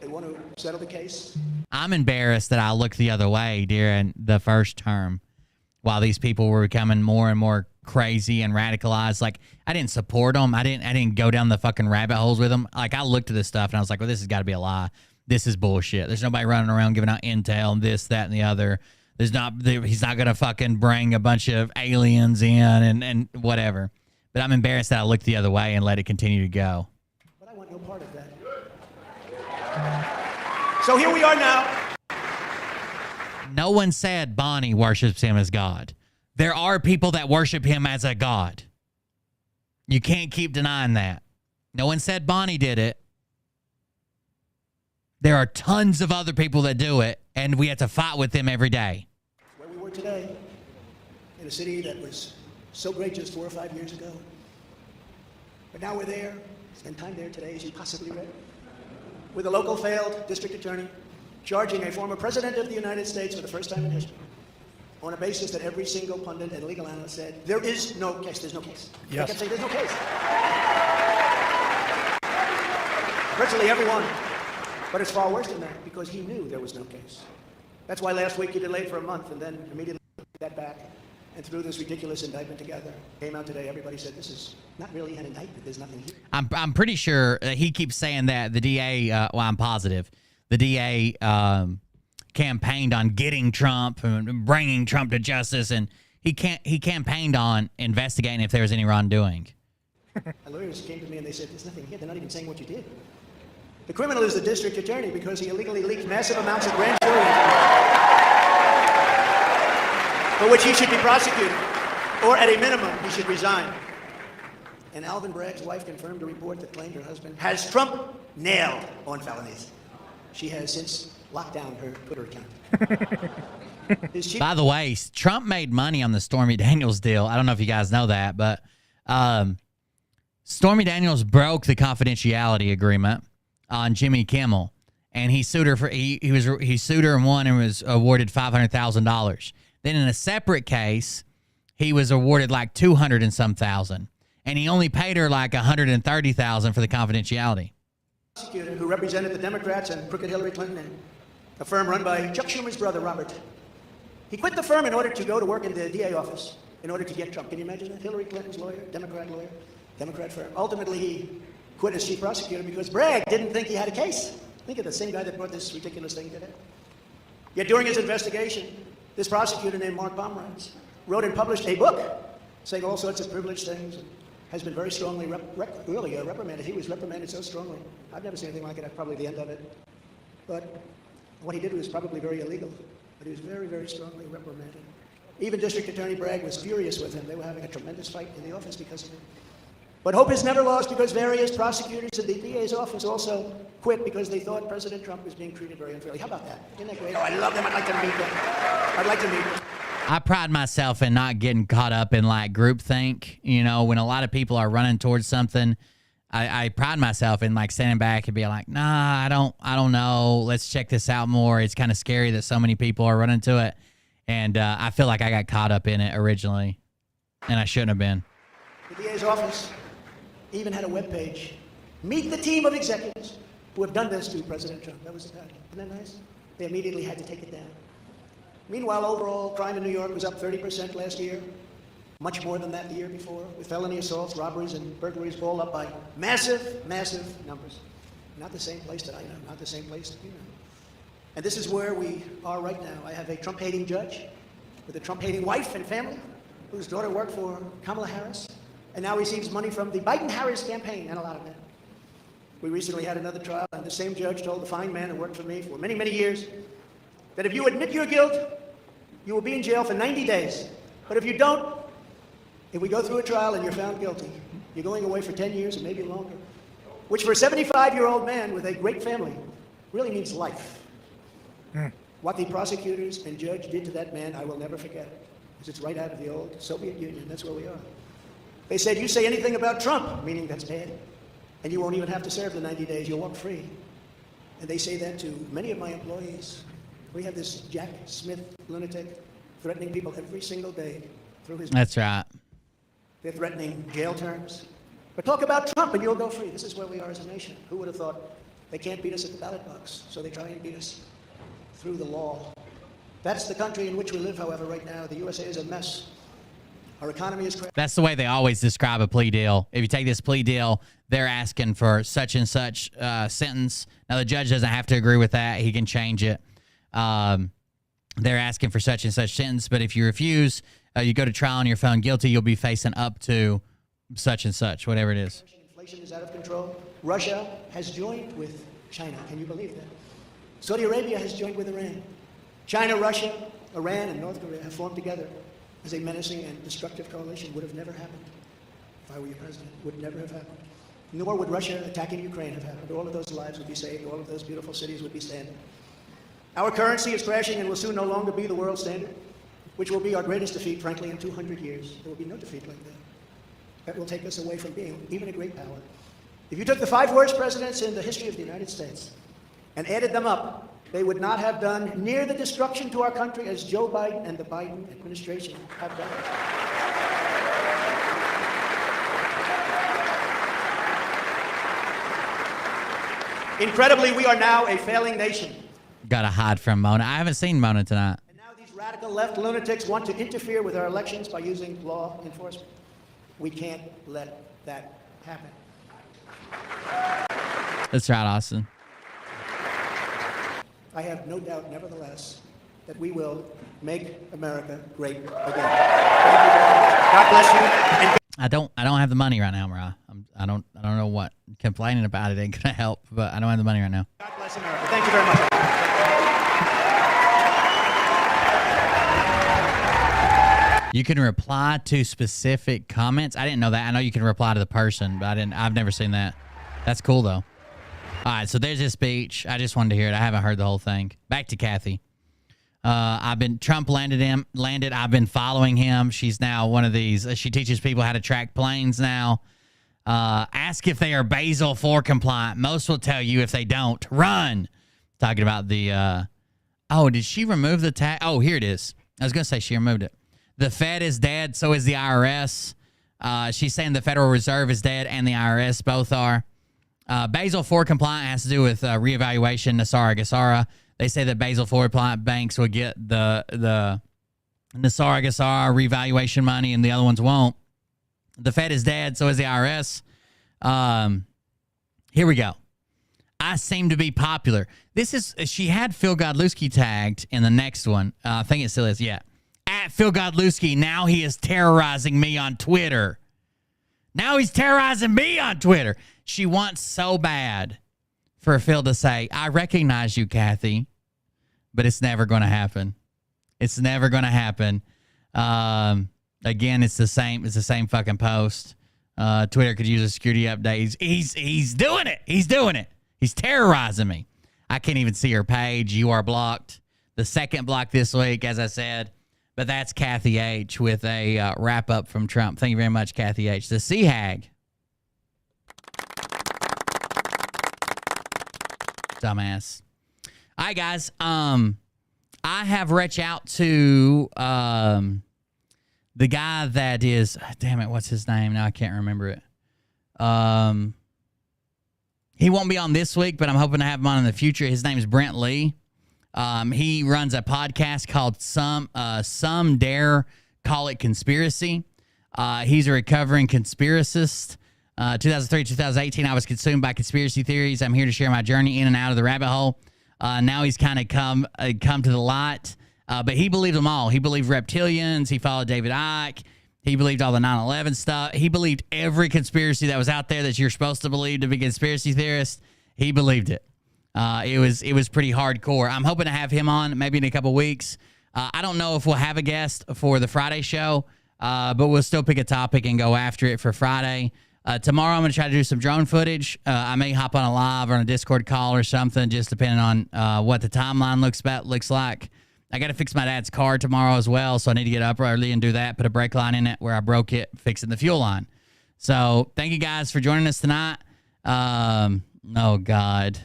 They want to settle the case. I'm embarrassed that I looked the other way during the first term while these people were becoming more and more crazy and radicalized. Like, I didn't support them. I didn't go down the fucking rabbit holes with them. Like, I looked at this stuff and I was like, well, this has got to be a lie. This is bullshit. There's nobody running around giving out intel and this, that, and the other. He's not going to fucking bring a bunch of aliens in and whatever. But I'm embarrassed that I looked the other way and let it continue to go. But I want no part of that. So here we are now. No one said Bonnie worships him as God. There are people that worship him as a God. You can't keep denying that. No one said Bonnie did it. There are tons of other people that do it, and we have to fight with them every day. Where we were today, in a city that was so great just 4 or 5 years ago. But now we're there, spend time there today, as you possibly read, with a local failed district attorney charging a former president of the United States for the first time in history on a basis that every single pundit and legal analyst said, there is no case, there's no case. Yes. They kept saying, there's no case. Virtually everyone. But it's far worse than that, because he knew there was no case. That's why last week he delayed for a month and then immediately took that back and threw this ridiculous indictment together. Came out today, everybody said, this is not really an indictment, there's nothing here. I'm pretty sure he keeps saying that the DA, well, I'm positive, the DA campaigned on getting Trump and bringing Trump to justice, and he campaigned on investigating if there was any wrongdoing. And lawyers came to me and they said, there's nothing here, they're not even saying what you did. The criminal is the district attorney because he illegally leaked massive amounts of grand jury information, for which he should be prosecuted, or at a minimum, he should resign. And Alvin Bragg's wife confirmed a report that claimed her husband has Trump nailed on felonies. She has since locked down her Twitter account. By the way, Trump made money on the Stormy Daniels deal. I don't know if you guys know that, but Stormy Daniels broke the confidentiality agreement on Jimmy Kimmel, and he sued her for he sued her and won and was awarded $500,000. Then in a separate case, he was awarded like 200 and some thousand, and he only paid her like 130,000 for the confidentiality. Prosecutor who represented the Democrats and crooked Hillary Clinton in a firm run by Chuck Schumer's brother Robert. He quit the firm in order to go to work in the DA office in order to get Trump. Can you imagine that? Hillary Clinton's lawyer, Democrat firm. Ultimately, he quit as chief prosecutor because Bragg didn't think he had a case. Think of the same guy that brought this ridiculous thing today. Yet during his investigation, this prosecutor named Mark Pomerantz wrote and published a book saying all sorts of privileged things and has been very strongly reprimanded. He was reprimanded so strongly. I've never seen anything like it. That's probably the end of it. But what he did was probably very illegal. But he was very, very strongly reprimanded. Even District Attorney Bragg was furious with him. They were having a tremendous fight in the office because of it. But hope is never lost because various prosecutors in the DA's office also quit because they thought President Trump was being treated very unfairly. How about that? Isn't that great? Oh, I love them. I'd like to meet them. I'd like to meet them. I pride myself in not getting caught up in like groupthink. You know, when a lot of people are running towards something, I pride myself in like standing back and being like, nah, I don't know. Let's check this out more. It's kind of scary that so many people are running to it. And I feel like I got caught up in it originally, and I shouldn't have been. The DA's office even had a webpage. Meet the team of executives who have done this to President Trump. That was the title. Isn't that nice? They immediately had to take it down. Meanwhile, overall crime in New York was up 30% last year. Much more than that the year before, with felony assaults, robberies, and burglaries all up by massive, massive numbers. Not the same place that I know, not the same place that you know. And this is where we are right now. I have a Trump-hating judge with a Trump-hating wife and family whose daughter worked for Kamala Harris and now receives money from the Biden-Harris campaign and a lot of that. We recently had another trial, and the same judge told the fine man who worked for me for many, many years that if you admit your guilt, you will be in jail for 90 days. But if you don't, if we go through a trial and you're found guilty, you're going away for 10 years and maybe longer, which for a 75-year-old man with a great family really means life. What the prosecutors and judge did to that man, I will never forget, because it's right out of the old Soviet Union. That's where we are. They said, you say anything about Trump, meaning that's bad, and you won't even have to serve the 90 days. You'll walk free. And they say that to many of my employees. We have this Jack Smith lunatic threatening people every single day through his... That's right. They're threatening jail terms. But talk about Trump and you'll go free. This is where we are as a nation. Who would have thought they can't beat us at the ballot box, so they try and beat us through the law. That's the country in which we live, however, right now. The USA is a mess. Our economy is crashing. That's the way they always describe a plea deal. If you take this plea deal, they're asking for such and such sentence. Now, the judge doesn't have to agree with that. He can change it. They're asking for such and such sentence, but if you refuse, you go to trial and you're found guilty, you'll be facing up to such and such, whatever it is. Inflation is out of control. Russia has joined with China. Can you believe that? Saudi Arabia has joined with Iran. China, Russia, Iran, and North Korea have formed together as a menacing and destructive coalition. Would have never happened if I were your president. Would never have happened. Nor would Russia attacking Ukraine have happened. All of those lives would be saved. All of those beautiful cities would be standing. Our currency is crashing and will soon no longer be the world standard, which will be our greatest defeat, frankly, in 200 years. There will be no defeat like that. That will take us away from being even a great power. If you took the 5 worst presidents in the history of the United States and added them up, they would not have done near the destruction to our country as Joe Biden and the Biden administration have done. Incredibly, we are now a failing nation. Gotta hide from Mona. I haven't seen Mona tonight. And now these radical left lunatics want to interfere with our elections by using law enforcement. We can't let that happen. That's right, Austin. I have no doubt, nevertheless, that we will make America great again. God bless you. And I don't have the money right now, Mariah. I don't know what. Complaining about it ain't gonna help, but I don't have the money right now. God bless America. Thank you very much. You can reply to specific comments. I didn't know that. I know you can reply to the person, but I've never seen that. That's cool though. All right, so there's his speech. I just wanted to hear it. I haven't heard the whole thing. Back to Kathy. Trump landed. I've been following him. She's now one of these. She teaches people how to track planes now. Ask if they are Basel IV compliant. Most will tell you if they don't. Run. Talking about the. Oh, did she remove the tag? Oh, here it is. I was gonna say she removed it. The Fed is dead. So is the IRS. She's saying the Federal Reserve is dead and the IRS both are. Basel IV compliant has to do with reevaluation. Nassara-Gassara. They say that Basel IV compliant banks will get the Nassara-Gassara revaluation money and the other ones won't. The Fed is dead. So is the IRS. Here we go. I seem to be popular. She had Phil Godlewski tagged in the next one. I think it still is. Yeah. At Phil Godlewski. Now he is terrorizing me on Twitter. Now he's terrorizing me on Twitter. She wants so bad for Phil to say, I recognize you, Kathy, but it's never going to happen. It's never going to happen. Again, it's the same fucking post. Twitter could use a security update. He's doing it. He's doing it. He's terrorizing me. I can't even see her page. You are blocked. The second block this week, as I said. But that's Kathy H. with a wrap up from Trump. Thank you very much, Kathy H. The SeaHag. Dumbass. All right, guys. I have reached out to the guy that is, damn it, what's his name? Now I can't remember it. He won't be on this week, but I'm hoping to have him on in the future. His name is Brent Lee. He runs a podcast called Some Dare Call It Conspiracy. He's a recovering conspiracist. 2003, 2018, I was consumed by conspiracy theories. I'm here to share my journey in and out of the rabbit hole. Now he's kind of come to the light, but he believed them all. He believed reptilians. He followed David Icke. He believed all the 9/11 stuff. He believed every conspiracy that was out there that you're supposed to believe to be a conspiracy theorist. He believed it. It was pretty hardcore. I'm hoping to have him on maybe in a couple weeks. I don't know if we'll have a guest for the Friday show, but we'll still pick a topic and go after it for Friday. Tomorrow I'm going to try to do some drone footage. I may hop on a live or on a Discord call or something, just depending on what the timeline looks like. I got to fix my dad's car tomorrow as well, so I need to get up early and do that, put a brake line in it where I broke it, fixing the fuel line. So thank you guys for joining us tonight. Oh, God.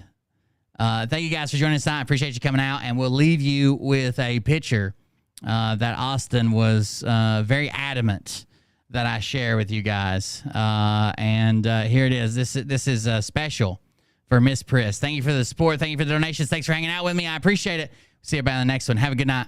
Thank you guys for joining us tonight. I appreciate you coming out, and we'll leave you with a picture that Austin was very adamant that I share with you guys. And here it is. This is special for Miss Priss. Thank you for the support. Thank you for the donations. Thanks for hanging out with me. I appreciate it. See you about the next one. Have a good night.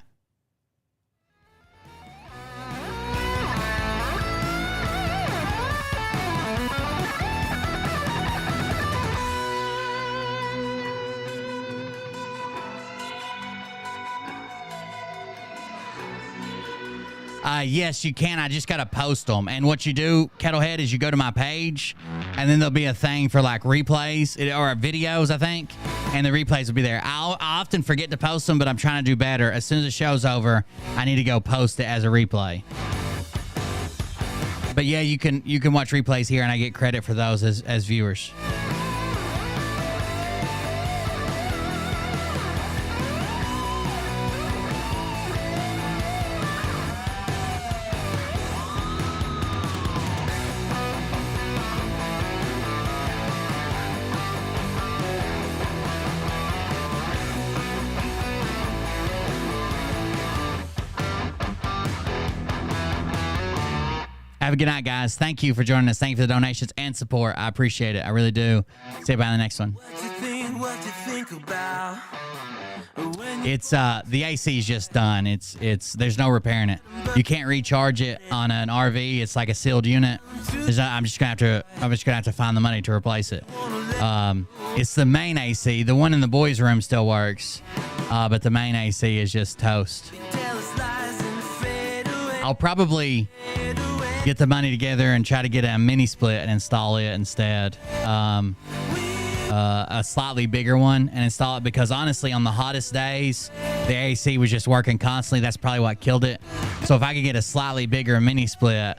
Yes, you can. I just got to post them. And what you do, Kettlehead, is you go to my page, and then there'll be a thing for like replays or videos, I think. And the replays will be there. I often forget to post them, but I'm trying to do better. As soon as the show's over, I need to go post it as a replay. But yeah, you can watch replays here, and I get credit for those as viewers. Have a good night, guys. Thank you for joining us. Thank you for the donations and support. I appreciate it. I really do. See you by the next one. It's the AC is just done. It's there's no repairing it. You can't recharge it on an RV. It's like a sealed unit. I'm just gonna have to find the money to replace it. It's the main AC. The one in the boys' room still works, but the main AC is just toast. I'll probably get the money together and try to get a mini split and install it instead. A slightly bigger one and install it, because honestly on the hottest days the AC was just working constantly. That's probably what killed it. So if I could get a slightly bigger mini split,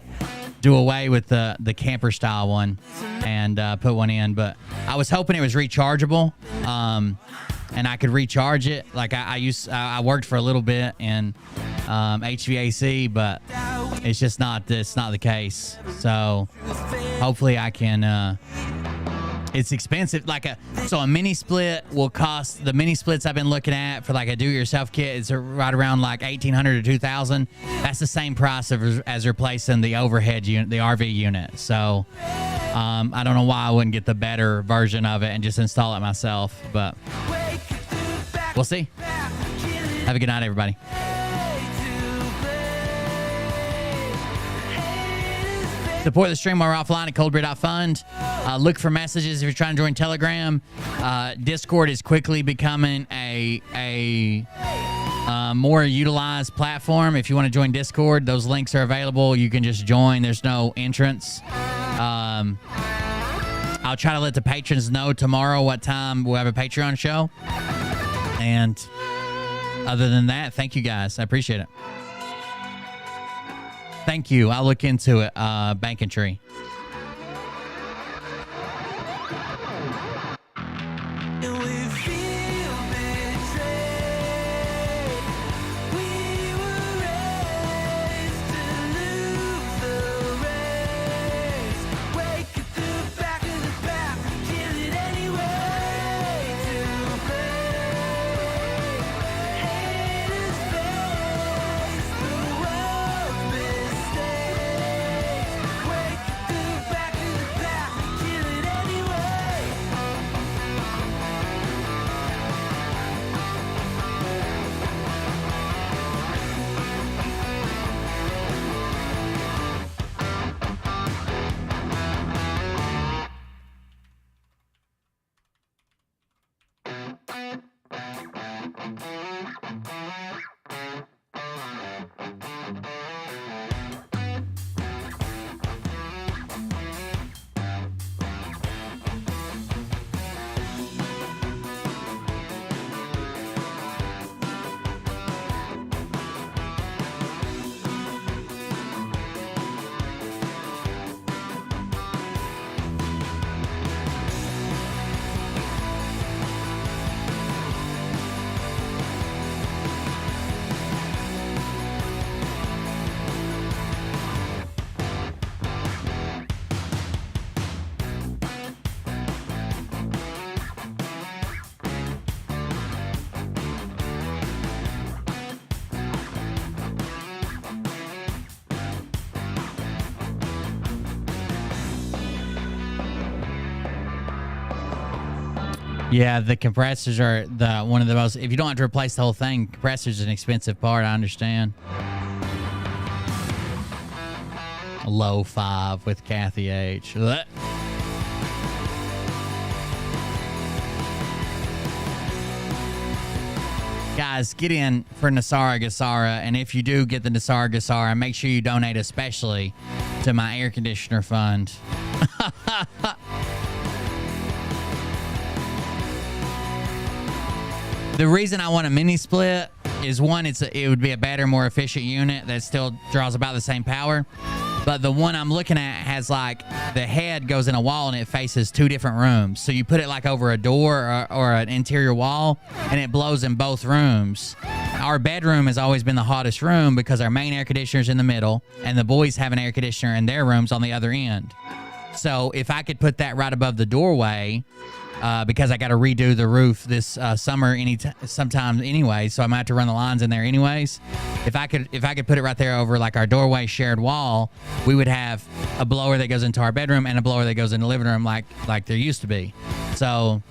do away with the camper style one and put one in. But I was hoping it was rechargeable and I could recharge it. Like I worked for a little bit in HVAC, but it's just not the case. So hopefully I can it's expensive. So a mini split will cost, the mini splits I've been looking at for like a do-it-yourself kit, it's right around like $1,800 to $2,000. That's the same price as replacing the overhead unit, the RV unit. So I don't know why I wouldn't get the better version of it and just install it myself, but we'll see. Have a good night, everybody. Support the stream while we're offline at coldbeer.fund. Look for messages if you're trying to join Telegram. Discord is quickly becoming a more utilized platform. If you want to join Discord, those links are available. You can just join. There's no entrance. I'll try to let the patrons know tomorrow what time we'll have a Patreon show. And other than that, thank you guys. I appreciate it. Thank you. I'll look into it. Banking Tree. Yeah, the compressors are one of the most, if you don't have to replace the whole thing, compressors is an expensive part, I understand. Low 5 with Kathy H. Blech. Guys, get in for Nasara Gasara, and if you do get the Nasara Gasara, make sure you donate especially to my air conditioner fund. The reason I want a mini split is one, it would be a better, more efficient unit that still draws about the same power. But the one I'm looking at has like the head goes in a wall and it faces 2 different rooms. So you put it like over a door or an interior wall and it blows in both rooms. Our bedroom has always been the hottest room because our main air conditioner is in the middle and the boys have an air conditioner in their rooms on the other end. So if I could put that right above the doorway, because I got to redo the roof this summer sometime anyway, so I'm gonna have to run the lines in there anyways. If I could put it right there over like our doorway shared wall, we would have a blower that goes into our bedroom and a blower that goes in the living room like there used to be. So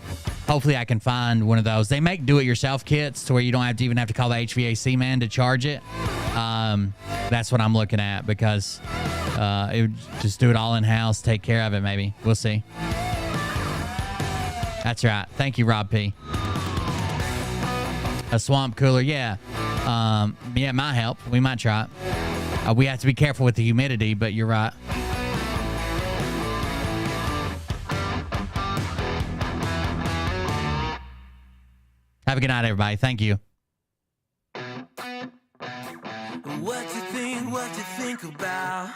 hopefully I can find one of those. They make do-it-yourself kits to where you don't even have to call the HVAC man to charge it. That's what I'm looking at because it would just do it all in-house, take care of it maybe. We'll see. That's right. Thank you, Rob P. A swamp cooler, yeah. Yeah, it might help. We might try it. We have to be careful with the humidity, but you're right. Have a good night, everybody. Thank you. What you think about?